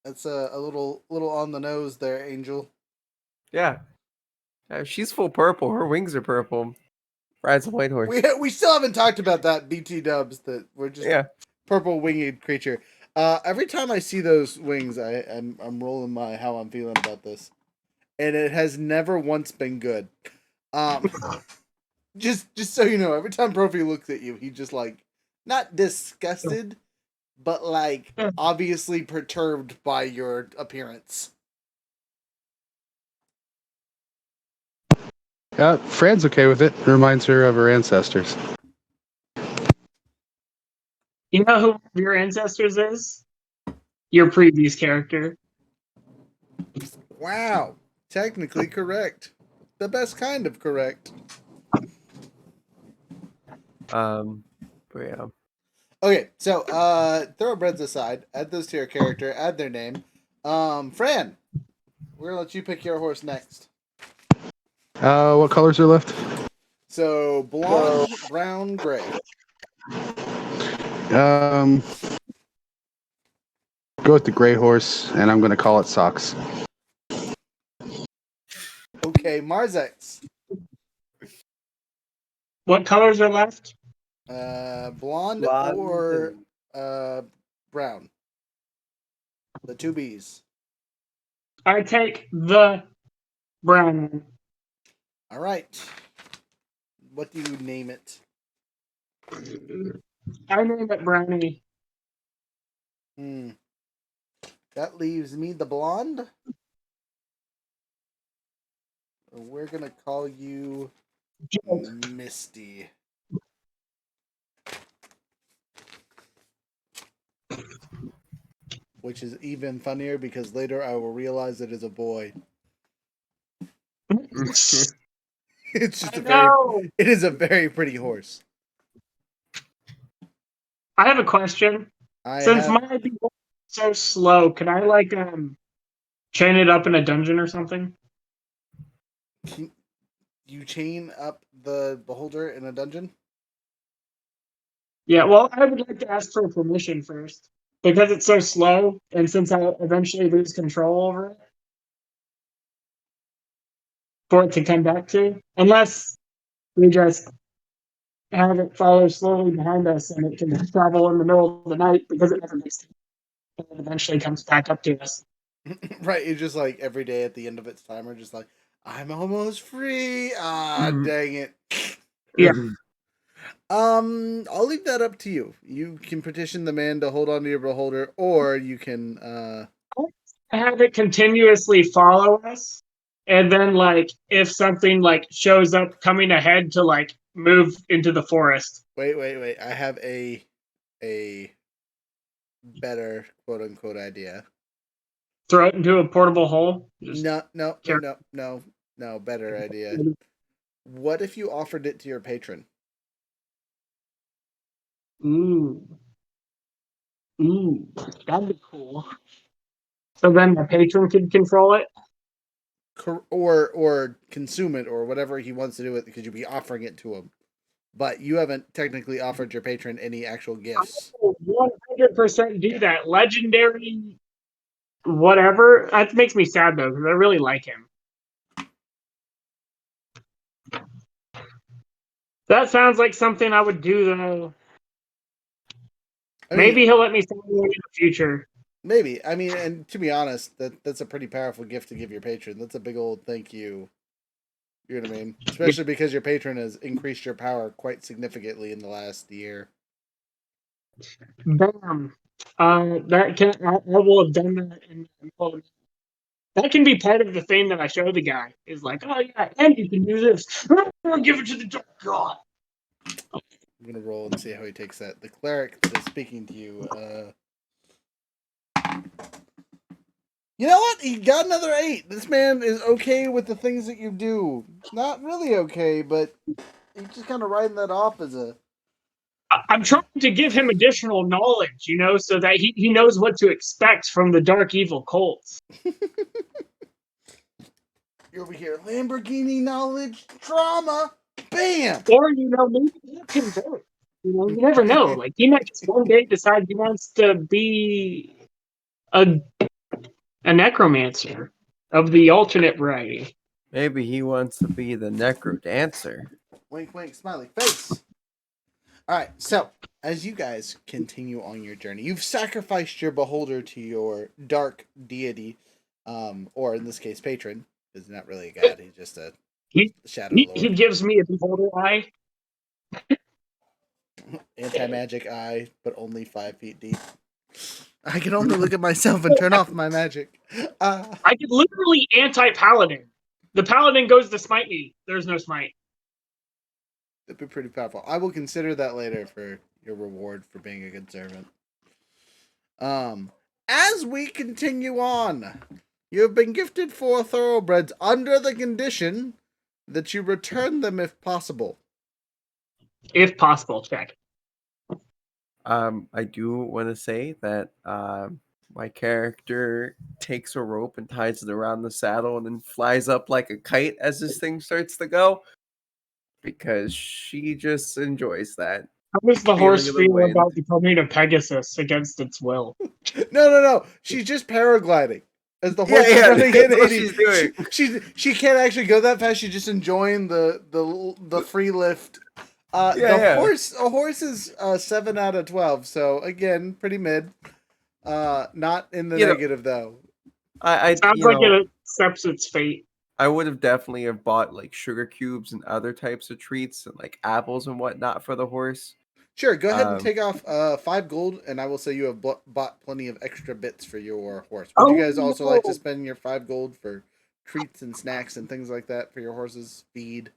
a little on the nose there, Angel. Yeah. She's full purple. Her wings are purple. Rides a white horse. We still haven't talked about that BT dubs that we're just Yeah. purple winged creature. Every time I see those wings, I'm rolling my how I'm feeling about this, and it has never once been good. Just so you know, every time Profi looks at you, he just like not disgusted, but like obviously perturbed by your appearance. Fran's okay with it. It reminds her of her ancestors. You know who one of your ancestors is? Your previous character. Wow, technically correct, the best kind of correct. But yeah. Okay, so thoroughbreds aside, add those to your character, add their name. Fran, we're gonna let you pick your horse next. What colors are left? So blonde, brown, gray. Go with the gray horse, and I'm going to call it Socks. Okay, Marzex. What colors are left? Blonde Blonde or brown. The 2 B's. I take the brown one. All right. What do you name it? I name it Brownie. That leaves me the blonde. We're gonna call you Misty. Which is even funnier because later I will realize it is a boy. It's just it is a very pretty horse. I have a question. Since my people are so slow, can I like chain it up in a dungeon or something? Can you chain up the beholder in a dungeon? Yeah, well, I would like to ask for permission first. Because it's so slow, and since I eventually lose control over it, for it to come back to. Unless we just have it follow slowly behind us and it can travel in the middle of the night because it never makes it. And it eventually comes back up to us. Right, it's just like every day at the end of its timer, just like, I'm almost free. Ah, dang it. Yeah. I'll leave that up to you. You can petition the man to hold on to your beholder, or you can Have it continuously follow us, and then like if something like shows up coming ahead to like move into the forest. wait. I have a better quote unquote idea. Throw it into a portable hole. Just No, better idea. What if you offered it to your patron? Ooh, that'd be cool. So then the patron could control it. Or consume it or whatever he wants to do with it because you'd be offering it to him. But you haven't technically offered your patron any actual gifts. 100% do that. Legendary, whatever. That makes me sad though because I really like him. That sounds like something I would do though. Maybe he'll let me sell it in the future. Maybe. I mean, and to be honest, that's a pretty powerful gift to give your patron. That's a big old thank you. You know what I mean? Especially because your patron has increased your power quite significantly in the last year. Bam. That can I will have done that in that can be part of the thing that I show the guy. Is like, oh yeah, and you can do this. Give it to the dark god. I'm gonna roll and see how he takes that. The cleric that is speaking to you, you know what? He got another 8. This man is okay with the things that you do. Not really okay, but he's just kind of writing that off as a. I'm trying to give him additional knowledge, so that he knows what to expect from the dark evil cults. You're over here, Lamborghini knowledge, drama, bam! Or, maybe he'll convert. You never know. Like, he might just one day decide he wants to be a necromancer of the alternate variety. Maybe he wants to be the necro dancer. Wink, wink, smiley face. All right, so as you guys continue on your journey, you've sacrificed your beholder to your dark deity, or in this case, patron. He's not really a god; he's just a shadow lord. He gives me a beholder eye. Anti-magic eye, but only 5 feet deep. I can only look at myself and turn off my magic. I could literally anti-paladin. The paladin goes to smite me. There's no smite. It'd be pretty powerful. I will consider that later for your reward for being a good servant. As we continue on, you have been gifted 4 thoroughbreds under the condition that you return them if possible. If possible, check. I do want to say that my character takes a rope and ties it around the saddle and then flies up like a kite as this thing starts to go, because she just enjoys that. How does the horse Feeling of the feel wind. about becoming a Pegasus against its will? No. She's just paragliding. As the horse is running that's in, what she's doing. she can't actually go that fast. She's just enjoying the free lift. A horse is 7 out of 12. So again, pretty mid. Not in the negative though. Sounds like it accepts its fate. I would have definitely have bought like sugar cubes and other types of treats and like apples and whatnot for the horse. Sure, go ahead and take off 5 gold, and I will say you have bought plenty of extra bits for your horse. Would you guys also like to spend your 5 gold for treats and snacks and things like that for your horse's feed?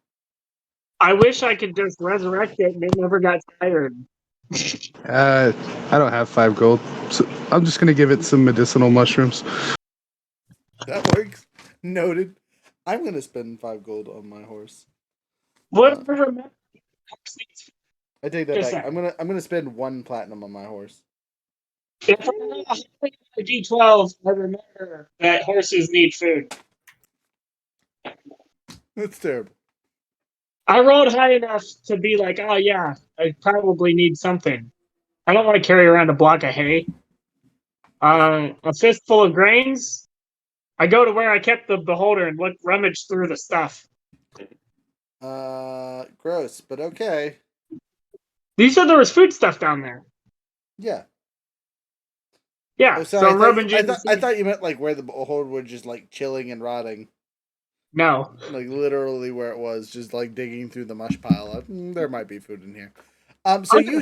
I wish I could just resurrect it and it never got tired. I don't have 5 gold, so I'm just gonna give it some medicinal mushrooms. That works. Noted. I'm gonna spend 5 gold on my horse. Whatever. I take that back. I'm gonna spend 1 platinum on my horse. If I roll a D12, I remember that horses need food. That's terrible. I rolled high enough to be like, oh yeah, I probably need something. I don't want to carry around a block of hay. A fistful of grains. I go to where I kept the beholder and rummage through the stuff. Gross, but okay. You said there was food stuff down there. Yeah. Yeah. Oh, so sorry, rummaging. I thought you meant like where the beholder was just like chilling and rotting. No. Like literally where it was, just like digging through the mush pile. There might be food in here. So you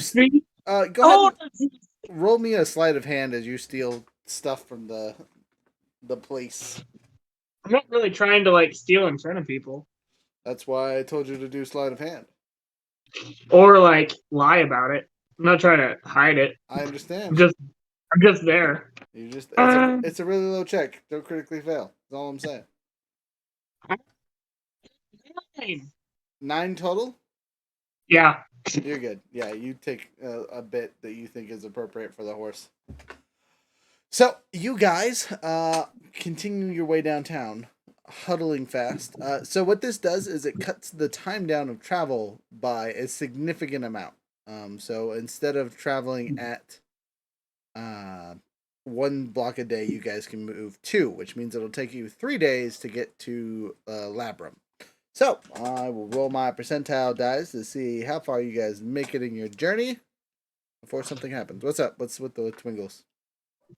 go ahead and roll me a sleight of hand as you steal stuff from the place. I'm not really trying to like steal in front of people. That's why I told you to do sleight of hand. Or like lie about it. I'm not trying to hide it. I understand. I'm just there. It's a really low check. Don't critically fail. That's all I'm saying. 9 total? Yeah. You're good. Yeah, you take a bit that you think is appropriate for the horse. So, you guys continue your way downtown, huddling fast. So what this does is it cuts the time down of travel by a significant amount. So instead of traveling at 1 block a day, you guys can move 2, which means it'll take you 3 days to get to Labrum. So, I will roll my percentile dice to see how far you guys make it in your journey before something happens. What's up? What's with the Twingles?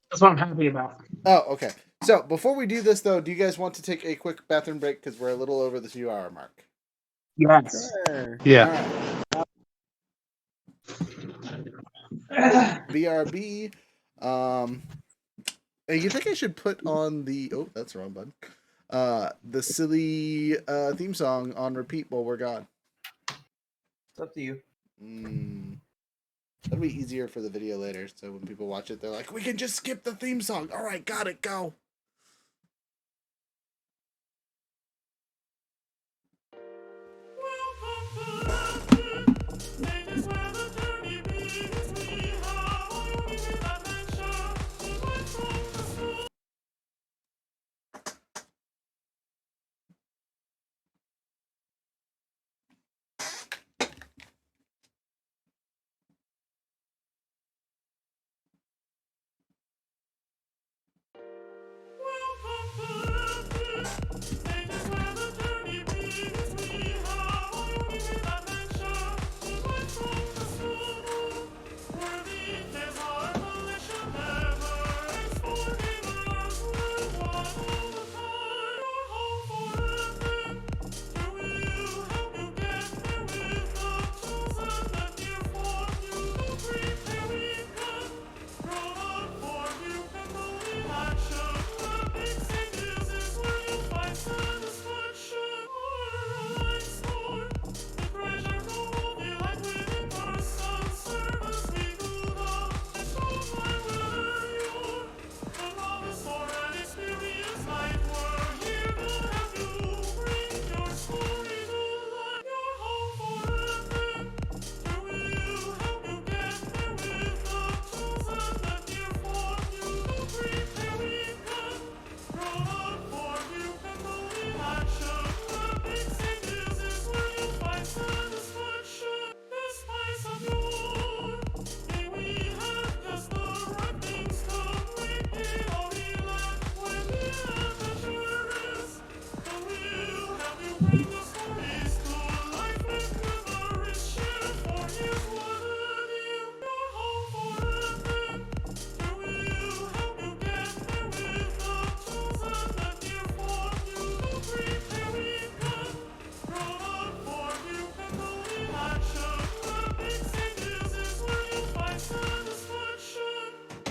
That's what I'm happy about. Oh, okay. So before we do this, though, do you guys want to take a quick bathroom break because we're a little over the 2-hour mark? Yes. Sure. Yeah. All right. BRB. You think I should put on the? Oh, that's the wrong button. The silly theme song on repeat while we're gone. It's up to you. That'll be easier for the video later. So when people watch it, they're like, "We can just skip the theme song." All right, got it. Go.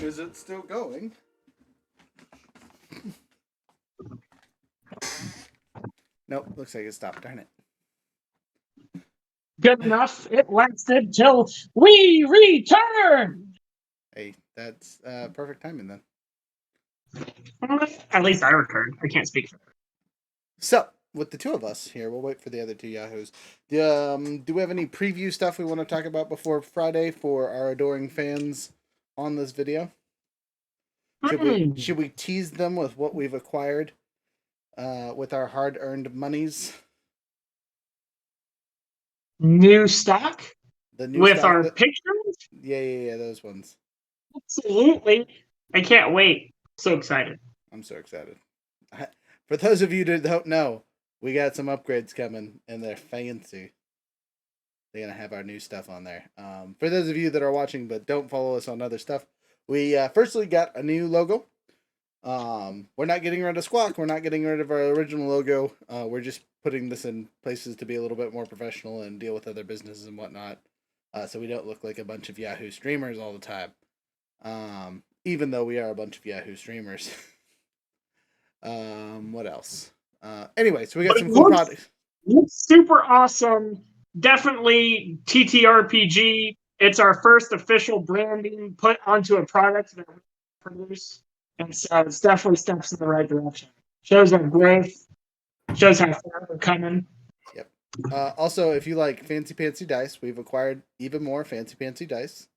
Is it still going? Nope, looks like it stopped. Darn it. Good enough. It lasted till we return. Hey, that's perfect timing then. At least I returned. I can't speak for her. So, with the two of us here, we'll wait for the other two Yahoos. Do we have any preview stuff we want to talk about before Friday for our adoring fans on this video? Should we tease them with what we've acquired with our hard-earned monies? New stock The new with stock our that, pictures? yeah, those ones. Absolutely. I can't wait. So excited. I'm so excited. For those of you that don't know, we got some upgrades coming, and they're fancy. They're gonna have our new stuff on there. For those of you that are watching but don't follow us on other stuff, we firstly got a new logo. We're not getting rid of Squawk. We're not getting rid of our original logo. We're just putting this in places to be a little bit more professional and deal with other businesses and whatnot. So we don't look like a bunch of Yahoo streamers all the time. Even though we are a bunch of Yahoo streamers. What else? Anyway, so we got some cool products. Looks super awesome. Definitely TTRPG. It's our first official branding put onto a product that we produce. And so it's definitely steps in the right direction. Shows our growth. Shows how far we're coming. Yep. Also, if you like fancy pantsy dice, we've acquired even more fancy pantsy dice.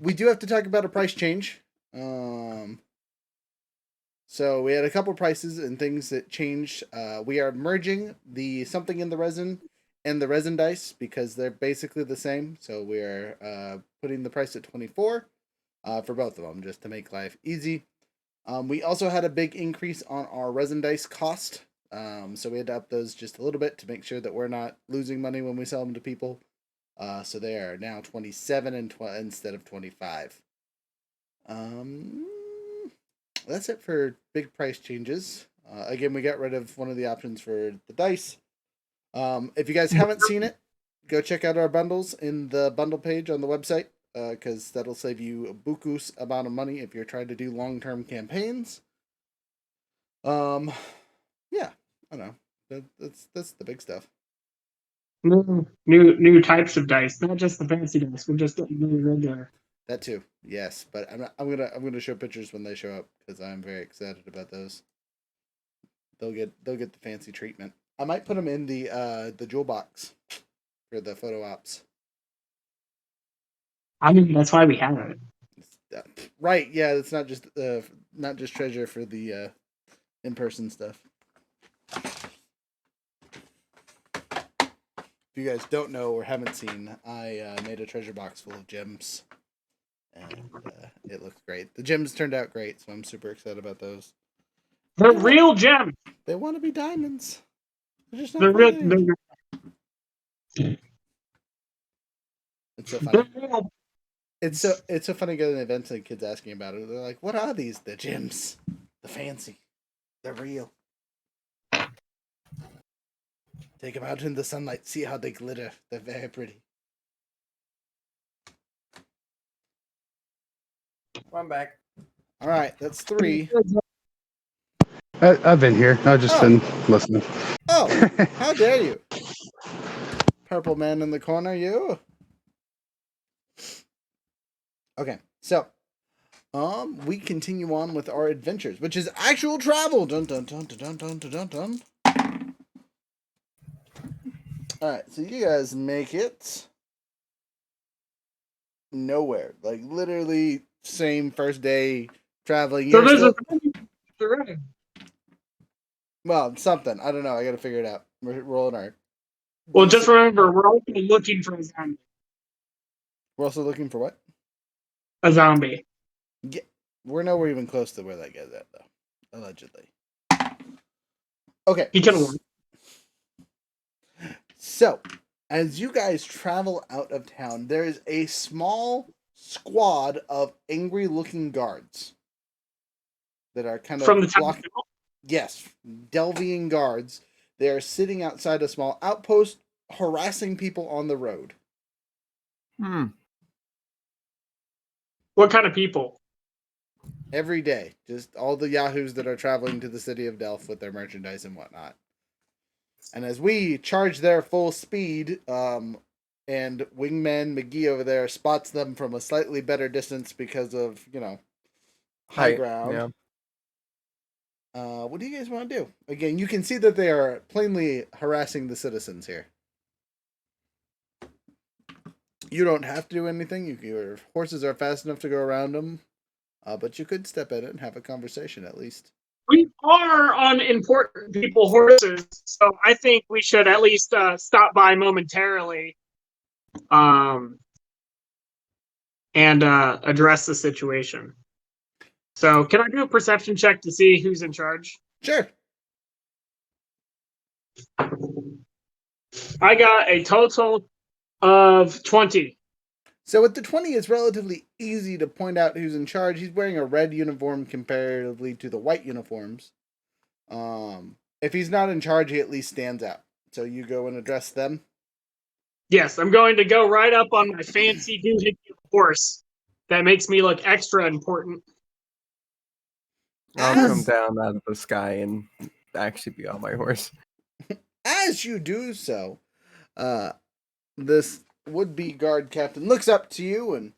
We do have to talk about a price change. So we had a couple prices and things that changed. We are merging the something in the resin and the resin dice because they're basically the same. So we are putting the price at 24 for both of them just to make life easy. We also had a big increase on our resin dice cost. So we had to up those just a little bit to make sure that we're not losing money when we sell them to people. So they are now 27 instead of 25. Um, that's it for big price changes. Again, we got rid of one of the options for the dice. If you guys haven't seen it, go check out our bundles in the bundle page on the website, because that'll save you a bukus amount of money if you're trying to do long-term campaigns. Yeah, I don't know. That's the big stuff. New types of dice, not just the fancy dice. We're just getting really regular. That too, yes. But I'm gonna show pictures when they show up because I'm very excited about those. They'll get the fancy treatment. I might put them in the jewel box for the photo ops. I mean, that's why we have it. Right? Yeah, it's not just treasure for the in person stuff. If you guys don't know or haven't seen, I made a treasure box full of gems, and it looks great. The gems turned out great, so I'm super excited about those. The real gems. They want to be diamonds. They're just not The real. finding. It's so funny. It's so funny going to events and kids asking about it. They're like, "What are these? The gems, the fancy, they're real." Take them out in the sunlight. See how they glitter. They're very pretty. I'm back. All right, that's 3. I've been here. I've just been listening. Oh, how dare you! Purple man in the corner, you. Okay, so we continue on with our adventures, which is actual travel. Dun dun dun dun dun dun dun dun. All right, so you guys make it nowhere. Like literally, same first day traveling. So You're there's still, well, something. I don't know. I got to figure it out. We're rolling our. Well, just remember, we're also looking for a zombie. We're also looking for what? A zombie. Yeah, we're nowhere even close to where that guy's at, though. Allegedly. Okay. He could have won. So, as you guys travel out of town, there is a small squad of angry-looking guards that are kind of From the town. blocking. Yes, Delvian guards. They are sitting outside a small outpost, harassing people on the road. What kind of people? Every day. Just all the yahoos that are traveling to the city of Deleph with their merchandise and whatnot. And as we charge their full speed, and Wingman McGee over there spots them from a slightly better distance because of, high ground. Yeah. What do you guys want to do? Again, you can see that they are plainly harassing the citizens here. You don't have to do anything. Your horses are fast enough to go around them. But you could step in it and have a conversation at least. We are on important people horses, so I think we should at least stop by momentarily, and address the situation. So, can I do a perception check to see who's in charge? Sure. I got a total of 20. So with the 20, it's relatively easy to point out who's in charge. He's wearing a red uniform comparatively to the white uniforms. If he's not in charge, he at least stands out. So you go and address them? Yes, I'm going to go right up on my fancy doohickey horse. That makes me look extra important. I'll come down out of the sky and actually be on my horse. As you do so, this would-be guard captain looks up to you and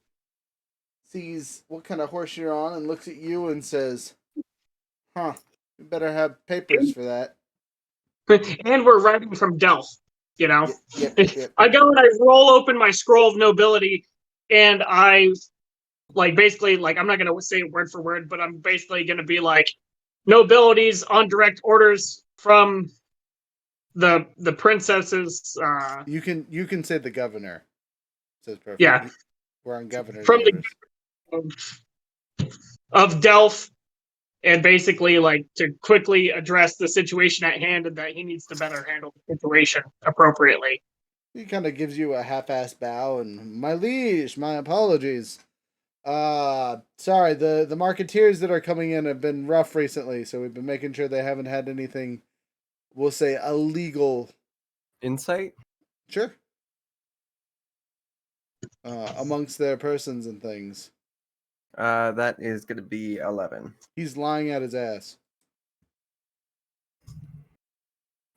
sees what kind of horse you're on and looks at you and says, "Huh, you better have papers for that." And we're riding from Deleph, Yep. I go and I roll open my scroll of nobility, and I, basically, I'm not going to say it word for word, but I'm basically going to be like, nobilities on direct orders from the princesses. You can say the governor. Says Profi. Yeah. We're on governor's From orders. of Deleph, and basically to quickly address the situation at hand, and that he needs to better handle the situation appropriately. He kind of gives you a half-assed bow and, "My liege, my apologies. Sorry, the marketeers that are coming in have been rough recently, so we've been making sure they haven't had anything, we'll say, illegal. Insight? Sure. Amongst their persons and things. That is going to be 11. He's lying at his ass.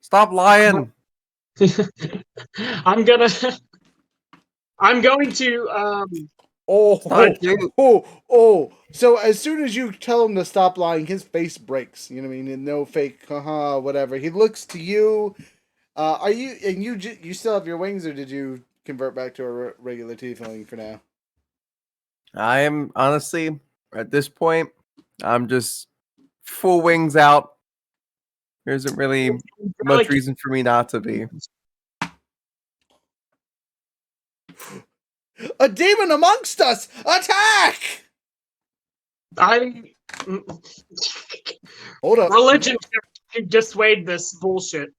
Stop lying! I'm going to Oh, Start you. So as soon as you tell him to stop lying, his face breaks. You know what I mean? No fake, haha, whatever. He looks to you. Are you and you still have your wings, or did you convert back to a regular tiefling for now? I am honestly, at this point, I'm just full wings out. There isn't really much reason for me not to be. A demon amongst us! Attack! I Hold up. religion to dissuade this bullshit.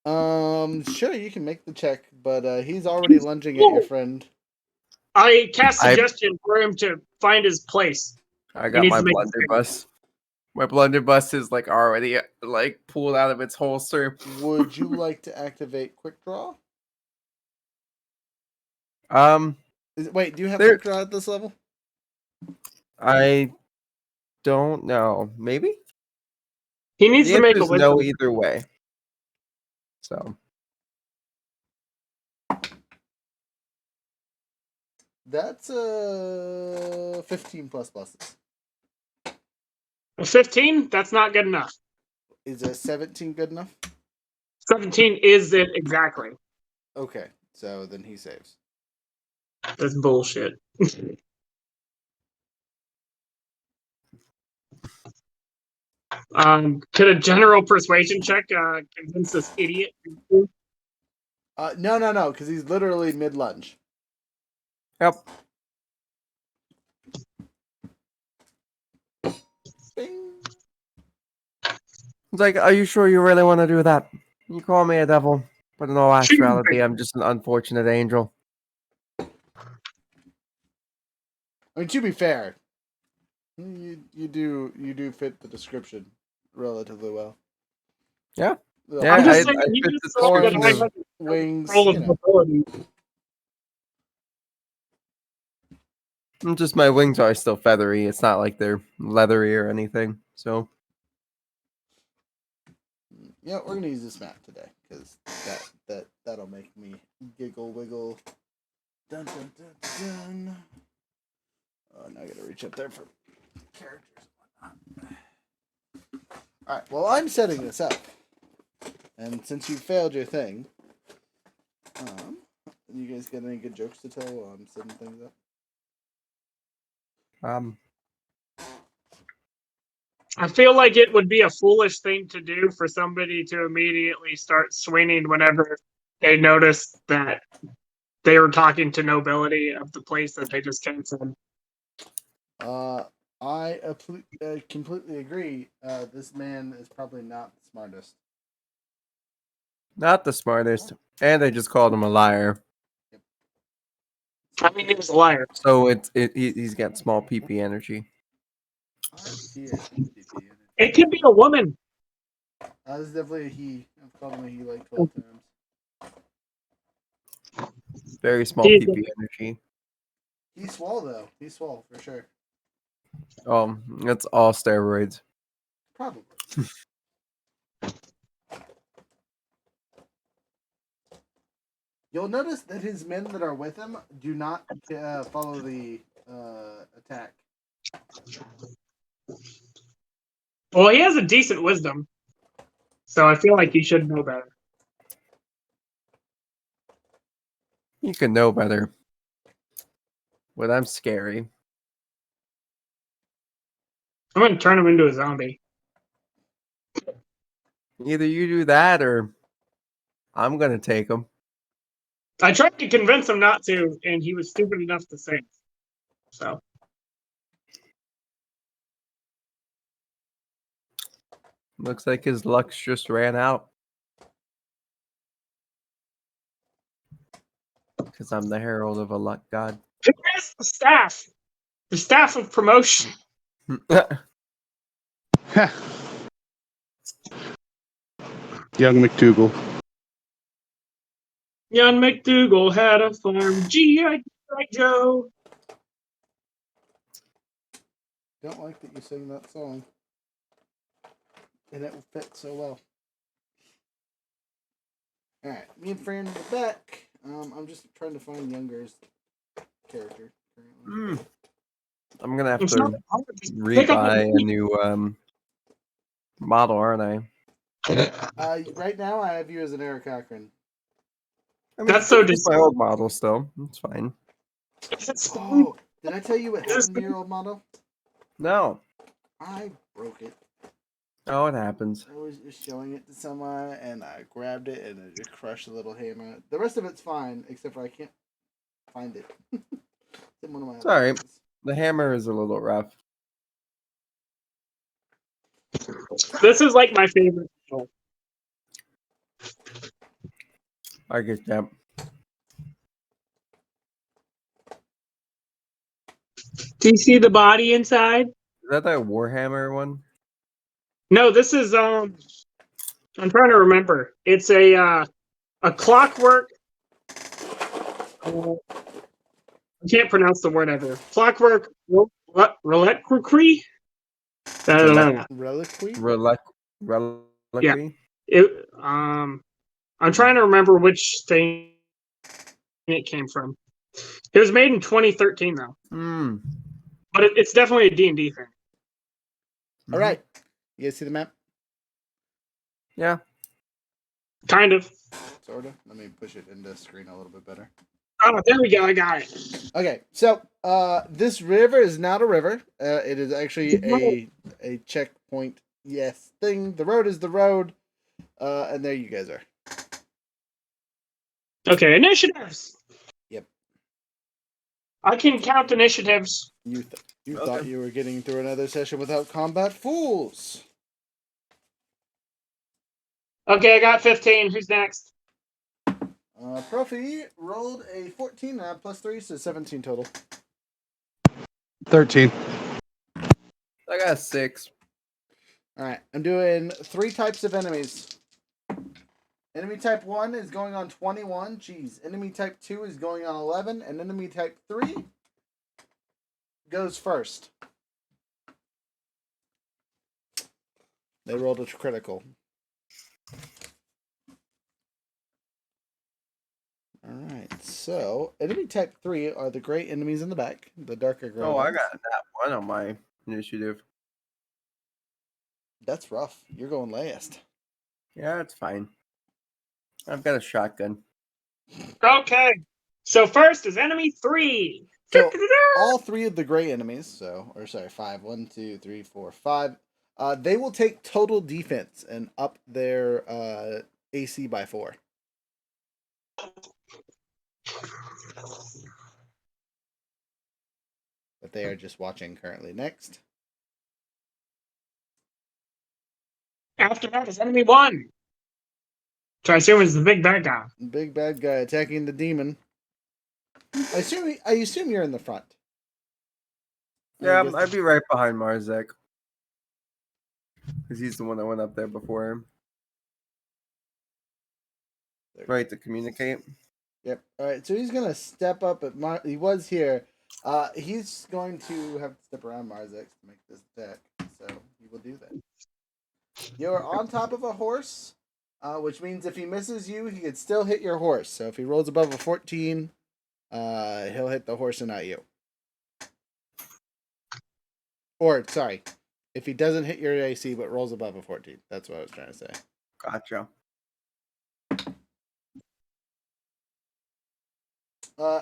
Sure, you can make the check, but he's already lunging at your friend. I cast suggestion for him to find his place. I got my blunderbuss. My blunderbuss is like already like pulled out of its holster. Would you like to activate quick draw? Wait, do you have quick draw at this level? I don't know. Maybe he needs to make a wisdom. no either way. So that's 15 plus pluses. A 15? That's not good enough. Is a 17 good enough? 17 is it exactly. Okay, so then he saves. That's bullshit. Could a general persuasion check convince this idiot? No, because he's literally mid lunge. Yep. Bing. It's like, are you sure you really want to do that? You call me a devil, but in all actuality, I'm just an unfortunate angel. I mean, to be fair, you do fit the description relatively well. Yeah. Yeah, I'm just I saying, you fit just the saw that I description had wings. control of ability. Just my wings are still feathery. It's not like they're leathery or anything. So yeah, we're gonna use this map today because that'll make me giggle wiggle. Dun dun dun dun. Oh, now I gotta reach up there for characters and whatnot. All right. Well, I'm setting this up, and since you failed your thing, you guys got any good jokes to tell while I'm setting things up? I feel like it would be a foolish thing to do for somebody to immediately start swinging whenever they notice that they were talking to nobility of the place that they just came from. I completely agree. This man is probably not the smartest. not the smartest, and they just called him a liar. I mean, he was a liar. So he's got small PP energy. It could be a woman. This is definitely a he. I've called him a he like 12 times. Very small PP energy. He's swole though. He's swole for sure. That's all steroids. Probably. You'll notice that his men that are with him do not follow the attack. Well, he has a decent wisdom, so I feel like he should know better. You can know better. But I'm scary. I'm going to turn him into a zombie. Either you do that or I'm going to take him. I tried to convince him not to, and he was stupid enough to say it. So. Looks like his luck's just ran out. Because I'm the herald of a luck god. Who has the staff? The staff of promotion. Young McDougal. Young McDougal had a farm. G.I. Joe. Don't like that you sing that song. And it will fit so well. Alright, me and Fran are back. I'm just trying to find Younger's character currently. I'm gonna have It's to not hard. Just pick up rebuy a a new model, aren't I? Right now, I have you as an Eric Cochran. I mean, That's you so can use my old model still. It's fine. Is it spring? Oh, did I tell you what Is this happened to your old model? No. I broke it. Oh, it happens. I was just showing it to someone, and I grabbed it, and it just crushed the little hammer. The rest of it's fine, except for I can't find it. It's in one of my It's other alright. boxes. The hammer is a little rough. This is like my favorite. I get that. Do you see the body inside? Is that Warhammer one? No, this is I'm trying to remember. It's a clockwork. I can't pronounce the word ever. Clockwork reliquary. Reliquary? Reliquary? I'm trying to remember which thing it came from. It was made in 2013 though, Hmm. but it's definitely a D&D thing. All right. You guys see the map? Yeah. Kind of. Sort of. Let me push it into screen a little bit better. Oh, there we go. I got it. Okay, so this river is not a river. It is actually a checkpoint. Yes, thing. The road is the road, and there you guys are. Okay, initiatives. Yep. I can count initiatives. You Okay. thought you were getting through another session without combat, fools. Okay, I got 15. Who's next? Profi rolled a 14 plus 3, so 17 total. 13. I got 6. All right, I'm doing 3 types of enemies. Enemy type 1 is going on 21. Jeez. Enemy type 2 is going on 11. And enemy type 3 goes first. They rolled a critical. Alright, so enemy type 3 are the gray enemies in the back. The darker gray Oh, I ones. got that one on my initiative. That's rough. You're going last. Yeah, it's fine. I've got a shotgun. Okay. So first is enemy 3. So all 3 of the gray enemies, 5, 1, 2, 3, 4, 5, they will take total defense and up their AC by 4. But they are just watching currently. Next. After that is enemy 1. So I assume it's the big bad guy. Big bad guy attacking the demon. I assume you're in the front. Yeah, I'd be right behind Marzek. Because he's the one that went up there before him. Right, to communicate. Yep. All right, so he's going to step up at he was here. He's going to have to step around Marzek to make this attack. So he will do that. You're on top of a horse, which means if he misses you, he could still hit your horse. So if he rolls above a 14, he'll hit the horse and not you. Or, sorry, if he doesn't hit your AC but rolls above a 14. That's what I was trying to say. Gotcha.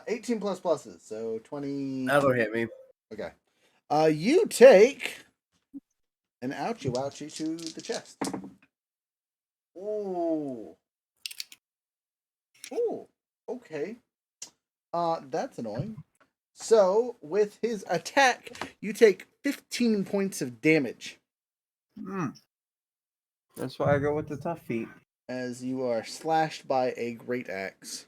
18 plus pluses, so 20. That'll hit me. Okay. You take an ouchie to the chest. Ooh. Ooh. Okay. That's annoying. So, with his attack, you take 15 points of damage. That's why I go with the tough feet. As you are slashed by a great axe.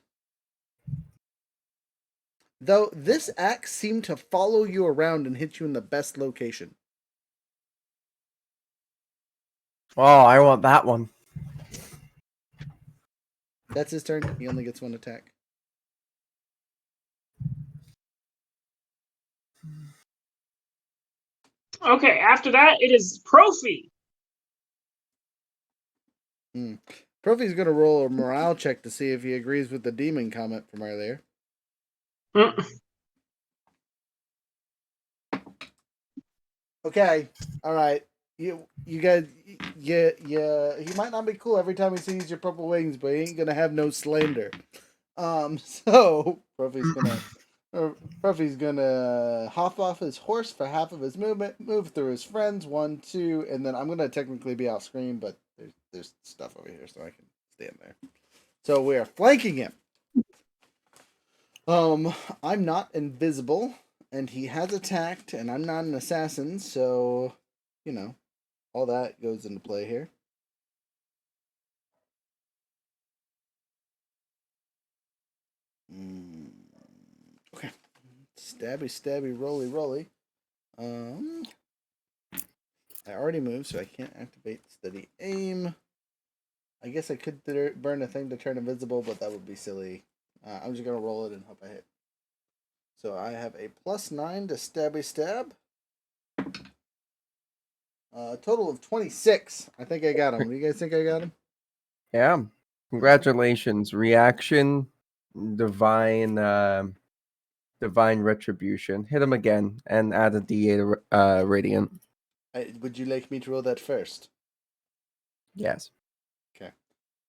Though this axe seemed to follow you around and hit you in the best location. Oh, I want that one. That's his turn. He only gets one attack. Okay, after that, it is Profi. Profi's going to roll a morale check to see if he agrees with the demon comment from earlier. Mm. Okay, all right. You guys, yeah. He might not be cool every time he sees your purple wings, but he ain't gonna have no slander. So Profi's gonna hop off his horse for half of his movement, move through his friends, 1, 2, and then I'm gonna technically be off screen, but there's stuff over here, so I can stand there. So we are flanking him. I'm not invisible, and he has attacked, and I'm not an assassin, so you know, all that goes into play here. Okay. Stabby, stabby, rolly, rolly. I already moved, so I can't activate steady aim. I guess I could burn a thing to turn invisible, but that would be silly. I'm just gonna roll it and hope I hit. So I have a +9 to stabby stab. Total of 26. I think I got him. Do you guys think I got him? Yeah. Congratulations. Reaction, divine divine retribution. Hit him again and add a D8 radiant. Would you like me to roll that first? Yes. Okay.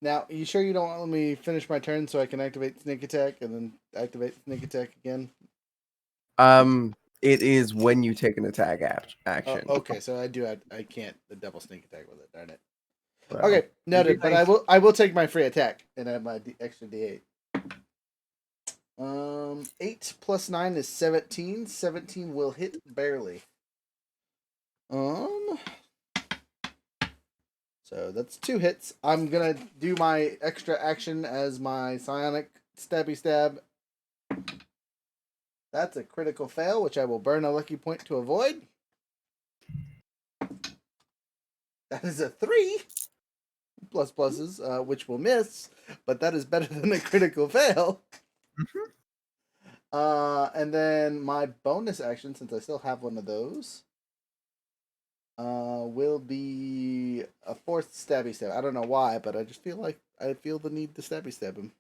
Now, are you sure you don't want me to finish my turn so I can activate sneak attack and then activate sneak attack again? It is when you take an attack Oh, action. okay, so I can't the double sneak attack with it, darn it. Well, Okay, noted. But I will take my free attack and add my extra D8. 8 plus 9 is 17. 17 will hit barely. So that's 2 hits. I'm gonna do my extra action as my psionic stabby stab. That's a critical fail, which I will burn a lucky point to avoid. That is a 3 plus pluses, which will miss, but that is better than a critical fail. And then my bonus action, since I still have one of those, will be a 4th stabby stab. I don't know why, but I just feel like I feel the need to stabby stab him.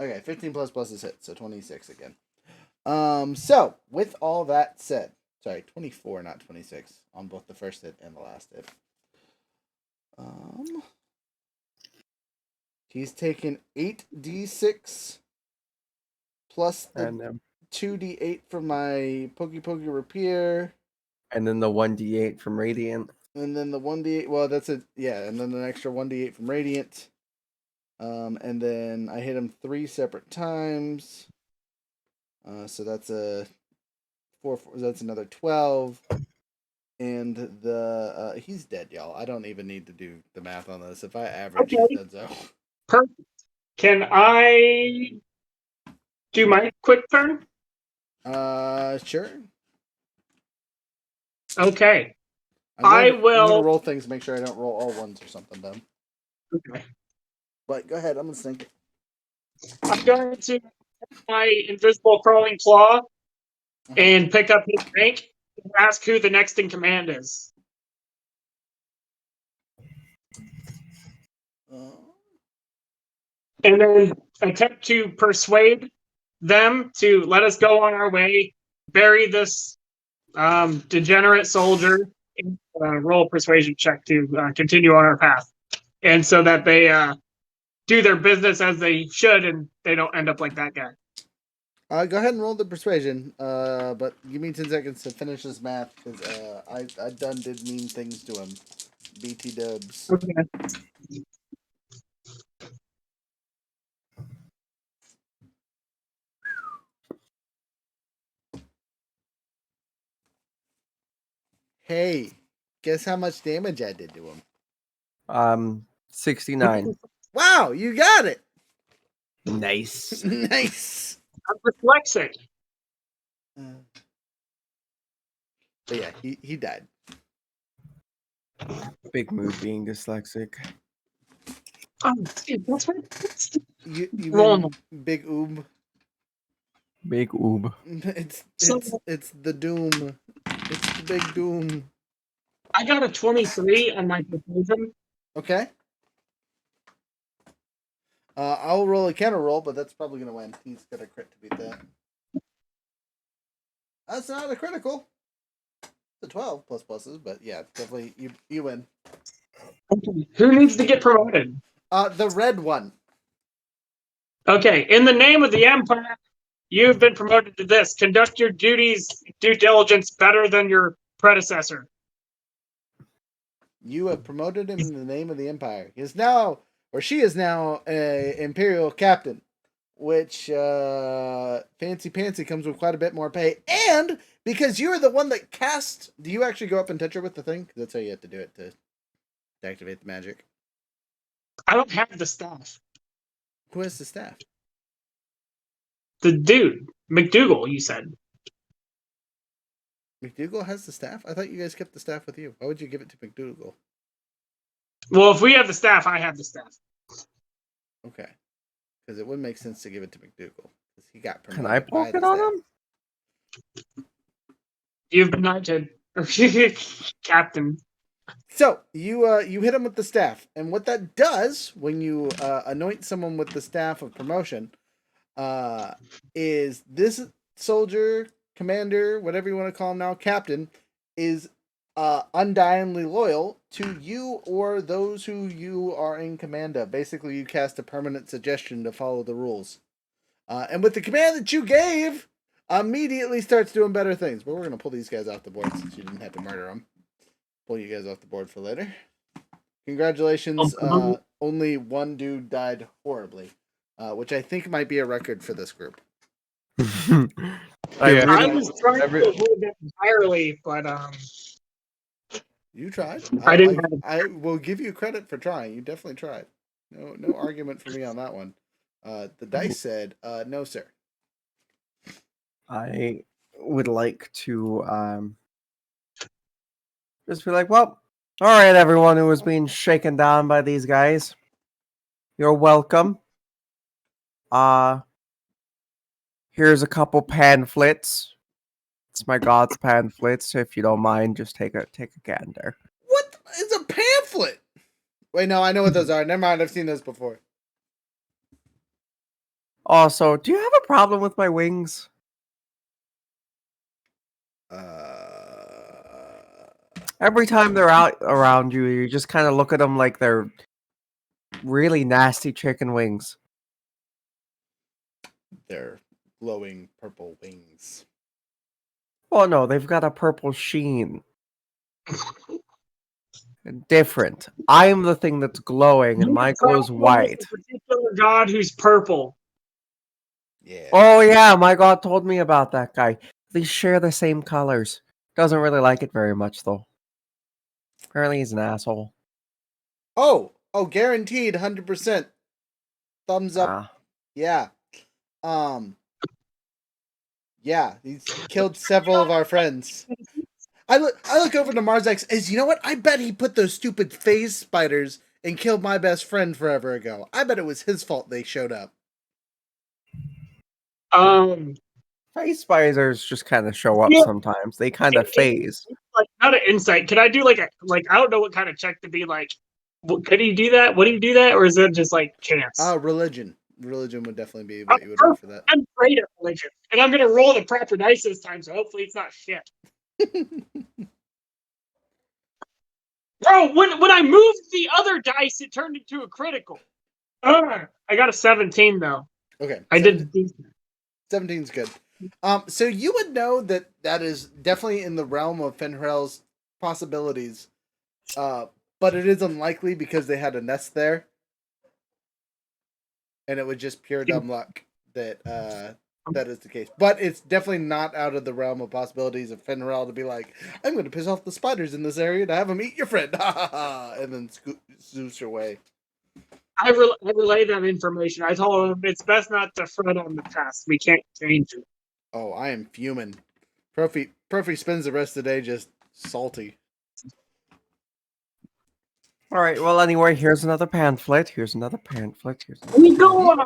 Okay, 15 plus is hit, so 26 again. So with all that said, sorry, 24, not 26, on both the first hit and the last hit. He's taken 8d6 plus the and 2d8 from my Pokey Rapier. And then the 1d8 from Radiant. And then the 1d8, well, that's it, yeah, and then an extra 1d8 from Radiant. And then I hit him 3 separate times. So that's a 4, that's another 12. And the he's dead, y'all. I don't even need to do the math on this. If I average, Okay. he's dead, so. Perfect. Can I do my quick turn? Sure. Okay. I'm will. gonna roll things, make sure I don't roll all ones or something dumb. Okay. But go ahead, I'm gonna sink it. I'm going to my invisible crawling claw and pick up his rank and ask who the next in command is. And then attempt to persuade them to let us go on our way, bury this degenerate soldier, and roll a persuasion check to continue on our path. And so that they do their business as they should and they don't end up like that guy. Go ahead and roll the persuasion. But give me 10 seconds to finish this math because I done did mean things to him. BT dubs. Okay. Hey, guess how much damage I did to him? 69. Wow, you got it. Nice. Nice. I'm dyslexic. But yeah, he died. Big mood being dyslexic. Oh, dude, that's what. You Wrong. mean Big Oob? Big oob. It's the doom. It's the big doom. I got a 23 on my persuasion. Okay. I'll roll a counter roll, but that's probably gonna win. He's got a crit to beat that. That's not a critical. It's a 12 plus pluses, but yeah, definitely you win. Okay. Who needs to get promoted? The red one. Okay, in the name of the Empire, you've been promoted to this. Conduct your due diligence better than your predecessor. You have promoted him in the name of the Empire. He is now, or she is now, a Imperial Captain, which fancy pantsy comes with quite a bit more pay. And because you are the one that cast, do you actually go up and touch her with the thing? Because that's how you have to do it to activate the magic. I don't have the staff. Who has the staff? The dude, McDougal, you said. McDougal has the staff? I thought you guys kept the staff with you. Why would you give it to McDougal? Well, if we have the staff, I have the staff. Okay. Because it would make sense to give it to McDougal. Because he got promoted. Can I poke it on him? You've been knighted. Captain. So you hit him with the staff, and what that does when you anoint someone with the staff of promotion, is this soldier, commander, whatever you want to call him now, captain, is undyingly loyal to you or those who you are in command of. Basically, you cast a permanent suggestion to follow the rules, and with the command that you gave, immediately starts doing better things. But we're gonna pull these guys off the board since you didn't have to murder them. Pull you guys off the board for later. Congratulations. Only one dude died horribly, which I think might be a record for this group. I was trying to avoid that entirely, but you tried. I didn't. I will give you credit for trying. You definitely tried. No argument for me on that one. The dice said, no, sir. I would like to just be like, well, all right, everyone who was being shaken down by these guys, you're welcome. Here's a couple pamphlets. It's my god's pamphlets. So if you don't mind, just take a gander. What is a pamphlet? Wait, no, I know what those are. Never mind, I've seen those before. Also, do you have a problem with my wings? Every time they're out around you, you just kind of look at them like they're really nasty chicken wings. They're glowing purple wings. Oh no, they've got a purple sheen. Different. I'm the thing that's glowing, and my glow's white. A particular god who's purple. Yeah. Oh yeah, my god told me about that guy. They share the same colors. Doesn't really like it very much though. Apparently he's an asshole. Oh, guaranteed 100%. Thumbs up. Yeah. Yeah, he's killed several of our friends. I look over to Marzex as, you know what? I bet he put those stupid phase spiders and killed my best friend forever ago. I bet it was his fault they showed up. Phase spiders just kind of show up sometimes. They kind of phase. Like, not an insight. Can I do like I don't know what kind of check to be like? Could he do that? Would he do that, or is it just like chance? Religion. Religion would definitely be what you would do for that. I'm great at religion, and I'm gonna roll the proper dice this time, so hopefully it's not shit. Bro, when I moved the other dice, it turned into a critical. I got a 17 though. Okay, I did. 17's good. So you would know that is definitely in the realm of Fenrir's possibilities, but it is unlikely because they had a nest there, and it was just pure dumb luck that that is the case. But it's definitely not out of the realm of possibilities of Fenrir to be like, I'm going to piss off the spiders in this area to have them eat your friend, and then swoosh away. I relay that information. I told him it's best not to fret on the past. We can't change it. Oh, I am fuming. Profi spends the rest of the day just salty. All right. Well, anyway, here's another pamphlet. Here's another pamphlet. We go on a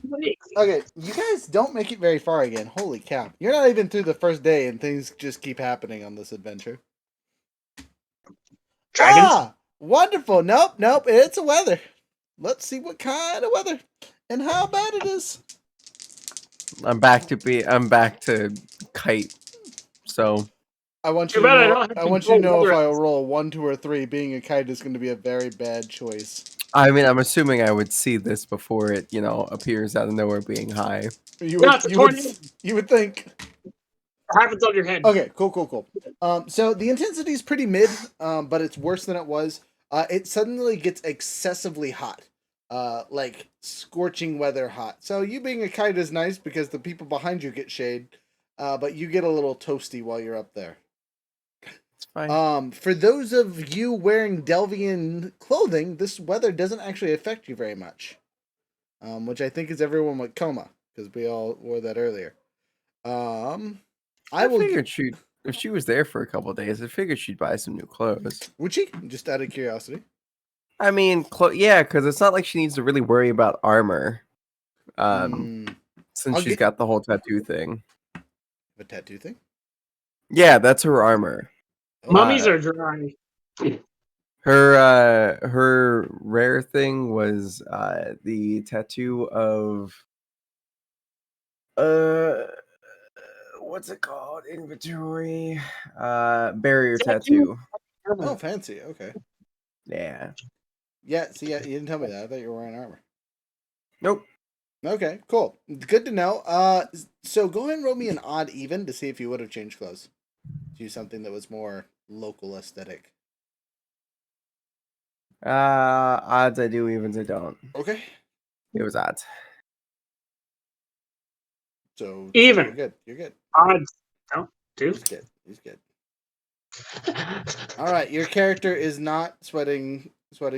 break. Okay, you guys don't make it very far again. Holy cow. You're not even through the first day and things just keep happening on this adventure. Dragons? Ah! Wonderful. Nope. It's a weather. Let's see what kind of weather and how bad it is. I'm back to kite. So I want Too you to bad I know. don't have I want you to control know if weather. I roll a 1, 2, or 3, being a kite is going to be a very bad choice. I mean, I'm assuming I would see this before it, appears out of nowhere being high. Yeah, it's a tornado. You would think. It happens on your head. Okay, cool. So the intensity is pretty mid, but it's worse than it was. It suddenly gets excessively hot, like scorching weather hot. So you being a kite is nice because the people behind you get shade, but you get a little toasty while you're up there. It's fine. For those of you wearing Delvian clothing, this weather doesn't actually affect you very much, which I think is everyone with Coma because we all wore that earlier. I figured if she was there for a couple of days, I figured she'd buy some new clothes. Would she? Just out of curiosity. I mean, yeah, because it's not like she needs to really worry about armor. Since she's got the whole tattoo thing. A tattoo thing? Yeah, that's her armor. Mummies are dry. Her rare thing was the tattoo of what's it called? Inventory. Barrier tattoo. Oh, fancy. Okay. Yeah. Yeah, see, you didn't tell me that. I thought you were wearing armor. Nope. Okay, cool. Good to know. So go ahead and roll me an odd even to see if you would have changed clothes. Do something that was more local aesthetic. Odds I do, evens I don't. Okay. It was odds. So Even. You're good. Odds don't do. He's good. All right, your character is not sweating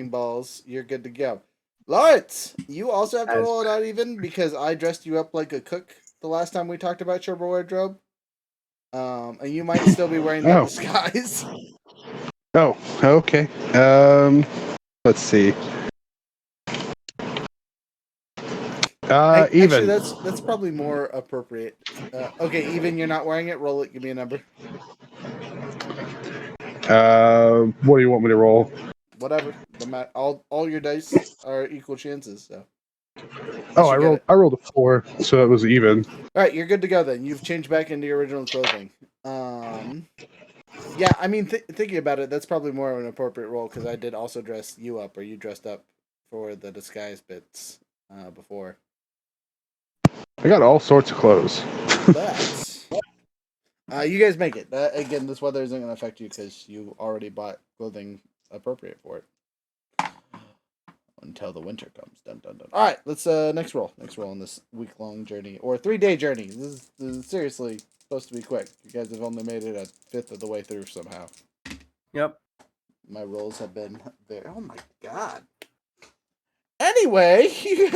balls. You're good to go. Lawrence, you also have to roll it out even because I dressed you up like a cook the last time we talked about your wardrobe. And you might still be wearing that disguise. Oh, okay. Let's see. Even. Actually, that's probably more appropriate. Okay, even you're not wearing it. Roll it. Give me a number. What do you want me to roll? Whatever. All your dice are equal chances. So. Oh, I rolled a 4, so it was even. All right, you're good to go then. You've changed back into your original clothing. Yeah, I mean, thinking about it, that's probably more of an appropriate role because I did also dress you up, or you dressed up for the disguise bits before. I got all sorts of clothes. You guys make it. Again, this weather isn't going to affect you because you already bought clothing appropriate for it. Until the winter comes. Dun, dun, dun. All right, let's next roll. Next roll on this week-long journey or 3-day journey. This is seriously supposed to be quick. You guys have only made it a fifth of the way through somehow. Yep. My rolls have been there. Oh my god. Anyway, you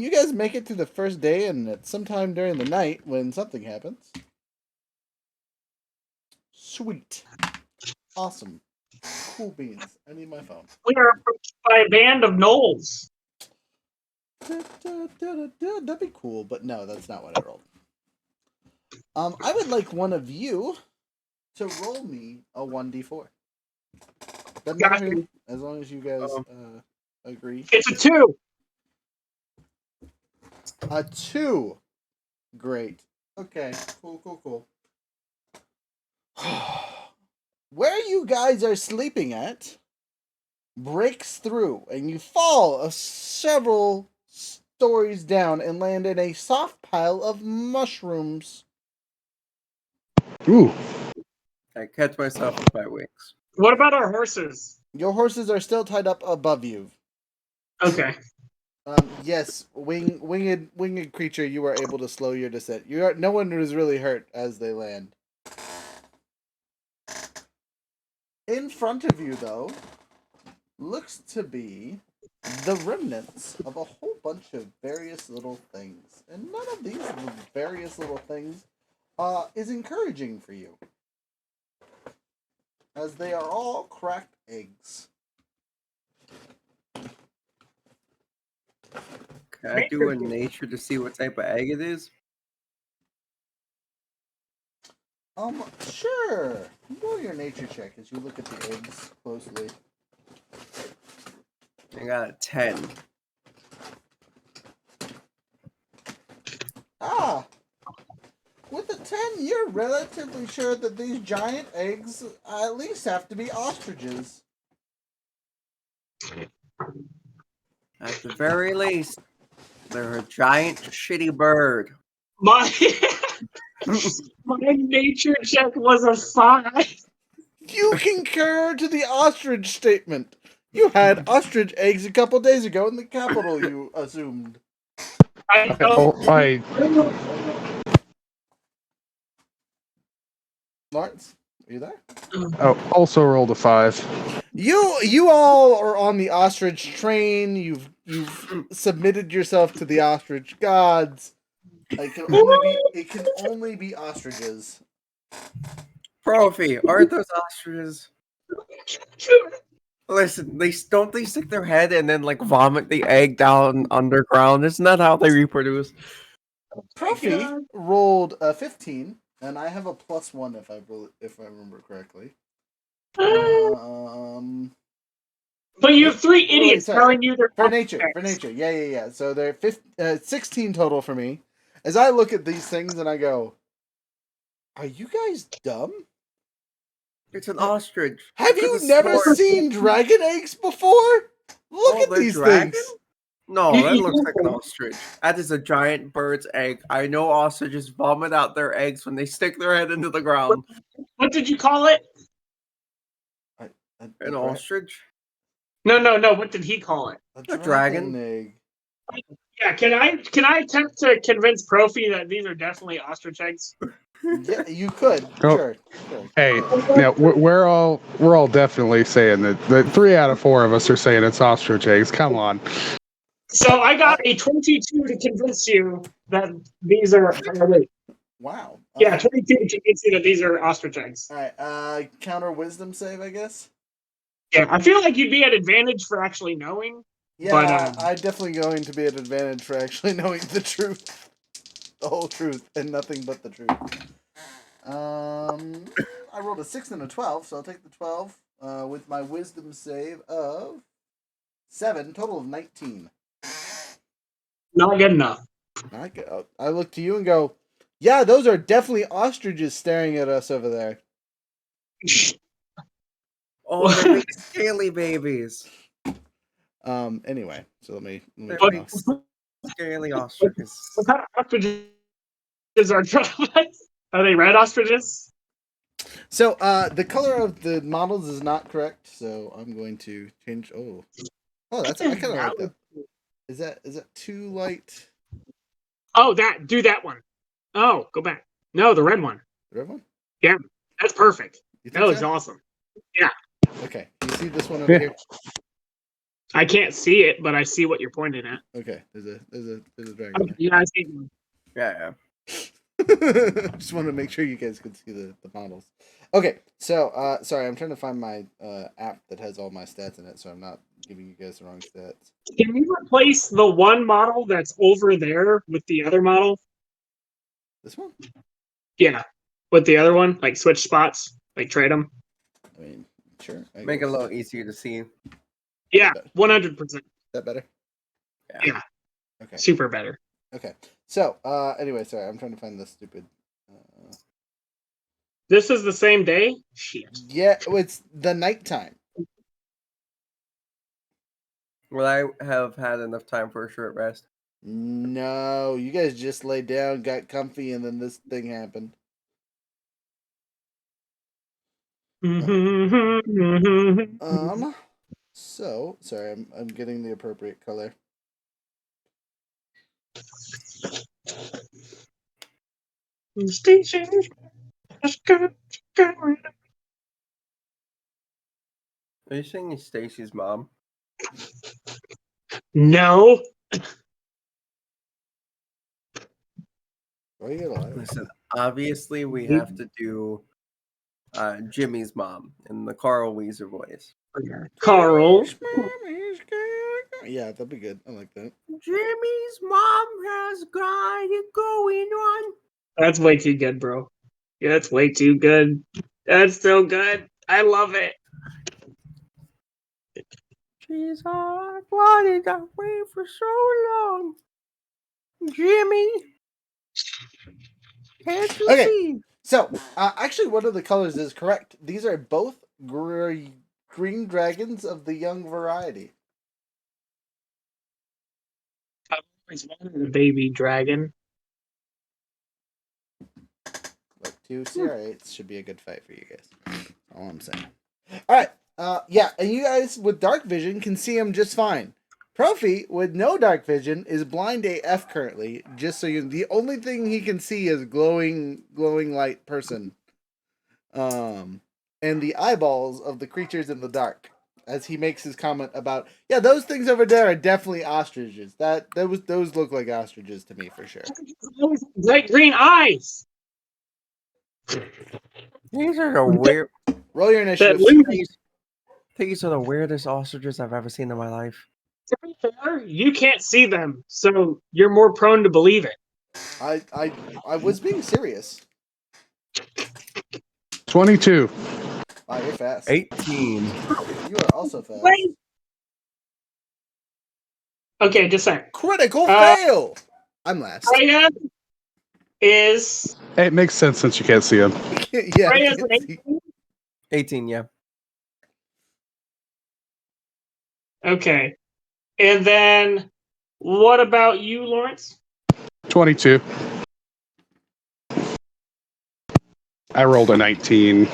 guys make it through the first day, and at sometime during the night when something happens. Sweet. Awesome. Cool beans. I need my phone. We are approached by a band of gnolls. That'd be cool, but no, that's not what I rolled. I would like one of you to roll me a 1d4. Doesn't matter who, as long as you guys agree. It's a 2. A 2. Great. Okay. Cool. Where you guys are sleeping at breaks through, and you fall several stories down and land in a soft pile of mushrooms. Ooh. I catch myself with my wings. What about our horses? Your horses are still tied up above you. Okay. Yes, winged creature, you are able to slow your descent. No one is really hurt as they land. In front of you, though, looks to be the remnants of a whole bunch of various little things. And none of these various little things is encouraging for you, as they are all cracked eggs. Can I do a nature to see what type of egg it is? Sure. Roll your nature check as you look at the eggs closely. I got a 10. Ah! With a 10, you're relatively sure that these giant eggs at least have to be ostriches. At the very least, they're a giant shitty bird. My my nature check was a 5. You concur to the ostrich statement. You had ostrich eggs a couple days ago in the capital, you assumed. I Oh, don't. Lawrence, are you there? Also rolled a 5. You all are on the ostrich train. You've submitted yourself to the ostrich gods. It can only be ostriches. Profi, aren't those ostriches? Listen, don't they stick their head and then like vomit the egg down underground? Isn't that how they reproduce? Profi rolled a 15, and I have a +1 if I remember correctly. But you have 3 wait, idiots sorry. telling you they're For nature. Yeah. So they're 16 total for me. As I look at these things and I go, are you guys dumb? It's an ostrich. Have you never seen dragon eggs before? Look at these things. No, that looks like an ostrich. That is a giant bird's egg. I know ostriches vomit out their eggs when they stick their head into the ground. What did you call it? An ostrich? No. What did he call it? A dragon egg. Yeah, can I attempt to convince Profi that these are definitely ostrich eggs? Yeah, you could. Oh. Sure. Hey, yeah, we're all definitely saying that 3 out of 4 of us are saying it's ostrich eggs. Come on. So I got a 22 to convince you that these are. Wait. Wow. Yeah, 22 to convince you that these are ostrich eggs. All right. Counter wisdom save, I guess. Yeah, I feel like you'd be at advantage for actually knowing. Yeah, but, I'm definitely going to be at advantage for actually knowing the truth, the whole truth, and nothing but the truth. I rolled a 6 and a 12, so I'll take the 12 with my wisdom save of 7, total of 19. Not good enough. I look to you and go, yeah, those are definitely ostriches staring at us over there. Oh, they're big scaly babies. Anyway, so let me They're turn big off. scaly ostriches. What kind of ostriches are are they red ostriches? So the color of the models is not correct, so I'm going to change. Oh, that's I kind of like that. Is that too light? Oh, do that one. Oh, go back. No, the red one. The red one? Yeah, that's perfect. You think That looks so? awesome. Yeah. Okay. You see this one over here? I can't see it, but I see what you're pointing at. Okay. There's a dragon there. Yeah, I see it. Yeah. Just wanted to make sure you guys could see the models. Okay, so sorry, I'm trying to find my app that has all my stats in it, so I'm not giving you guys the wrong stats. Can you replace the one model that's over there with the other model? This one? Yeah, with the other one, like switch spots, like trade them. I mean, sure. Make it a little easier to see. Yeah, 100%. Is that better? Yeah. Okay. Super better. Okay. So, anyway, sorry, I'm trying to find this stupid. This is the same day? Shit. Yeah, it's the nighttime. Will I have had enough time for a short rest? No, you guys just laid down, got comfy, and then this thing happened. So sorry, I'm getting the appropriate color. Station. Are you saying Stacy's mom? No. Why you gonna lie? Listen, obviously we have to do Jimmy's mom in the Carl Weezer voice. Carl. Yeah, that'd be good. I like that. Jimmy's mom has got it going on. That's way too good, bro. Yeah, that's way too good. That's so good. I love it. She's wanted that way for so long. Jimmy, can't you Okay. see? So, actually, one of the colors is correct. These are both green dragons of the young variety. I've always wanted a baby dragon. Like 2 CR8s should be a good fight for you guys. That's all I'm saying. All right. Yeah, and you guys with dark vision can see him just fine. Profi with no dark vision is blind AF currently. Just so you, the only thing he can see is glowing light person. And the eyeballs of the creatures in the dark. As he makes his comment about, yeah, those things over there are definitely ostriches. Those look like ostriches to me for sure. Light green eyes. These are the weird. Roll your initiative. These are the weirdest ostriches I've ever seen in my life. To be fair, you can't see them, so you're more prone to believe it. I was being serious. 22. Wow, you're fast. 18. You are also fast. Wait. Okay, just saying. Critical fail. I'm last. Freya is. It makes sense since you can't see him. Yeah. I Freya's can't an see. 18, yeah. Okay. And then what about you, Lawrence? 22. I rolled a 19.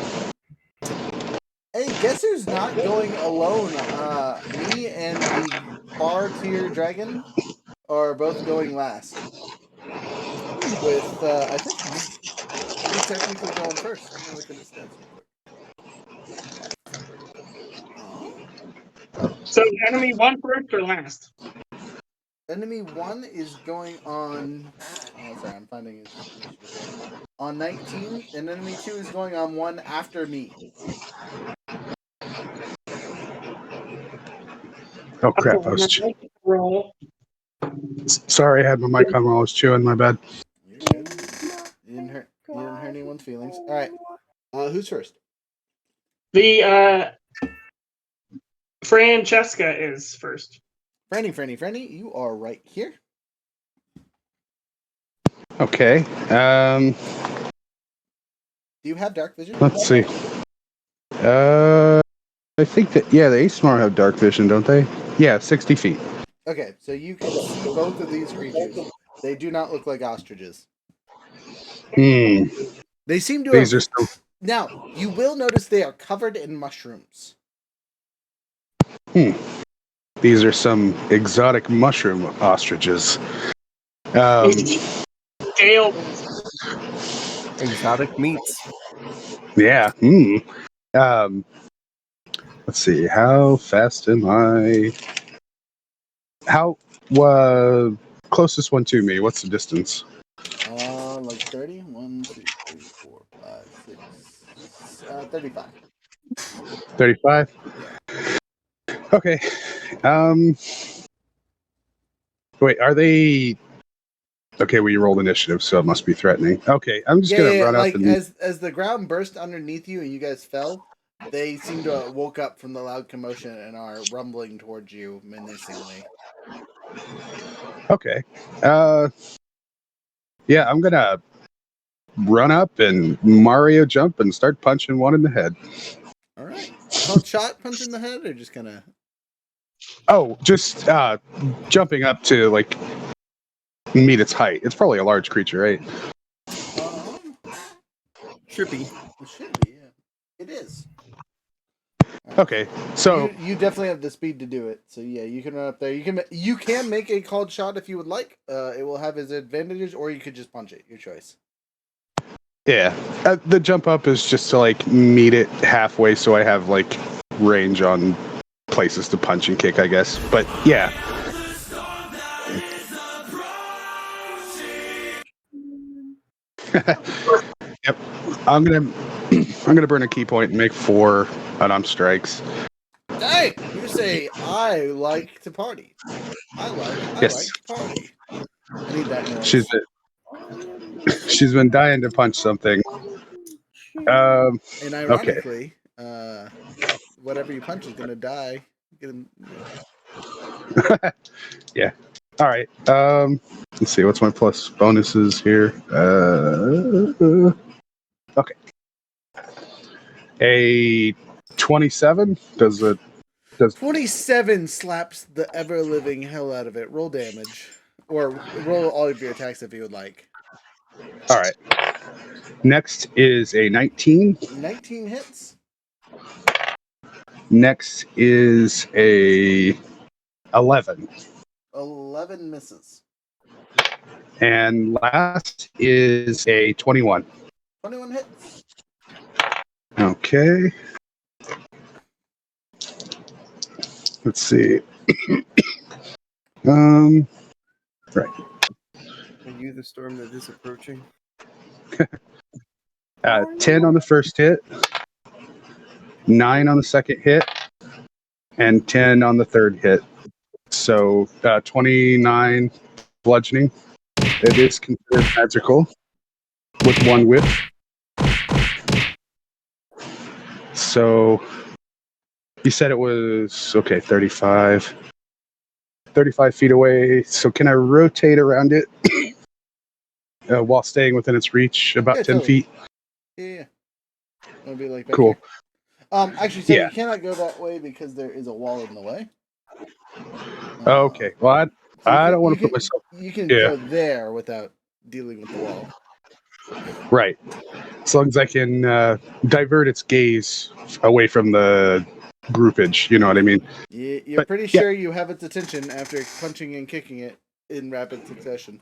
Hey, guess who's not going alone? Me and the bar tier dragon are both going last. With I think me technically going first. Let me look at the stats real quick. So enemy one first or last? Enemy 1 is going on. Oh, sorry, I'm finding his initiative here. On 19, and enemy 2 is going on 1 after me. Oh crap! I was roll. sorry. I had my mic on while I was chewing. My bad. You're good. You didn't hurt anyone's feelings. All right. Who's first? The Francesca is first. Franny, you are right here. Okay. Do you have dark vision? Let's see. I think that the Aesmar have dark vision, don't they? Yeah, 60 feet. Okay, so you can see both of these creatures. They do not look like ostriches. Hmm. They seem to These have... are still. Now, you will notice they are covered in mushrooms. These are some exotic mushroom ostriches. Gale. Exotic meats. Yeah. Let's see. How fast am I? How closest one to me? What's the distance? Like 30? 1, 2, 3, 4, 5, 6, 35. 35. Okay. Wait, are they? Okay, we rolled initiative, so it must be threatening. Okay, I'm just gonna run like up and. as the ground burst underneath you and you guys fell, they seem to have woke up from the loud commotion and are rumbling towards you menacingly. Okay. Yeah, I'm gonna run up and Mario jump and start punching one in the head. All right. Called shot punch in the head, or just kind of? Oh, just jumping up to like meet its height. It's probably a large creature, right? Should be. It should be. Yeah, it is. Right. Okay, so you definitely have the speed to do it. So yeah, you can run up there. You can make a called shot if you would like. It will have its advantages, or you could just punch it. Your choice. yeah, the jump up is just to like meet it halfway, so I have like range on places to punch and kick, I guess. But yeah, Yep. I'm gonna burn a key point and make 4 unarmed strikes. Dang! You say I like to party. I Yes. like to party. I need that noise. She's been dying to punch something. And Okay. ironically, whatever you punch is gonna die. Yeah. All right. Let's see. What's my plus bonuses here? Okay. A 27. Does 27 slaps the ever living hell out of it. Roll damage. Or roll all of your attacks if you would like. all right. Next is a 19. 19 hits. Next is a 11. 11 misses. And last is a 21. 21 hits. Okay. Let's see. Right. Are you the storm that is approaching? 10 on the first hit, 9 on the second hit, and 10 on the third hit. So 29 bludgeoning. It is considered magical with 1 whiff. So you said it was, okay, 35 feet away. So can I rotate around it while staying within its reach about 10 totally. feet? Yeah. It'll be like back Cool. here. Actually, so Yeah. you cannot go that way because there is a wall in the way. Okay. Well, I don't want to put myself. You can Yeah. go there without dealing with the wall. Right. As long as I can divert its gaze away from the groupage, you know what I mean? You're But, pretty yeah. sure you have its attention after punching and kicking it in rapid succession.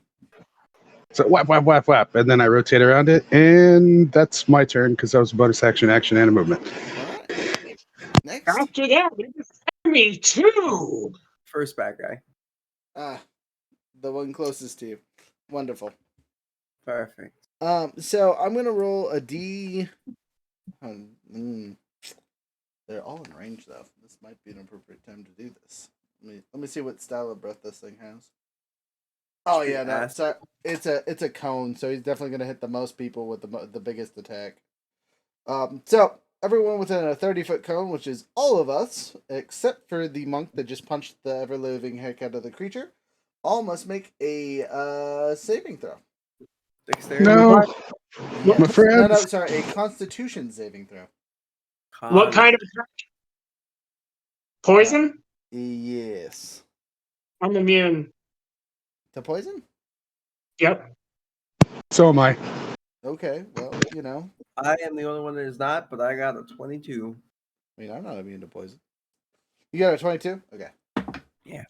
So whap, whap, whap, whap. And then I rotate around it, and that's my turn because that was a bonus action, and a movement. All right. Next. After that, it's me too. First bad guy. The one closest to you. Wonderful. Perfect. So I'm gonna roll a D. They're all in range though. This might be an appropriate time to do this. Let me see what style of breath this thing has. Oh yeah, no, so it's a cone, so he's definitely gonna hit the most people with the biggest attack. So everyone within a 30-foot cone, which is all of us, except for the monk that just punched the ever living heck out of the creature, all must make a saving throw. Dexterity. No, Yes. my friends. No, sorry, a Constitution saving throw. What kind of attack? Poison? Yes. I'm immune. To poison? Yep. So am I. Okay, well, you know. I am the only one that is not, but I got a 22. I mean, I'm not immune to poison. You got a 22? Okay. Yeah.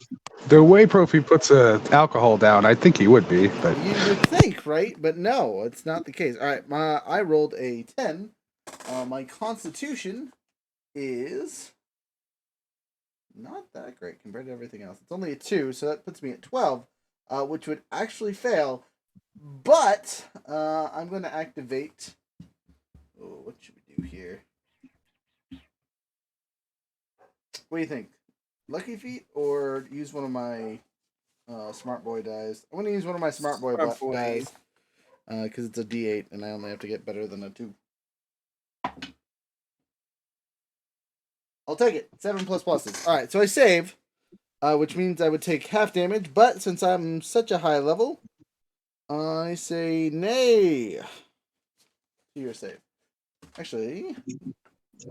The way Profi puts alcohol down, I think he would be. But You would think, right? But no, it's not the case. All right, I rolled a 10. My Constitution is not that great compared to everything else. It's only a 2, so that puts me at 12, which would actually fail. But I'm going to activate. Oh, what should we do here? What do you think? Lucky feet or use one of my smart boy dice? I'm going to use one of my smart boy dice because it's a D8 and I only have to get better than a 2. I'll take it. 7 plus pluses. All right, so I save, which means I would take half damage. But since I'm such a high level, I say nay to your save. Actually,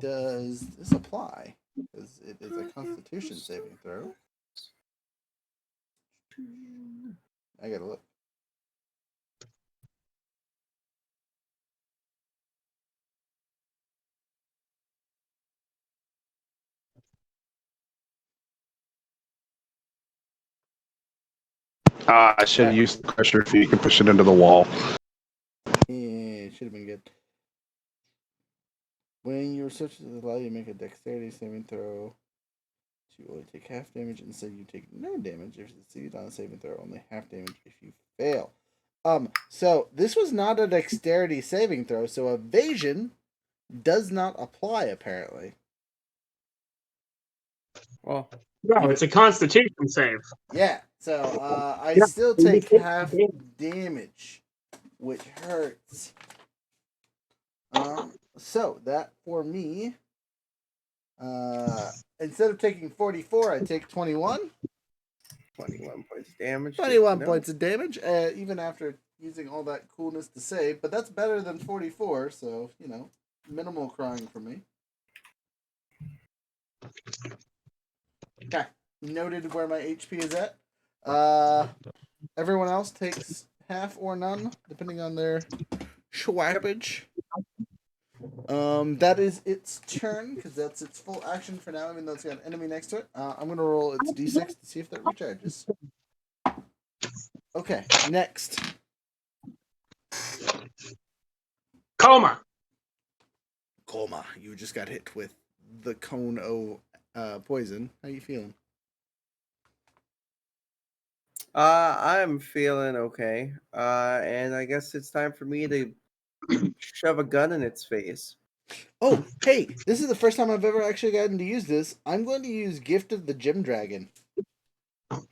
does this apply? Because it is a Constitution saving throw. I gotta look. I should have used the crusher if you can push it into the wall. Yeah, it should have been good. When your researchers allow you to make a dexterity saving throw, you only take half damage. Instead, you take no damage if you succeed on a saving throw. Only half damage if you fail. So this was not a dexterity saving throw, so evasion does not apply apparently. Well, No, it's a Constitution save. Yeah. So I Yeah. still take half damage, which hurts. So that for me, instead of taking 44, I take 21. 21 points of damage. 21 points of damage, even after using all that coolness to save, but that's better than 44, so, minimal crying for me. Okay, noted where my HP is at. Everyone else takes half or none, depending on their schwabbage. That is its turn, because that's its full action for now, even though it's got an enemy next to it. I'm going to roll its d6 to see if that recharges. Okay, next. Coma. Colma, you just got hit with the cone of poison. How you feeling? I'm feeling okay. And I guess it's time for me to shove a gun in its face. Oh, hey, this is the first time I've ever actually gotten to use this. I'm going to use Gift of the Gym Dragon.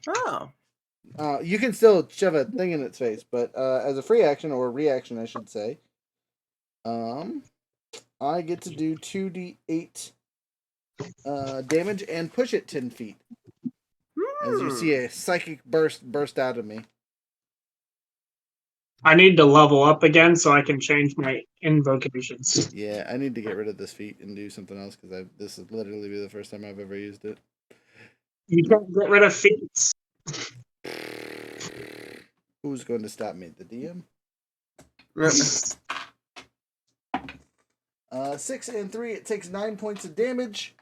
Oh. You can still shove a thing in its face, but as a free action or reaction, I should say, I get to do 2d8 damage and push it 10 feet. As you see a psychic burst out of me. I need to level up again so I can change my invocations. Yeah, I need to get rid of this feat and do something else because this is literally be the first time I've ever used it. You can't get rid of feats. Who's going to stop me? The DM? 6 and 3, it takes 9 points of damage.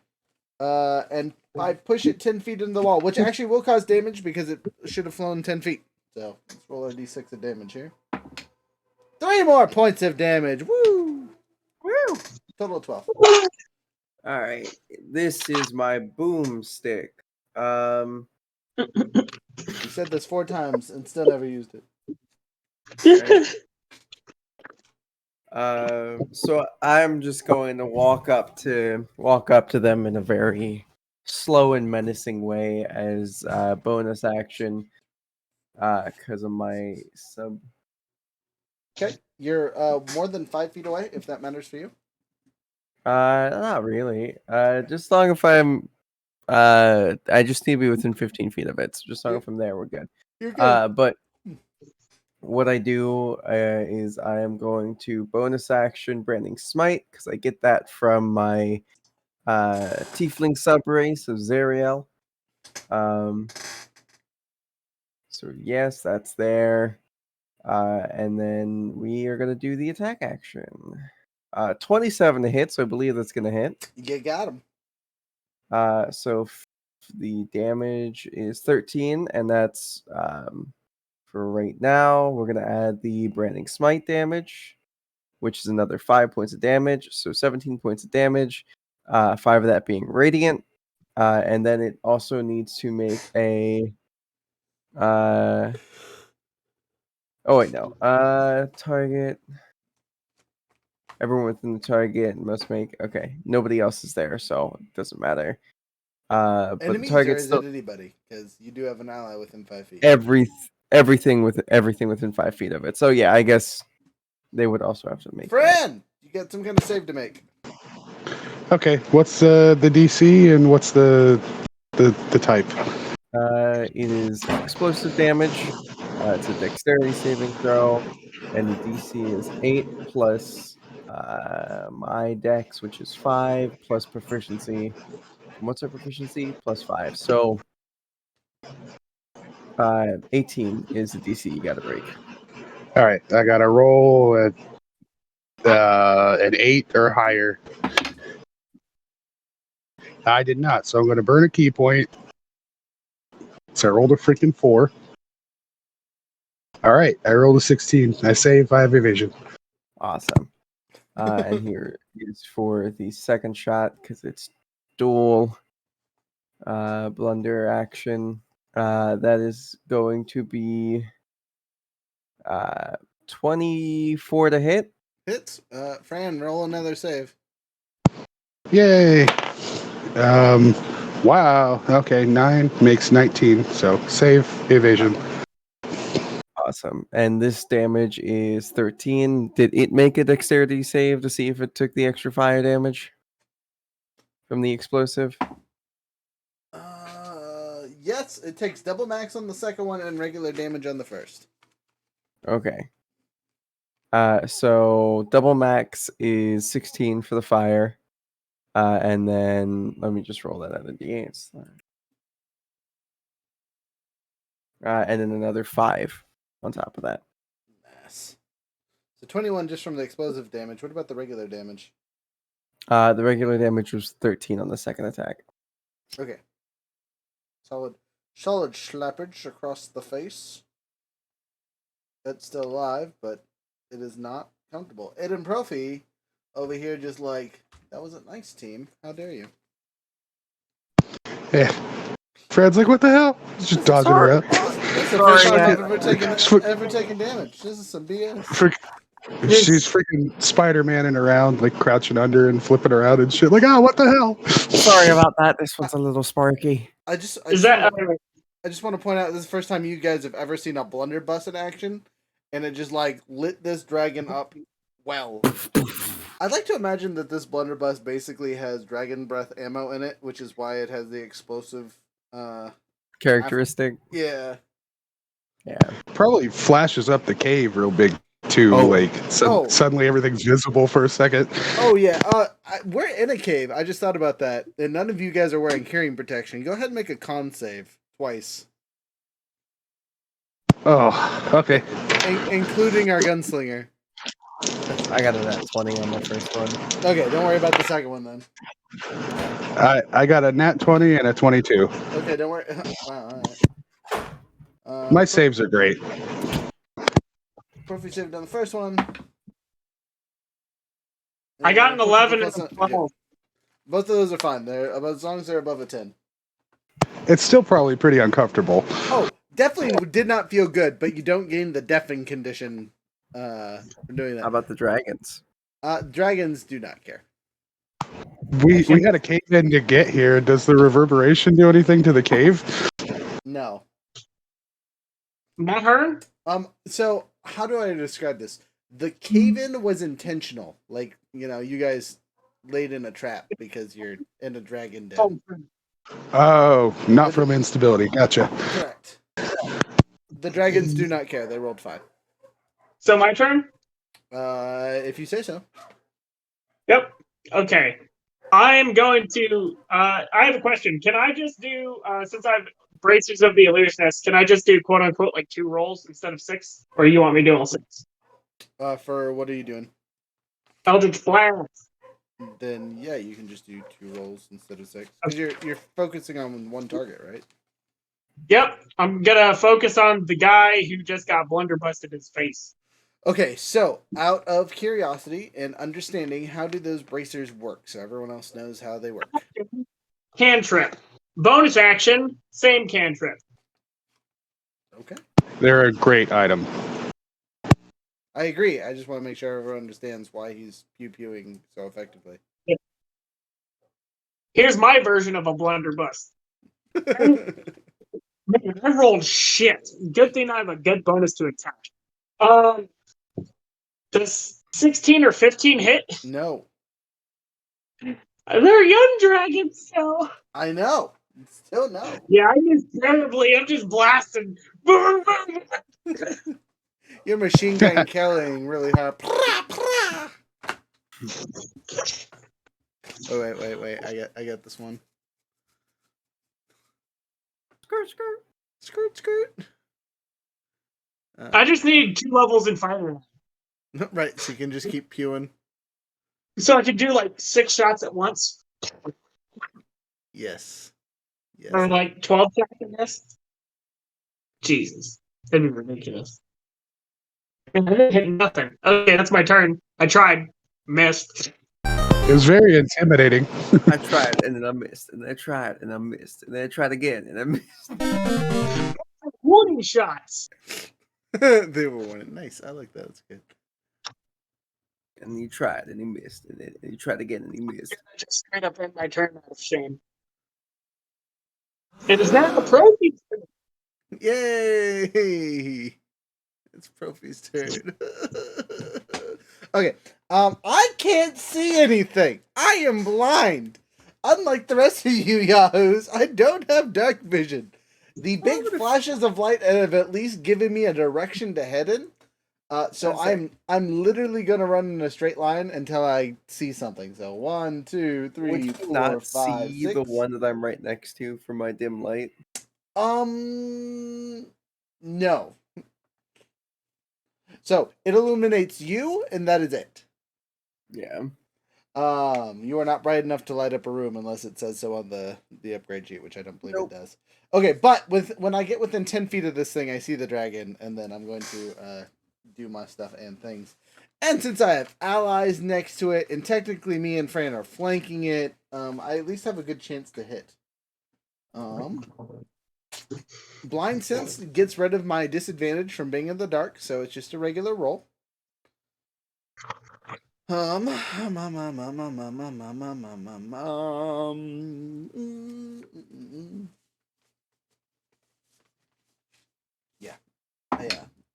And I push it 10 feet into the wall, which actually will cause damage because it should have flown 10 feet. So let's roll a d6 of damage here. 3 more points of damage. Woo! Woo! Total of 12. All right. This is my boomstick. You said this 4 times and still never used it. So I'm just going to walk up to them in a very slow and menacing way as bonus action, because of my sub. Okay, you're more than 5 feet away, if that matters for you. Not really. Just long if I'm. I just need to be within 15 feet of it. So just long from there, we're good. You're good. But what I do is I am going to bonus action Branding Smite because I get that from my Tiefling subrace of Zeriel. So yes, that's there. And then we are gonna do the attack action. 27 to hit, so I believe that's gonna hit. You got him. So the damage is 13, and that's for right now. We're gonna add the Branding Smite damage, which is another 5 points of damage. So 17 points of damage. 5 of that being radiant. And then it also needs to make a oh wait, no. Target. Everyone within the target must make. Okay, nobody else is there, so it doesn't matter. But the Enemies, or target's is still it anybody? Because you do have an ally within 5 feet. everything within 5 feet of it. So yeah, I guess they would also have to make. Friend, you got some kind of save to make. Okay, what's the DC and what's the type? It is explosive damage. It's a dexterity saving throw, and the DC is 8 plus my dex, which is 5 plus proficiency. What's our proficiency? Plus 5. So 18 is the DC you got to break. All right, I got to roll at an 8 or higher. I did not, so I'm going to burn a key point. So I rolled a freaking 4. All right, I rolled a 16. I save 5 evasion. Awesome. And here is for the second shot because it's dual blunder action. That is going to be Uh, 24 to hit. Hits. Fran, roll another save. Yay! Wow. Okay, 9 makes 19. So save evasion. Awesome. And this damage is 13. Did it make a dexterity save to see if it took the extra fire damage from the explosive? Yes, it takes double max on the second one and regular damage on the first. Okay. So double max is 16 for the fire. And then let me just roll that out of d8s. And then another 5 on top of that. Nice. So 21 just from the explosive damage. What about the regular damage? The regular damage was 13 on the second attack. Okay. Solid slappage across the face. It's still alive, but it is not comfortable. Ed and Profi over here just like, that was a nice team. How dare you? Yeah. Fred's like, what the hell? He's just dodging around. This is the first time I've ever taken damage. This is some BS. She's freaking Spider-Maning around, like crouching under and flipping around and shit. Like, oh, what the hell? Sorry about that. This one's a little sparky. I just Is that want to point out this is the first time you guys have ever seen a blunderbuss in action, and it just like lit this dragon up well. I'd like to imagine that this blunderbuss basically has dragon breath ammo in it, which is why it has the explosive Characteristic? Yeah. Probably flashes up the cave real big too. Oh. Like suddenly everything's visible for a second. Oh yeah. We're in a cave. I just thought about that, and none of you guys are wearing hearing protection. Go ahead and make a con save twice, Oh, okay. including our gunslinger. I got a nat 20 on my first one. Okay, don't worry about the second one then. I got a nat 20 and a 22. Okay, don't worry. Wow. All right. My saves are great. Profi saved on the first one. I got an 11 and plus a 12. yeah. Both of those are fine. They're as long as they're above a 10. It's still probably pretty uncomfortable. Oh, definitely did not feel good, but you don't gain the deafening condition for doing that. How about the dragons? Dragons do not care. We had a cave in to get here. Does the reverberation do anything to the cave? No. Not her? So how do I describe this? The cave-in was intentional. Like, you guys laid in a trap because you're in a dragon den. Oh, not from instability. Gotcha. Correct. The dragons do not care. They rolled 5. So my turn? If you say so. Yep. Okay. I am going to. I have a question. Can I just do, since I've bracers of the illusionist, can I just do quote unquote like 2 rolls instead of 6? Or you want me to do all 6? For what are you doing? Eldritch Blast. Then yeah, you can just do 2 rolls instead of 6. Because you're focusing on one target, right? Yep. I'm gonna focus on the guy who just got blunderbusted his face. Okay, so out of curiosity and understanding, how do those bracers work? So everyone else knows how they work. Cantrip. Bonus action, same cantrip. Okay. They're a great item. I agree. I just want to make sure everyone understands why he's pew-pewing so effectively. Here's my version of a blunderbuss. Man, I rolled shit. Good thing I have a good bonus to attack. Does 16 or 15 hit? No. They're young dragons, so. I know. Still no. Yeah, I did terribly. I'm just blasting. You're machine gun killing really hard. Oh wait. I get this one. Skirt. I just need 2 levels in fire. Right, so you can just keep pewing. So I could do like 6 shots at once. Yes. Or like 12 shots at this. Jesus. That'd be ridiculous. And I didn't hit nothing. Okay, that's my turn. I tried. Missed. It was very intimidating. I tried and then I missed, and then I tried and I missed, and then I tried again and I missed. 40 shots. They were winning. Nice. I like that. That's good. And he tried, and he missed. And he tried again, and he missed. I just straight up end my turn out of shame. It is now Profi's turn. Yay! It's Profi's turn. Okay. I can't see anything. I am blind. Unlike the rest of you yahoos, I don't have dark vision. The big flashes of light have at least given me a direction to head in. So I'm literally gonna run in a straight line until I see something. So 1, 2, Would 3, you 4, not 5, see 6. the one that I'm right next to from my dim light? No. So it illuminates you, and that is it. Yeah. You are not bright enough to light up a room unless it says so on the upgrade sheet, which I don't believe Nope. it does. Okay, but when I get within 10 feet of this thing, I see the dragon, and then I'm going to do my stuff and things. And since I have allies next to it, and technically me and Fran are flanking it, I at least have a good chance to hit. Blind Sense gets rid of my disadvantage from being in the dark, so it's just a regular roll. Yeah.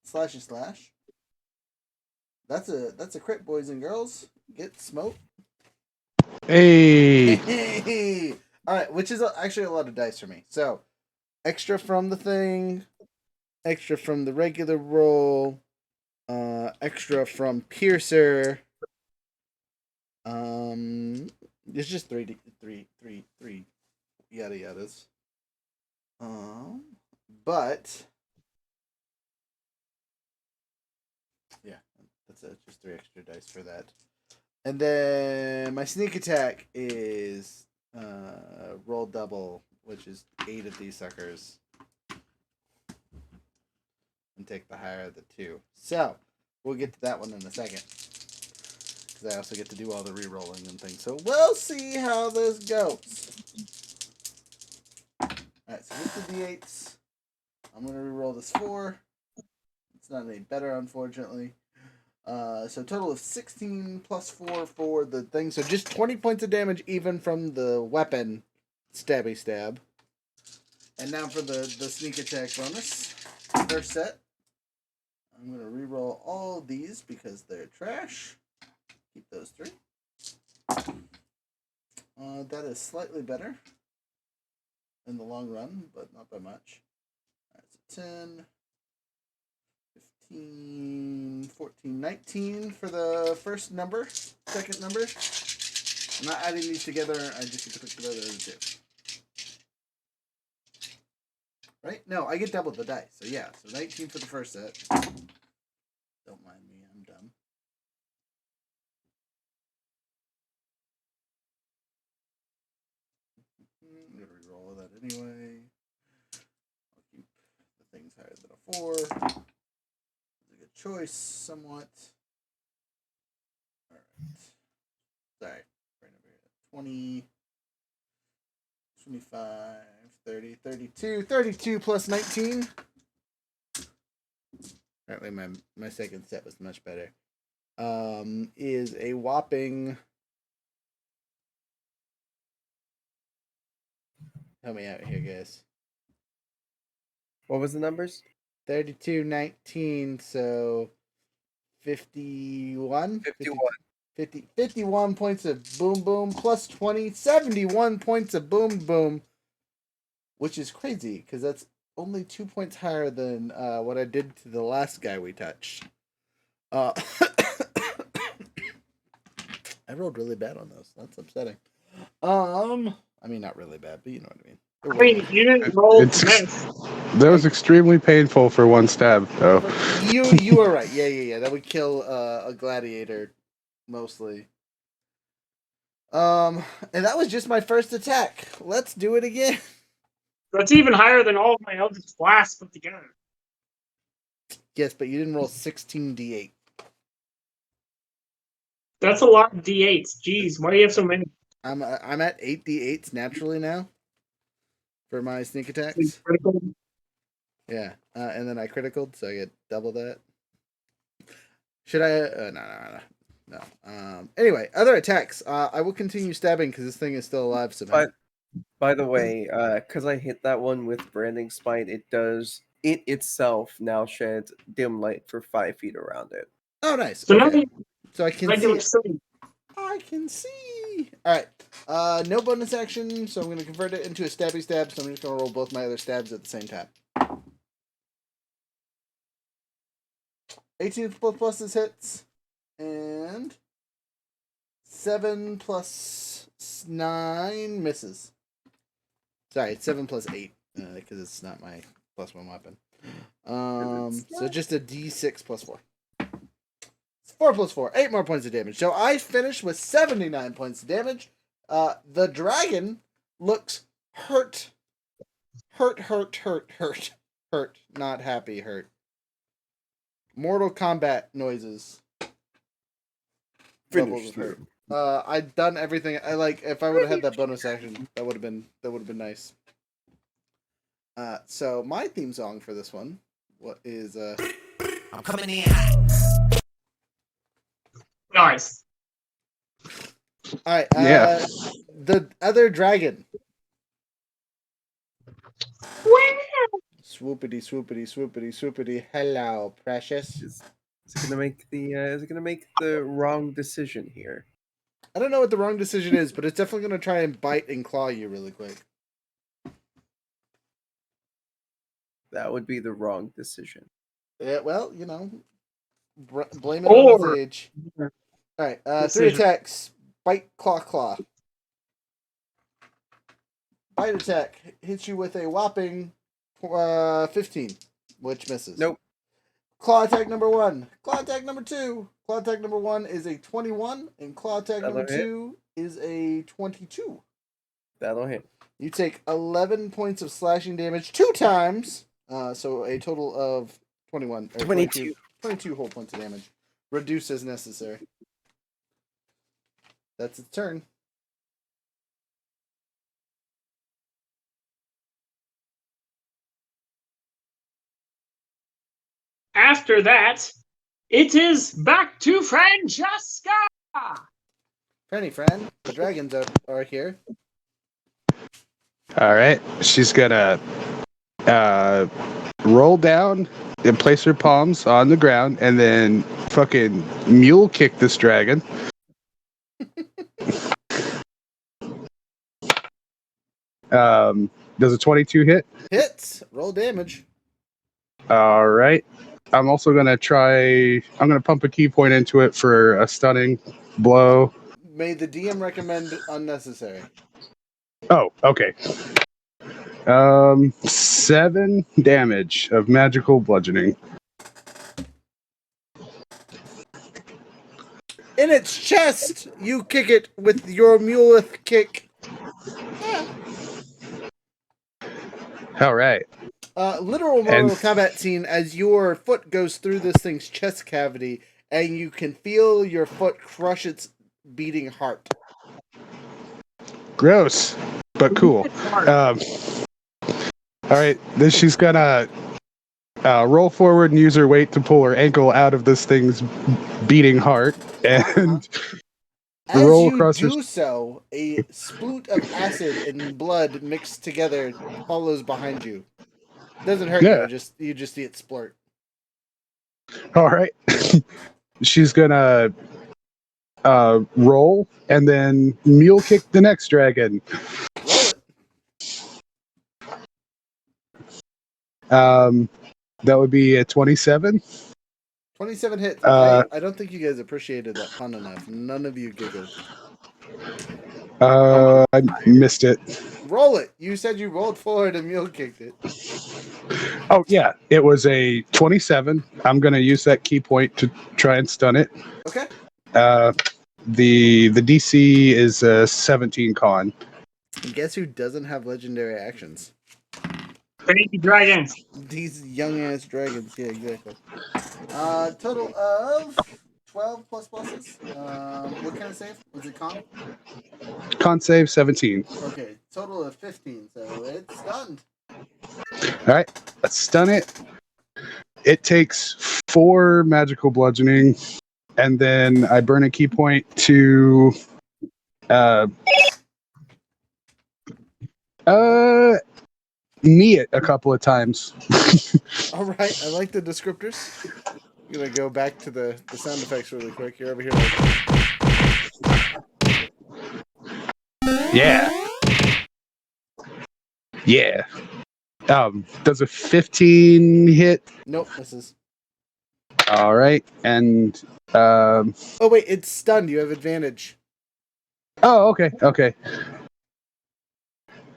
Slash. That's a crit, boys and girls. Get smoked. Hey. All right, which is actually a lot of dice for me. So, extra from the thing, extra from the regular roll, extra from Piercer. It's just three yada yadas. But yeah, that's just 3 extra dice for that. And then my sneak attack is roll double, which is 8 of these suckers, and take the higher of the 2. So we'll get to that one in a second, because I also get to do all the re-rolling and things. So we'll see how this goes. Alright, so with the d8s, I'm going to re-roll this 4. It's not any better, unfortunately. So total of 16 plus 4 for the thing. So just 20 points of damage even from the weapon stabby stab. And now for the sneak attack bonus. First set. I'm going to re-roll all of these because they're trash. Keep those 3. That is slightly better in the long run, but not by much. Alright, so 10, 15, 14, 19 for the first number. Second number. I'm not adding these together, I just get to put together the 2. Right? No, I get double the dice. So yeah, so 19 for the first set. Don't mind me, I'm dumb. I'm going to reroll that anyway. I'll keep the things higher than a 4. It's a good choice, somewhat. Alright. Sorry. Right over here. 20, 25, 30, 32. 32 plus 19. Apparently my second set was much better. Is a whopping... Help me out here, guys. What was the numbers? 32, 19, so 51? 51. 51 points of boom boom plus 20, 71 points of boom boom, which is crazy because that's only 2 points higher than what I did to the last guy we touched. I rolled really bad on those. That's upsetting. I mean, not really bad, but you know what I mean. I mean, you didn't roll It's miss. that was extremely painful for one stab, though. You were right. Yeah. That would kill a gladiator, mostly. And that was just my first attack. Let's do it again. That's even higher than all of my Eldritch Blasts put together. Yes, but you didn't roll 16d8. That's a lot of D8s. Jeez, why do you have so many? I'm at 8d8s naturally now for my sneak attacks. Critical. Yeah, and then I criticaled, so I get double that. Should I? No. Anyway, other attacks. I will continue stabbing because this thing is still alive somehow. By the way, because I hit that one with Branding Spite, it itself now sheds dim light for 5 feet around it. Oh, nice. So now Okay. So I can regular see. sibling. I can see. All right. No bonus action, so I'm going to convert it into a stabby stab. So I'm just going to roll both my other stabs at the same time. 18 plus hits, and 7 plus 9 misses. Sorry, it's 7 plus 8 because it's not my +1 weapon. So just a D6 plus 4. It's 4 plus 4, 8 more points of damage. So I finished with 79 points of damage. The dragon looks hurt. Hurt. Not happy, hurt. Mortal Kombat noises. Levels of hurt. I'd done everything. If I would have had that bonus action, that would have been nice. So my theme song for this one, is I'm coming in. Nice. all right. Yeah. The other dragon. Swoopity. Hello, precious. Is it gonna make the wrong decision here? I don't know what the wrong decision is, but it's definitely going to try and bite and claw you really quick. That would be the wrong decision. Yeah, well, blame it on his age. All right, 3 Decision. attacks. Bite, claw. Bite attack hits you with a whopping 15, which misses. Nope. Claw attack number 1. Claw attack number 2. Claw attack number 1 is a 21, and claw attack That'll number hit. 2 is a 22. That'll hit. You take 11 points of slashing damage 2 times, so a total of 21. Or 22 whole points of damage. Reduce as necessary. That's its turn. After that, it is back to Francesca. Friend, the dragons are here. All right. She's gonna roll down and place her palms on the ground, and then fucking mule kick this dragon. Does a 22 hit? Hits. Roll damage. All right. I'm also gonna I'm gonna pump a key point into it for a stunning blow. May the DM recommend unnecessary. Oh, okay. 7 damage of magical bludgeoning. In its chest, you kick it with your muleth kick. All right. Literal Mortal Kombat scene as your foot goes through this thing's chest cavity, and you can feel your foot crush its beating heart. Gross, but cool. All right. Then she's gonna roll forward and use her weight to pull her ankle out of this thing's beating heart, and As roll you across do so, a sploot of acid and blood mixed together follows behind you. Doesn't hurt Yeah. you. You just see it splurt. All right. She's gonna roll and then mule kick the next dragon. Roll it. That would be a 27. 27 hits. I don't think you guys appreciated that pun enough. None of you giggled. I missed it. Roll it. You said you rolled forward and mule kicked it. Oh yeah, it was a 27. I'm gonna use that key point to try and stun it. Okay. The DC is a 17 con. And guess who doesn't have legendary actions? Baby dragons. These young ass dragons. Yeah, exactly. Total of 12 pluses. What kind of save? Was it con? Con save 17. Okay, total of 15. So it's stunned. All right, let's stun it. It takes 4 magical bludgeoning, and then I burn a key point to knee it a couple of times. All right, I like the descriptors. I'm gonna go back to the sound effects really quick. You're over here like, Yeah. Yeah. Does a 15 hit? nope, misses. All right, and Oh wait, it's stunned. You have advantage. oh, okay.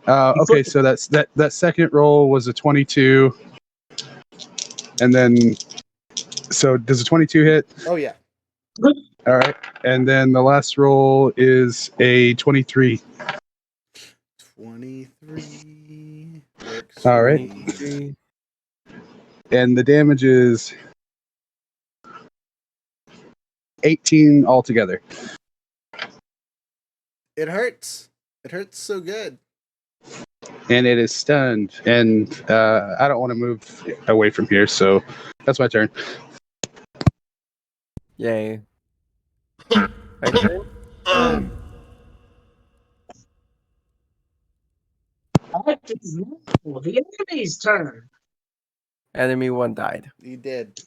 Okay, so that second roll was a 22, and then so does a 22 hit? Oh yeah. All right, and then the last roll is a 23. 23 works. All for right. me. 23. And the damage is 18 altogether. It hurts. It hurts so good. And it is stunned. And I don't want to move away from here, so that's my turn. Yay. My turn? That is now the enemy's turn. Enemy 1 died. You did.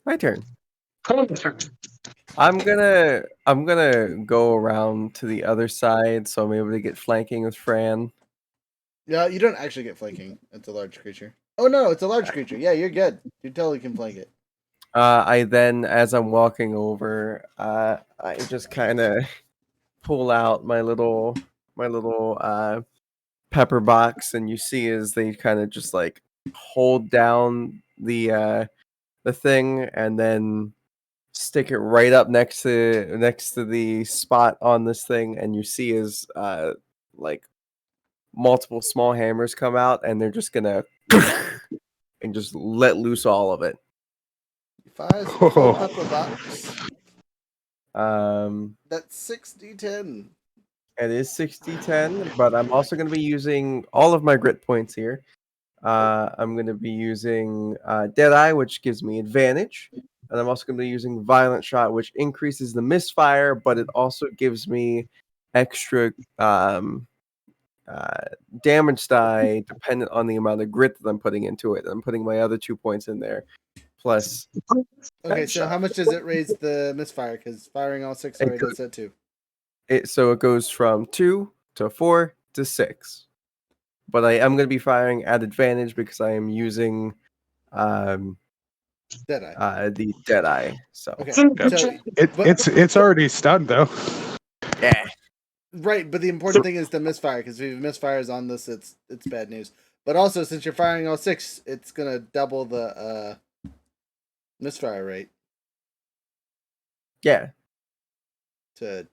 My turn. Cold turn. I'm gonna go around to the other side, so I'm able to get flanking with Fran. Yeah, you don't actually get flanking. It's a large creature. Oh no, it's a large creature. Yeah, you're good. You totally can flank it. I then, as I'm walking over, I just kind of pull out my little pepper box, and you see as they kind of just like hold down the thing, and then stick it right up next to the spot on this thing, and you see as like multiple small hammers come out, and they're just gonna and just let loose all of it. Fires a full pepper box. Um, That's 6d10. it is 60-10, but I'm also going to be using all of my grit points here. I'm going to be using Deadeye, which gives me advantage. And I'm also going to be using Violent Shot, which increases the misfire, but it also gives me extra damage die dependent on the amount of grit that I'm putting into it. I'm putting my other 2 points in there. Plus, Okay, so how much does it raise the misfire? Because firing all 6 already does that too. so it goes from 2 to 4 to 6. But I am going to be firing at advantage because I am using Deadeye. the Deadeye. So Okay, Yep. so It's already stunned though. yeah, right, but the important thing is the misfire, because if misfires on this, it's bad news. But also, since you're firing all 6, it's gonna double the misfire rate yeah. to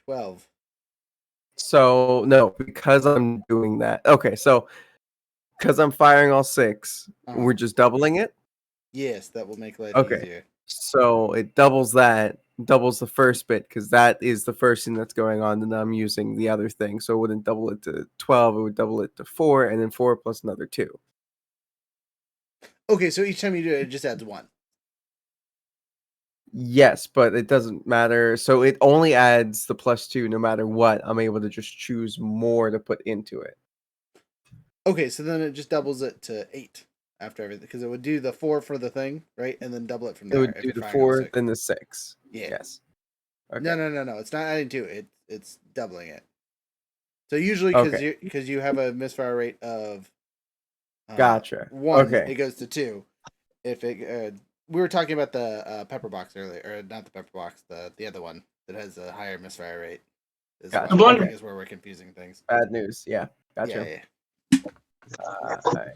12. So no, because I'm doing that. Okay, so because I'm firing all 6, we're just doubling it. Yes, that will make life Okay. easier. So it doubles the first bit because that is the first thing that's going on. And I'm using the other thing, so it wouldn't double it to 12. It would double it to 4, and then 4 plus another 2. Okay, so each time you do it, it just adds 1. Yes, but it doesn't matter. So it only adds the +2 no matter what. I'm able to just choose more to put into it. Okay, so then it just doubles it to 8 after everything, because it would do the 4 for the thing, right, and then double it from It there. would if do you're the firing all 4, 6. then the 6. Yeah. Yes. Okay. No. It's not adding 2. It's doubling it. So usually, Okay. because you have a misfire rate of Gotcha. 1, Okay. it goes to 2. If it we were talking about the pepper box earlier, or not the pepper box, the other one that has a higher misfire rate. Gotcha. I Okay. think is where we're confusing things. Bad news. Yeah. Gotcha. Yeah. All right.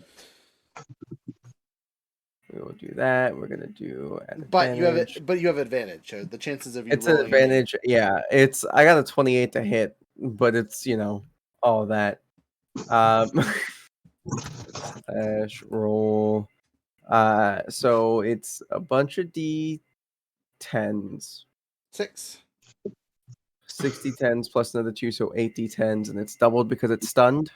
We will do that. We're gonna do an But you have advantage. it. But you have advantage. So the chances of you It's an rolling advantage. Yeah. I got a 28 to hit, but it's all that. Slash roll. So it's a bunch of D10s. 6. 60 10s plus another 2, so 8 D10s, and it's doubled because it's stunned.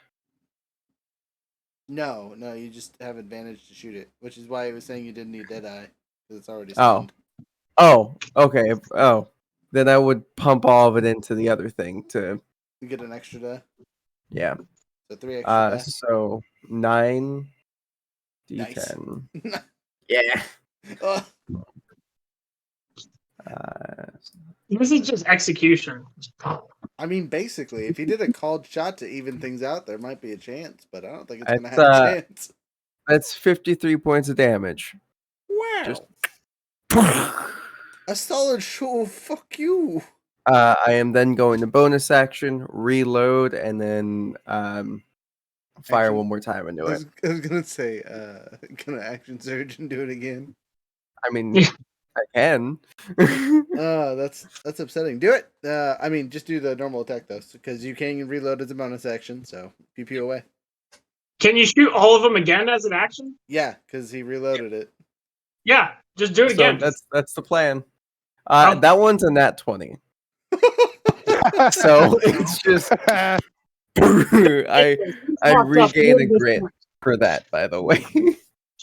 No, you just have advantage to shoot it, which is why I was saying you didn't need Deadeye because it's already Oh. stunned. Oh, okay. Oh, then I would pump all of it into the other thing to, You get an extra die, yeah. so 3 extra die. So 9 Nice. d10. Yeah. Ugh. Uh, This is just execution. I mean, basically, if he did a called shot to even things out, there might be a chance, but I don't think it's gonna it's have a chance. that's 53 points of damage. Wow. Just. A solid show. Fuck you. I am then going to bonus action, reload, and then fire Action- one more time into it. I was gonna say, gonna action surge and do it again. I mean, Yeah. I can. That's upsetting. Do it. I mean, just do the normal attack though, because you can reload as a bonus action. So pew pew away. Can you shoot all of them again as an action? Yeah, because he reloaded it. Yeah, just do it So again. that's the plan. Oh. That one's a nat 20. So it's just I regain a grit for that, by the way.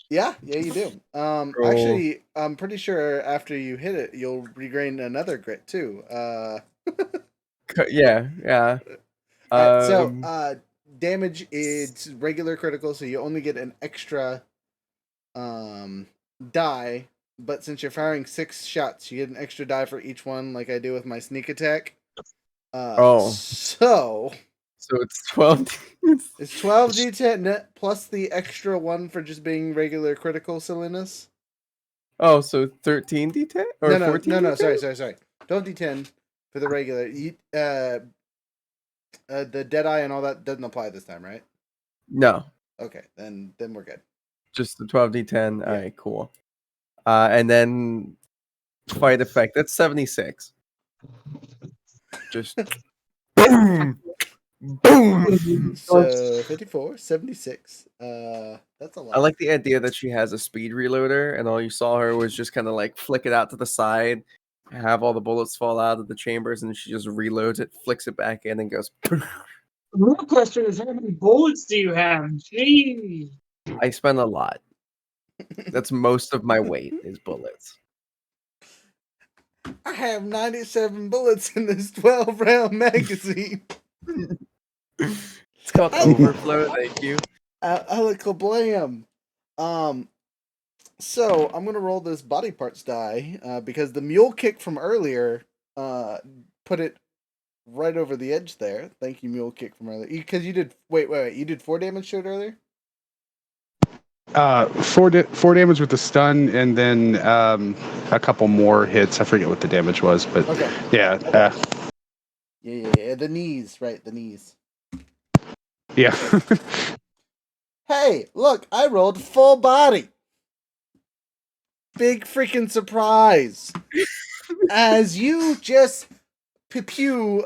Yeah, you do. Roll. Actually, I'm pretty sure after you hit it, you'll regain another grit too. Yeah. So damage is regular critical, so you only get an extra die. But since you're firing 6 shots, you get an extra die for each one, like I do with my sneak attack. So it's 12. it's 12 d10 plus the extra 1 for just being regular critical silliness. Oh, so 13 d10 or 14? No. Sorry. 12 d10 for the regular. The Deadeye and all that doesn't apply this time, right? No, Okay, then we're good. just the 12d10. Yeah. All right, cool. And then fight effect. That's 76. Just boom, boom. So 54, 76. That's a lot. I like the idea that she has a speed reloader, and all you saw her was just kind of like flick it out to the side, have all the bullets fall out of the chambers, and she just reloads it, flicks it back in, and goes. The real question is, how many bullets do you have? Gee. I spend a lot. That's most of my weight is bullets. I have 97 bullets in this 12-round magazine. It's called overflow. Thank you. Alakablam. So I'm gonna roll this body parts die because the mule kick from earlier put it right over the edge there. Thank you, mule kick from earlier. Because you did wait. You did 4 damage to it earlier. 4 damage with the stun, and then a couple more hits. I forget what the damage was, but Okay. yeah. Yeah. The knees, right? The knees. Yeah. Hey, look! I rolled full body. Big freaking surprise! As you just pew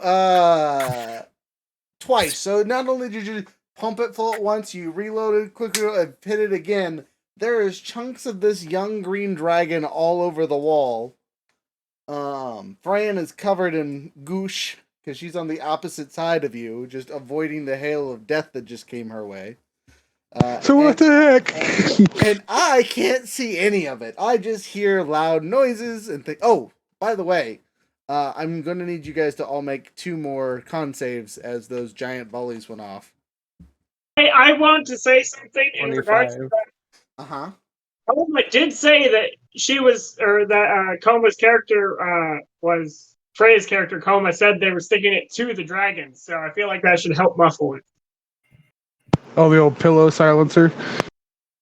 twice. So not only did you pump it full at once, you reloaded quickly and hit it again. There is chunks of this young green dragon all over the wall. Fran is covered in goosh because she's on the opposite side of you, just avoiding the hail of death that just came her way. So what the heck? And I can't see any of it. I just hear loud noises and think. Oh, by the way, I'm going to need you guys to all make 2 more con saves as those giant volleys went off. Hey, I want to say something in regards to 25. that. Uh-huh. Coma did say that she was, or that Coma's character was, Freya's character, Coma, said they were sticking it to the dragon. So I feel like that should help muffle it. Oh, the old pillow silencer.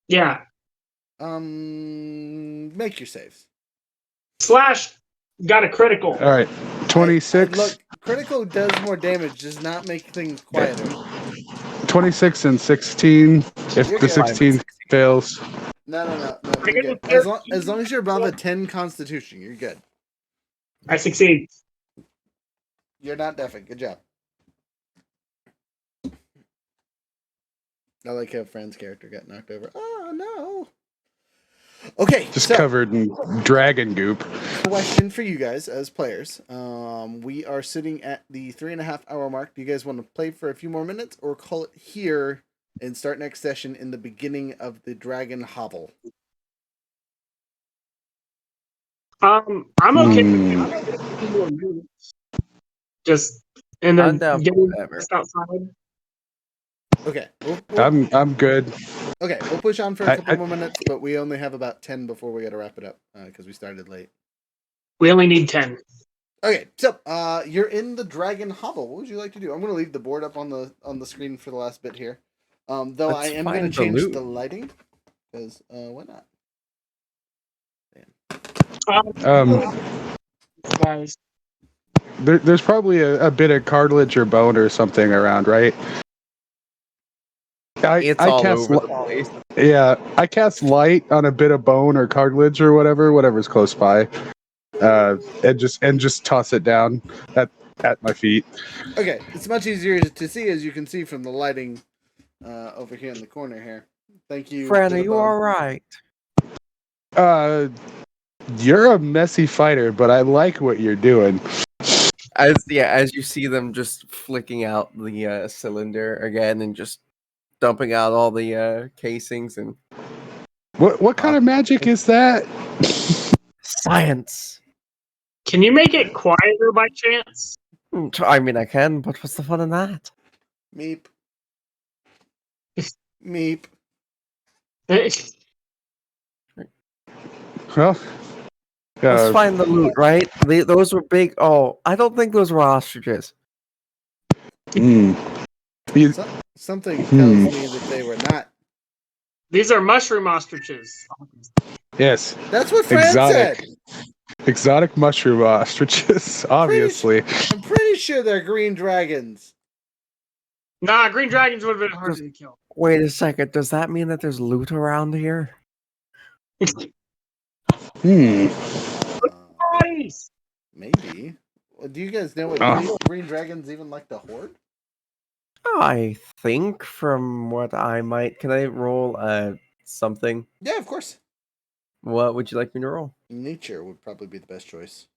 Yeah. Make your saves. Slash got a critical. All right, 26. Look, critical does more damage, does not make things quieter. 26 and 16. If You're the good. 16 fails. No. You're good. As long as you're above a 10 constitution, you're good. I succeed. You're not deafened. Good job. I like how Fran's character got knocked over. Oh, no. Okay, Just so, covered in dragon goop. question for you guys as players. We are sitting at the 3.5 hour mark. Do you guys want to play for a few more minutes or call it here and start next session in the beginning of the dragon hovel. I'm okay. I'm okay with 2 more minutes. Just and I'm then down for getting whatever. just outside. Okay, I'm good. okay, we'll push on for a I- couple I- more minutes, but we only have about 10 before we got to wrap it up because we started late. We only need 10. Okay, so you're in the dragon hovel. What would you like to do? I'm going to leave the board up on the screen for the last bit here. Though Let's I am going to find the change loot. the lighting because why not? Guys, There's probably a bit of cartilage or bone or something around, right? It's I all cast over the place. Yeah, I cast light on a bit of bone or cartilage or whatever's close by, and just toss it down at my feet. Okay, it's much easier to see as you can see from the lighting over here in the corner here. Thank you, Fran, are you Bitterbone. all right? You're a messy fighter, but I like what you're doing. As you see them just flicking out the cylinder again and just dumping out all the casings and What kind of magic is that? science. can you make it quieter by chance? I mean, I can, but what's the fun in that? Meep. Meep. Well, Let's find the loot, right? Those were big. Oh, I don't think those were ostriches. You- Something tells me that they were not. These are mushroom ostriches. yes, That's what Fran said. exotic mushroom ostriches. Obviously, I'm pretty sure they're green dragons. Nah, green dragons would have been hard to kill. Wait a second. Does that mean that there's loot around here? Nice. Maybe. Do you guys know what green dragons even like to hoard? I think from what I might. Can I roll something? Yeah, of course. What would you like me to roll? Nature would probably be the best choice.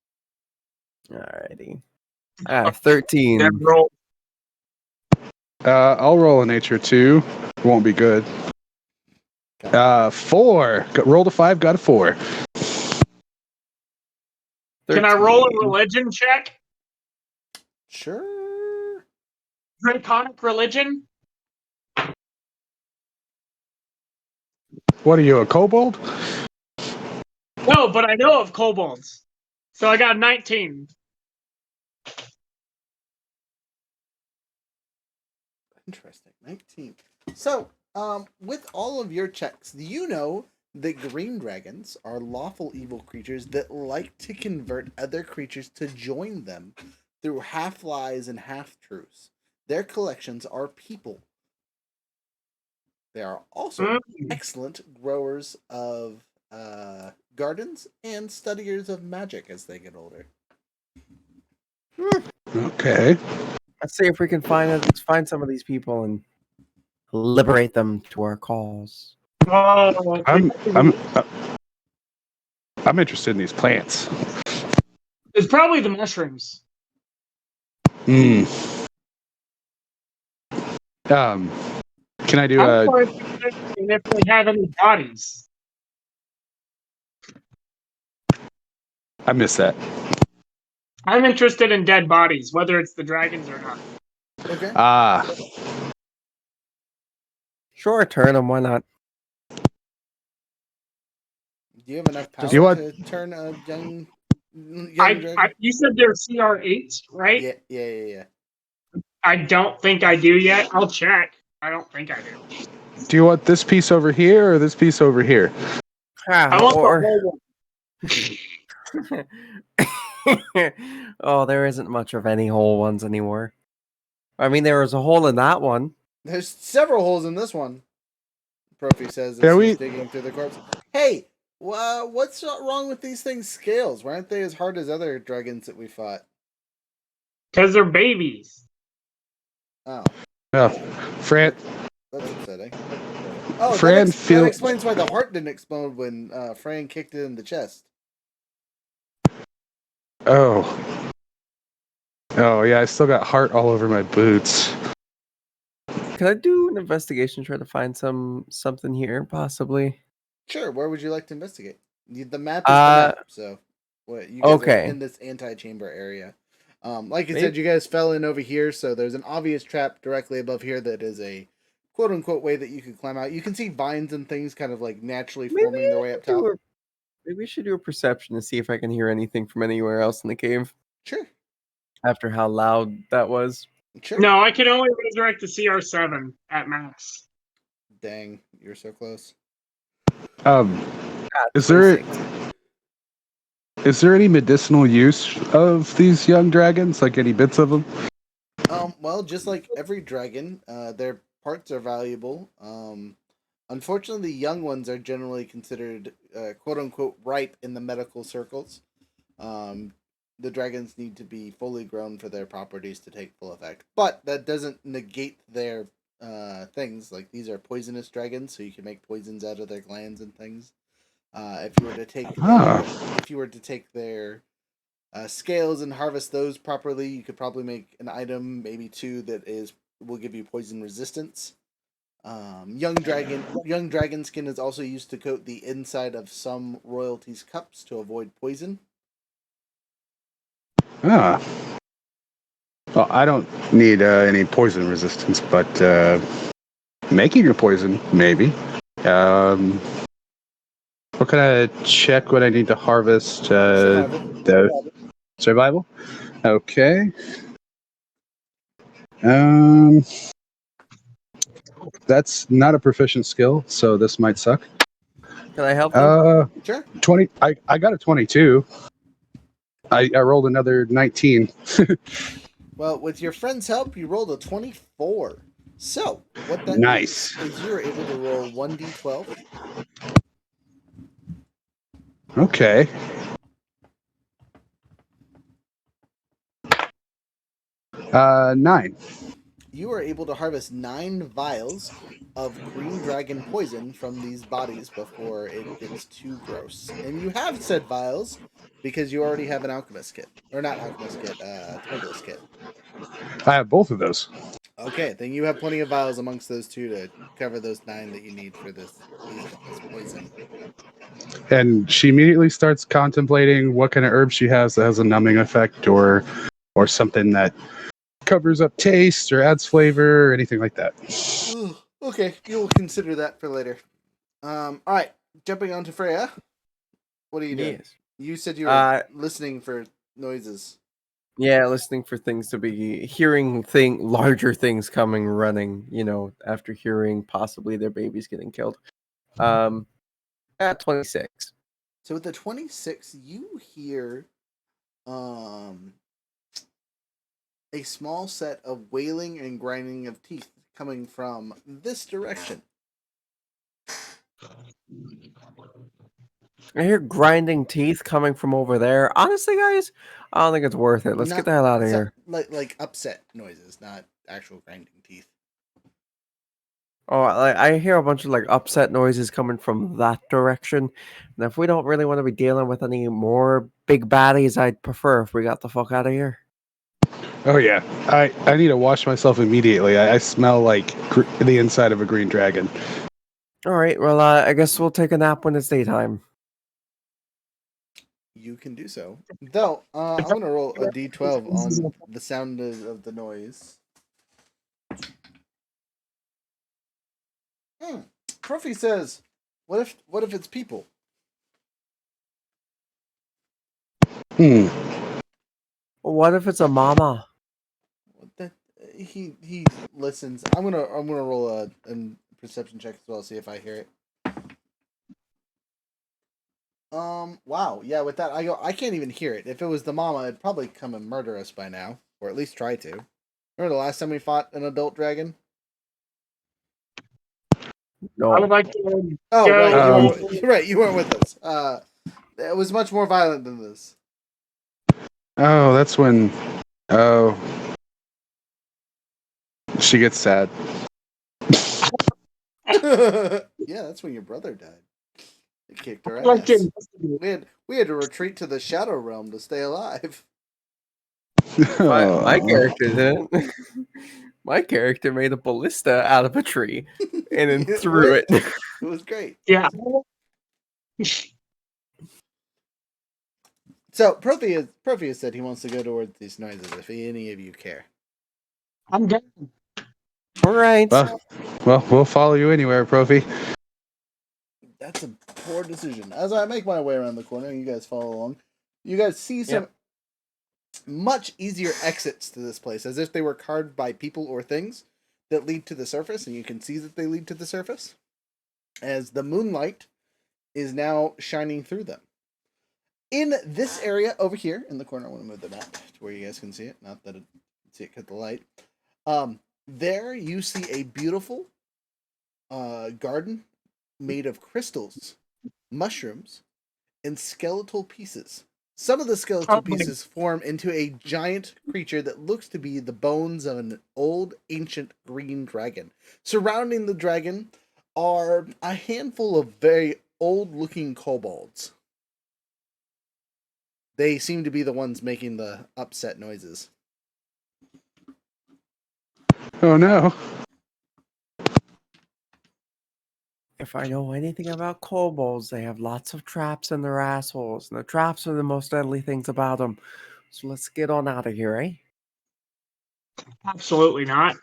Alrighty. 13. That roll. I'll roll a nature 2. Won't be good. 4. Rolled a 5, got a 4. Can I roll a religion check? Sure. Draconic religion? What are you, a kobold? No, but I know of kobolds. So I got 19. Interesting. 19. So, with all of your checks, do you know that green dragons are lawful evil creatures that like to convert other creatures to join them through half lies and half truths? Their collections are people. They are also excellent growers of gardens and studiers of magic as they get older. Okay. Let's see if we can find some of these people and liberate them to our cause. I'm interested in these plants. It's probably the mushrooms. Can I do I'm interested if they have any bodies. I missed that. I'm interested in dead bodies, whether it's the dragons or not. Okay. Sure, turn them. Why not? Do you have enough power to turn a young dragon? You said they're CR8, right? Yeah. I don't think I do yet. I'll check. I don't think I do. Do you want this piece over here or this piece over here? I want the whole one. Oh, there isn't much of any whole ones anymore. I mean, there was a hole in that one. There's several holes in this one. Profi says as he's digging through the corpse. Hey, what's wrong with these things' scales? Why aren't they as hard as other dragons that we fought? Because they're babies. Oh. No. Fran. That's upsetting. Oh, Fran that explains why the heart didn't explode when Fran kicked it in the chest. Oh. Oh, yeah, I still got heart all over my boots. Can I do an investigation? Try to find something here, possibly. Sure. Where would you like to investigate? The map is the Uh, map. So, what you guys are okay. in this anti-chamber area. Like I Maybe- said, you guys fell in over here, so there's an obvious trap directly above here that is a quote unquote way that you could climb out. You can see vines and things kind of like naturally forming their way up top. Maybe we should do a perception to see if I can hear anything from anywhere else in the cave Sure. after how loud that was. Sure. No, I can only resurrect the CR7 at max. Dang, you're so close. Is there 26. is there any medicinal use of these young dragons? Like any bits of them? Well, just like every dragon, their parts are valuable. Unfortunately, the young ones are generally considered quote unquote ripe in the medical circles. The dragons need to be fully grown for their properties to take full effect. But that doesn't negate their things. Like these are poisonous dragons, so you can make poisons out of their glands and things. If you were to take their scales and harvest those properly, you could probably make an item, maybe two, that will give you poison resistance. Young dragon skin is also used to coat the inside of some royalties' cups to avoid poison. Ah. Well, I don't need any poison resistance, but making a poison, maybe. What can I check what I need to harvest? Survival. The survival? Okay. That's not a proficient skill, so this might suck. Can I help you? Sure. 20. I got a 22. I rolled another 19. Well, with your friend's help, you rolled a 24. So, what that Nice. means is you're able to roll 1d12. Okay. Nine. You are able to harvest 9 vials of green dragon poison from these bodies before it gets too gross. And you have said vials because you already have an alchemist kit. Or not alchemist kit, Twiggles kit. I have both of those. Okay, then you have plenty of vials amongst those two to cover those 9 that you need for this poison. And she immediately starts contemplating what kind of herb she has that has a numbing effect or something that covers up taste or adds flavor or anything like that. Okay, you'll consider that for later. Alright, jumping on to Freya. What are you doing? Yes. You said you were listening for noises. Yeah, listening for things to be hearing larger things coming running, after hearing possibly their babies getting killed. At 26. So with the 26, you hear a small set of wailing and grinding of teeth coming from this direction. I hear grinding teeth coming from over there. Honestly, guys, I don't think it's worth it. Let's get the hell out of here. Like upset noises, not actual grinding teeth. Oh, I hear a bunch of upset noises coming from that direction. And if we don't really want to be dealing with any more big baddies, I'd prefer if we got the fuck out of here. Oh yeah, I need to wash myself immediately. I smell like the inside of a green dragon. All right, well, I guess we'll take a nap when it's daytime. You can do so. Though, I'm going to roll a d12 on the sound of the noise. Profi says, what if it's people? What if it's a mama? He listens. I'm gonna roll a perception check as well, see if I hear it. Wow, yeah, with that I can't even hear it. If it was the mama, it'd probably come and murder us by now, or at least try to. Remember the last time we fought an adult dragon? No. I would like to. Oh, go. right, you weren't with us. It was much more violent than this. Oh, that's when. Oh, she gets sad. Yeah, that's when your brother died. They kicked her ass. We had to retreat to the Shadow Realm to stay alive. My character didn't. My character made a ballista out of a tree and then It threw it. worked. It was great. Yeah. So Profi has said he wants to go towards these noises. If any of you care, I'm good. All right. Well, we'll follow you anywhere, Profi. that's a poor decision. As I make my way around the corner, you guys follow along. You guys see some much easier exits to this place, as if they were carved by people or things that lead to the surface, and you can see that they lead to the surface, as the moonlight is now shining through them. In this area over here, in the corner, I want to move the map to where you guys can see it. Not that it can see it cut the light. There you see a beautiful garden made of crystals, mushrooms, and skeletal pieces. Some of the skeletal pieces form into a giant creature that looks to be the bones of an old, ancient green dragon. Surrounding the dragon are a handful of very old-looking kobolds. They seem to be the ones making the upset noises. Oh no. If I know anything about kobolds, they have lots of traps in their assholes, and the traps are the most deadly things about them. So let's get on out of here, eh? Absolutely not.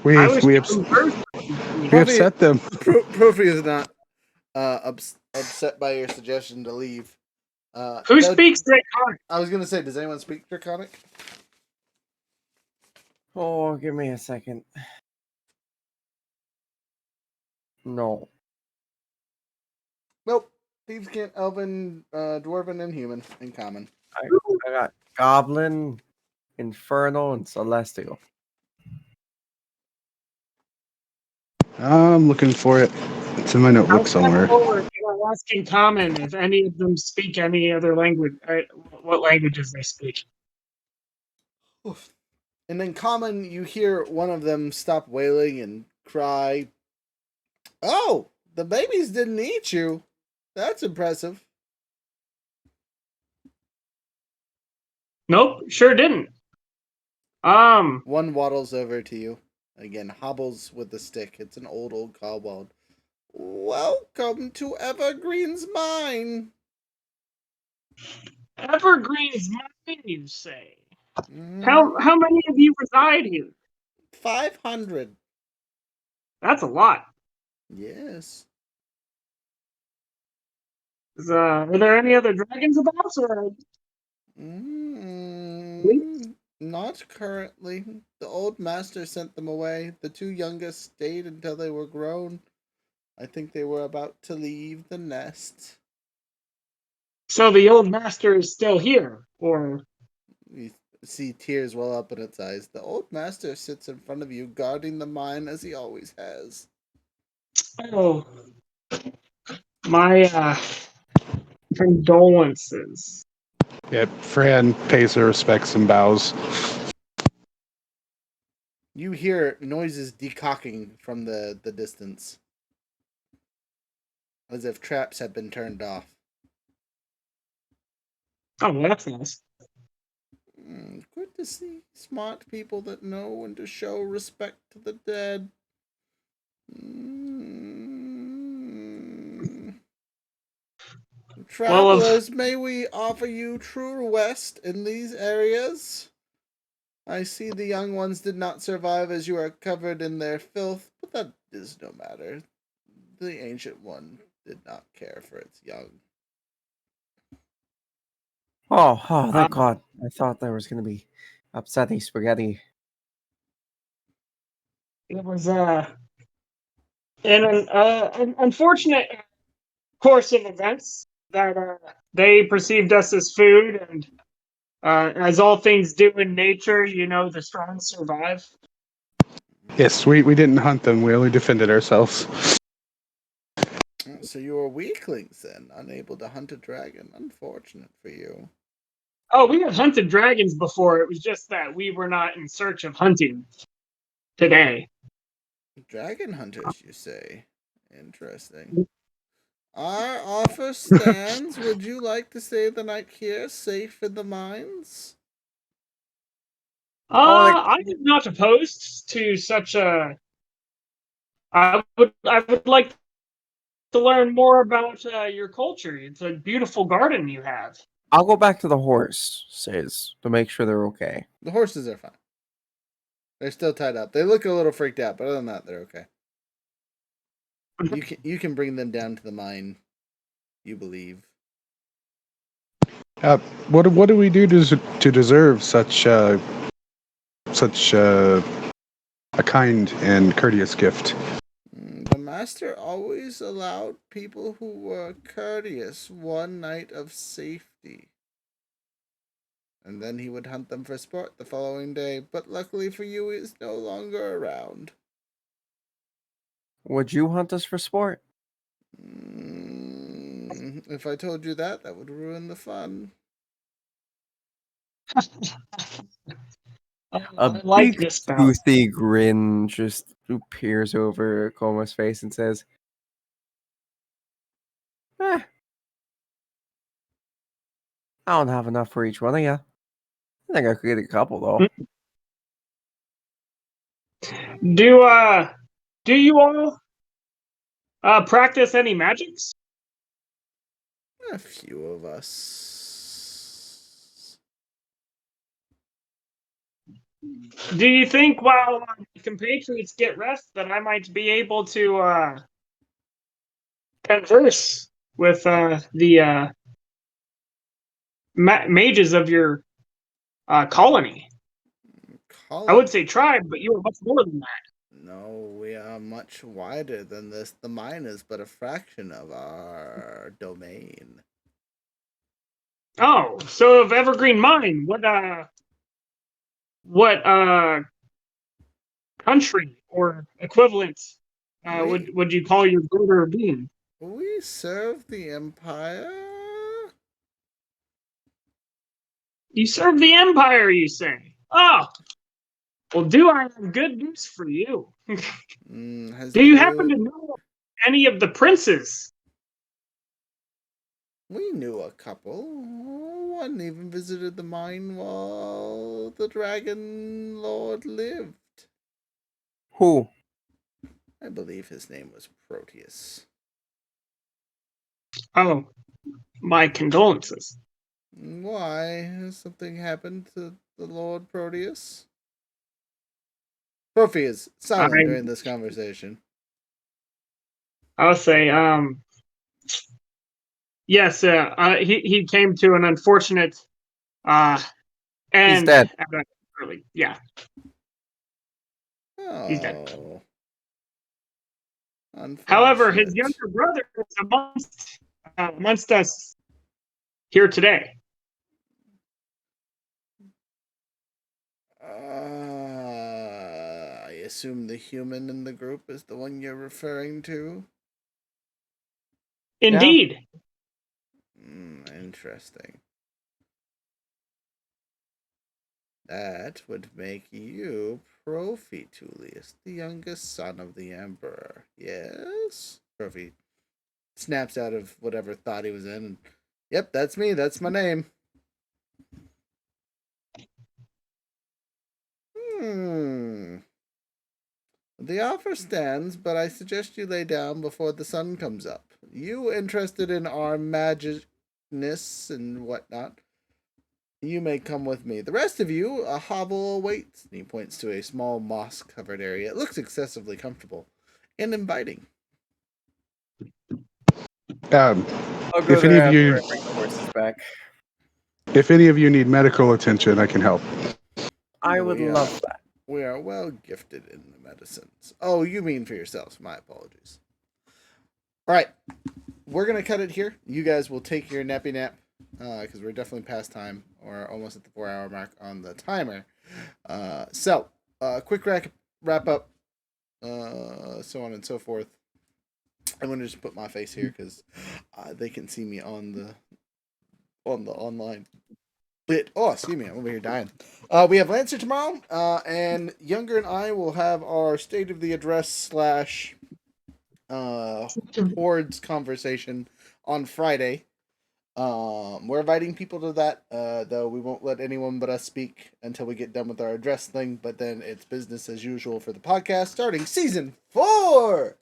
We I was we, we upset them. Profi is not upset by your suggestion to leave. Who though- speaks Draconic? I was going to say, does anyone speak Draconic? Oh, give me a second. No. Nope. Thieves can't Elven, Dwarven, and Human in common. I got Goblin, Infernal, and Celestial. I'm looking for it. It's in my notebook somewhere. You're asking common if any of them speak any other language. What languages they speak? Oof. And in common, you hear one of them stop wailing and cry, "Oh, the babies didn't eat you. That's impressive." Nope, sure didn't. One waddles over to you. Again, hobbles with the stick. It's an old kobold. "Welcome to Evergreen's Mine." Evergreen's mine, you say? Mm, How many of you reside here? 500. That's a lot. Yes. Are there any other dragons about, or Not currently. The old master sent them away. The two youngest stayed until they were grown. I think they were about to leave the nest. so the old master is still here? Or You see tears well up in its eyes. The old master sits in front of you, guarding the mine as he always has. oh, my condolences. Yep, Fran pays her respects and bows. You hear noises decocking from the distance, as if traps have been turned off. Oh, well, that's nice. Good to see smart people that know when to show respect to the dead. Travelers, may we offer you true rest in these areas? I see the young ones did not survive as you are covered in their filth, but that is no matter. The ancient one did not care for its young. Oh, thank God. I thought there was going to be upsetty spaghetti. It was an unfortunate course of events that they perceived us as food, and as all things do in nature, the strong survive. Yes, we didn't hunt them. We only defended ourselves. So you are weaklings then, unable to hunt a dragon. Unfortunate for you. Oh, we have hunted dragons before. It was just that we were not in search of hunting today. Dragon hunters, you say? Interesting. Our offer stands. Would you like to stay the night here, safe in the mines? I am not opposed to such a. I would like to learn more about your culture. It's a beautiful garden you have. I'll go back to the horse, says, to make sure they're okay. The horses are fine. They're still tied up. They look a little freaked out, but other than that, they're okay. You can bring them down to the mine. You believe. What do we do to deserve such a kind and courteous gift? The master always allowed people who were courteous one night of safety. And then he would hunt them for sport the following day, but luckily for you, he is no longer around. Would you hunt us for sport? If I told you that, that would ruin the fun. A I like big this bout. toothy grin just peers over Coma's face and says, I don't have enough for each one of you. I think I could get a couple, though. Do you all practice any magics? A few of us. Do you think while my compatriots get rest that I might be able to converse with the mages of your colony? I would say tribe, but you are much more than that. No, we are much wider than this. The mine is but a fraction of our domain. Oh, so of Evergreen Mine, what country or equivalent would you call your greater being? We serve the Empire. You serve the Empire, you say? Oh, well, do I have good news for you? Do you happen to know any of the princes? We knew a couple. One even visited the mine while the Dragon Lord lived. Who? I believe his name was Proteus. Oh, my condolences. Why? Has something happened to the Lord Proteus? Profi is silent during this conversation. I'll say, yes, he came to an unfortunate end. He's dead. Early, yeah. He's dead. However, his younger brother is amongst us here today. I assume the human in the group is the one you're referring to? Indeed. Yeah. Interesting. That would make you Profi, Tullius, the youngest son of the Emperor. Yes? Profi snaps out of whatever thought he was in. And, yep, that's me. That's my name. The offer stands, but I suggest you lay down before the sun comes up. You interested in our magicness and whatnot, you may come with me. The rest of you, a hovel awaits. And he points to a small moss-covered area. It looks excessively comfortable and inviting. I'll go If any there of you, after I bring the horses back. if any of you need medical attention, I can help. I would love that. We are well gifted in the medicines. Oh, you mean for yourselves. My apologies. All right. We're going to cut it here. You guys will take your nappy nap because we're definitely past time or almost at the 4-hour mark on the timer. So, quick wrap up, so on and so forth. I'm going to just put my face here because they can see me on the online. Excuse me, I'm over here dying. We have Lancer tomorrow, and Younger and I will have our state of the address / Hordes conversation on Friday. We're inviting people to that, though we won't let anyone but us speak until we get done with our address thing. But then it's business as usual for the podcast, starting season 4.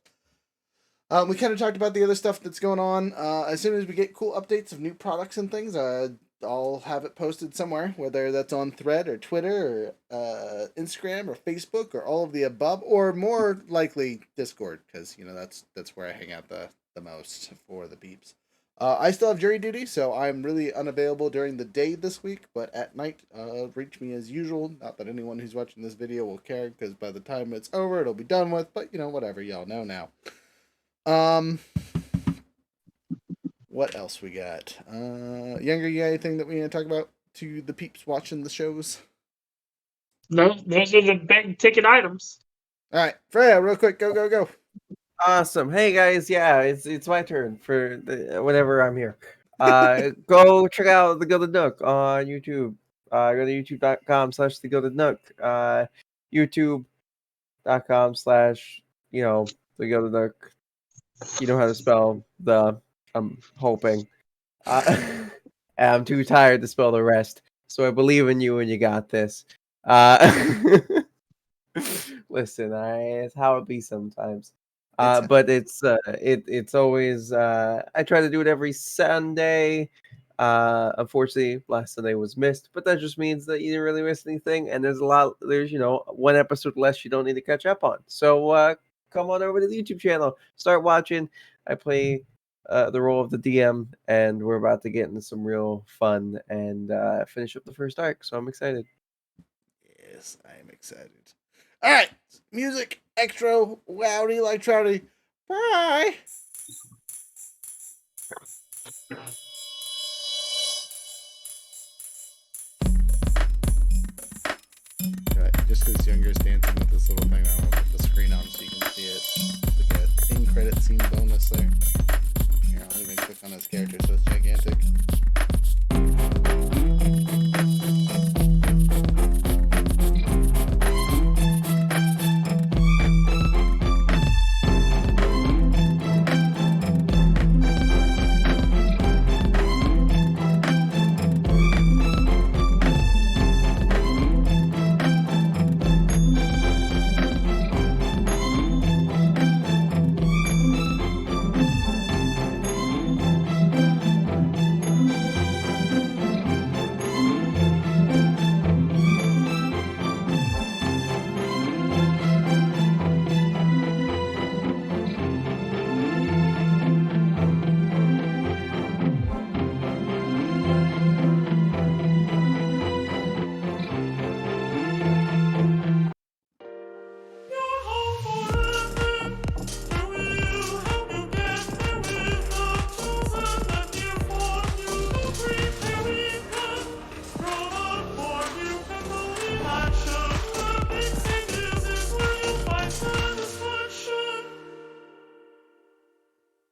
We kind of talked about the other stuff that's going on. As soon as we get cool updates of new products and things, I'll have it posted somewhere, whether that's on Thread or Twitter or Instagram or Facebook or all of the above, or more likely Discord, because that's where I hang out the most for the peeps. I still have jury duty, so I'm really unavailable during the day this week, but at night, reach me as usual. Not that anyone who's watching this video will care, because by the time it's over, it'll be done with, but whatever, y'all know now. What else we got? Younger, you got anything that we need to talk about to the peeps watching the shows? No, those are the big ticket items. All right, Freya, real quick, go. Awesome. Hey guys, yeah, it's my turn for whenever I'm here. Go check out the Gilded Nook on YouTube. Go to youtube.com/the Gilded Nook. YouTube.com/ the Gilded Nook. You know how to spell the. I'm hoping. I'm too tired to spell the rest, so I believe in you and you got this. Listen, it's how it be sometimes. But it's always I try to do it every Sunday. Unfortunately, last Sunday was missed, but that just means that you didn't really miss anything, and there's one episode less you don't need to catch up on. So come on over to the YouTube channel, start watching. I play the role of the DM, and we're about to get into some real fun and finish up the first arc. So I'm excited. Yes, I am excited. All right, music, extra, wowdy like trouty. Bye. Right, just because Younger is dancing with this little thing, I want to put the screen on so you can see it. Look at in credit scene bonus there. Here, I'll even click on his character so it's gigantic.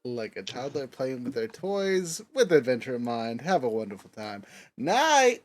Like a toddler playing with their toys with adventure in mind. Have a wonderful time. Night.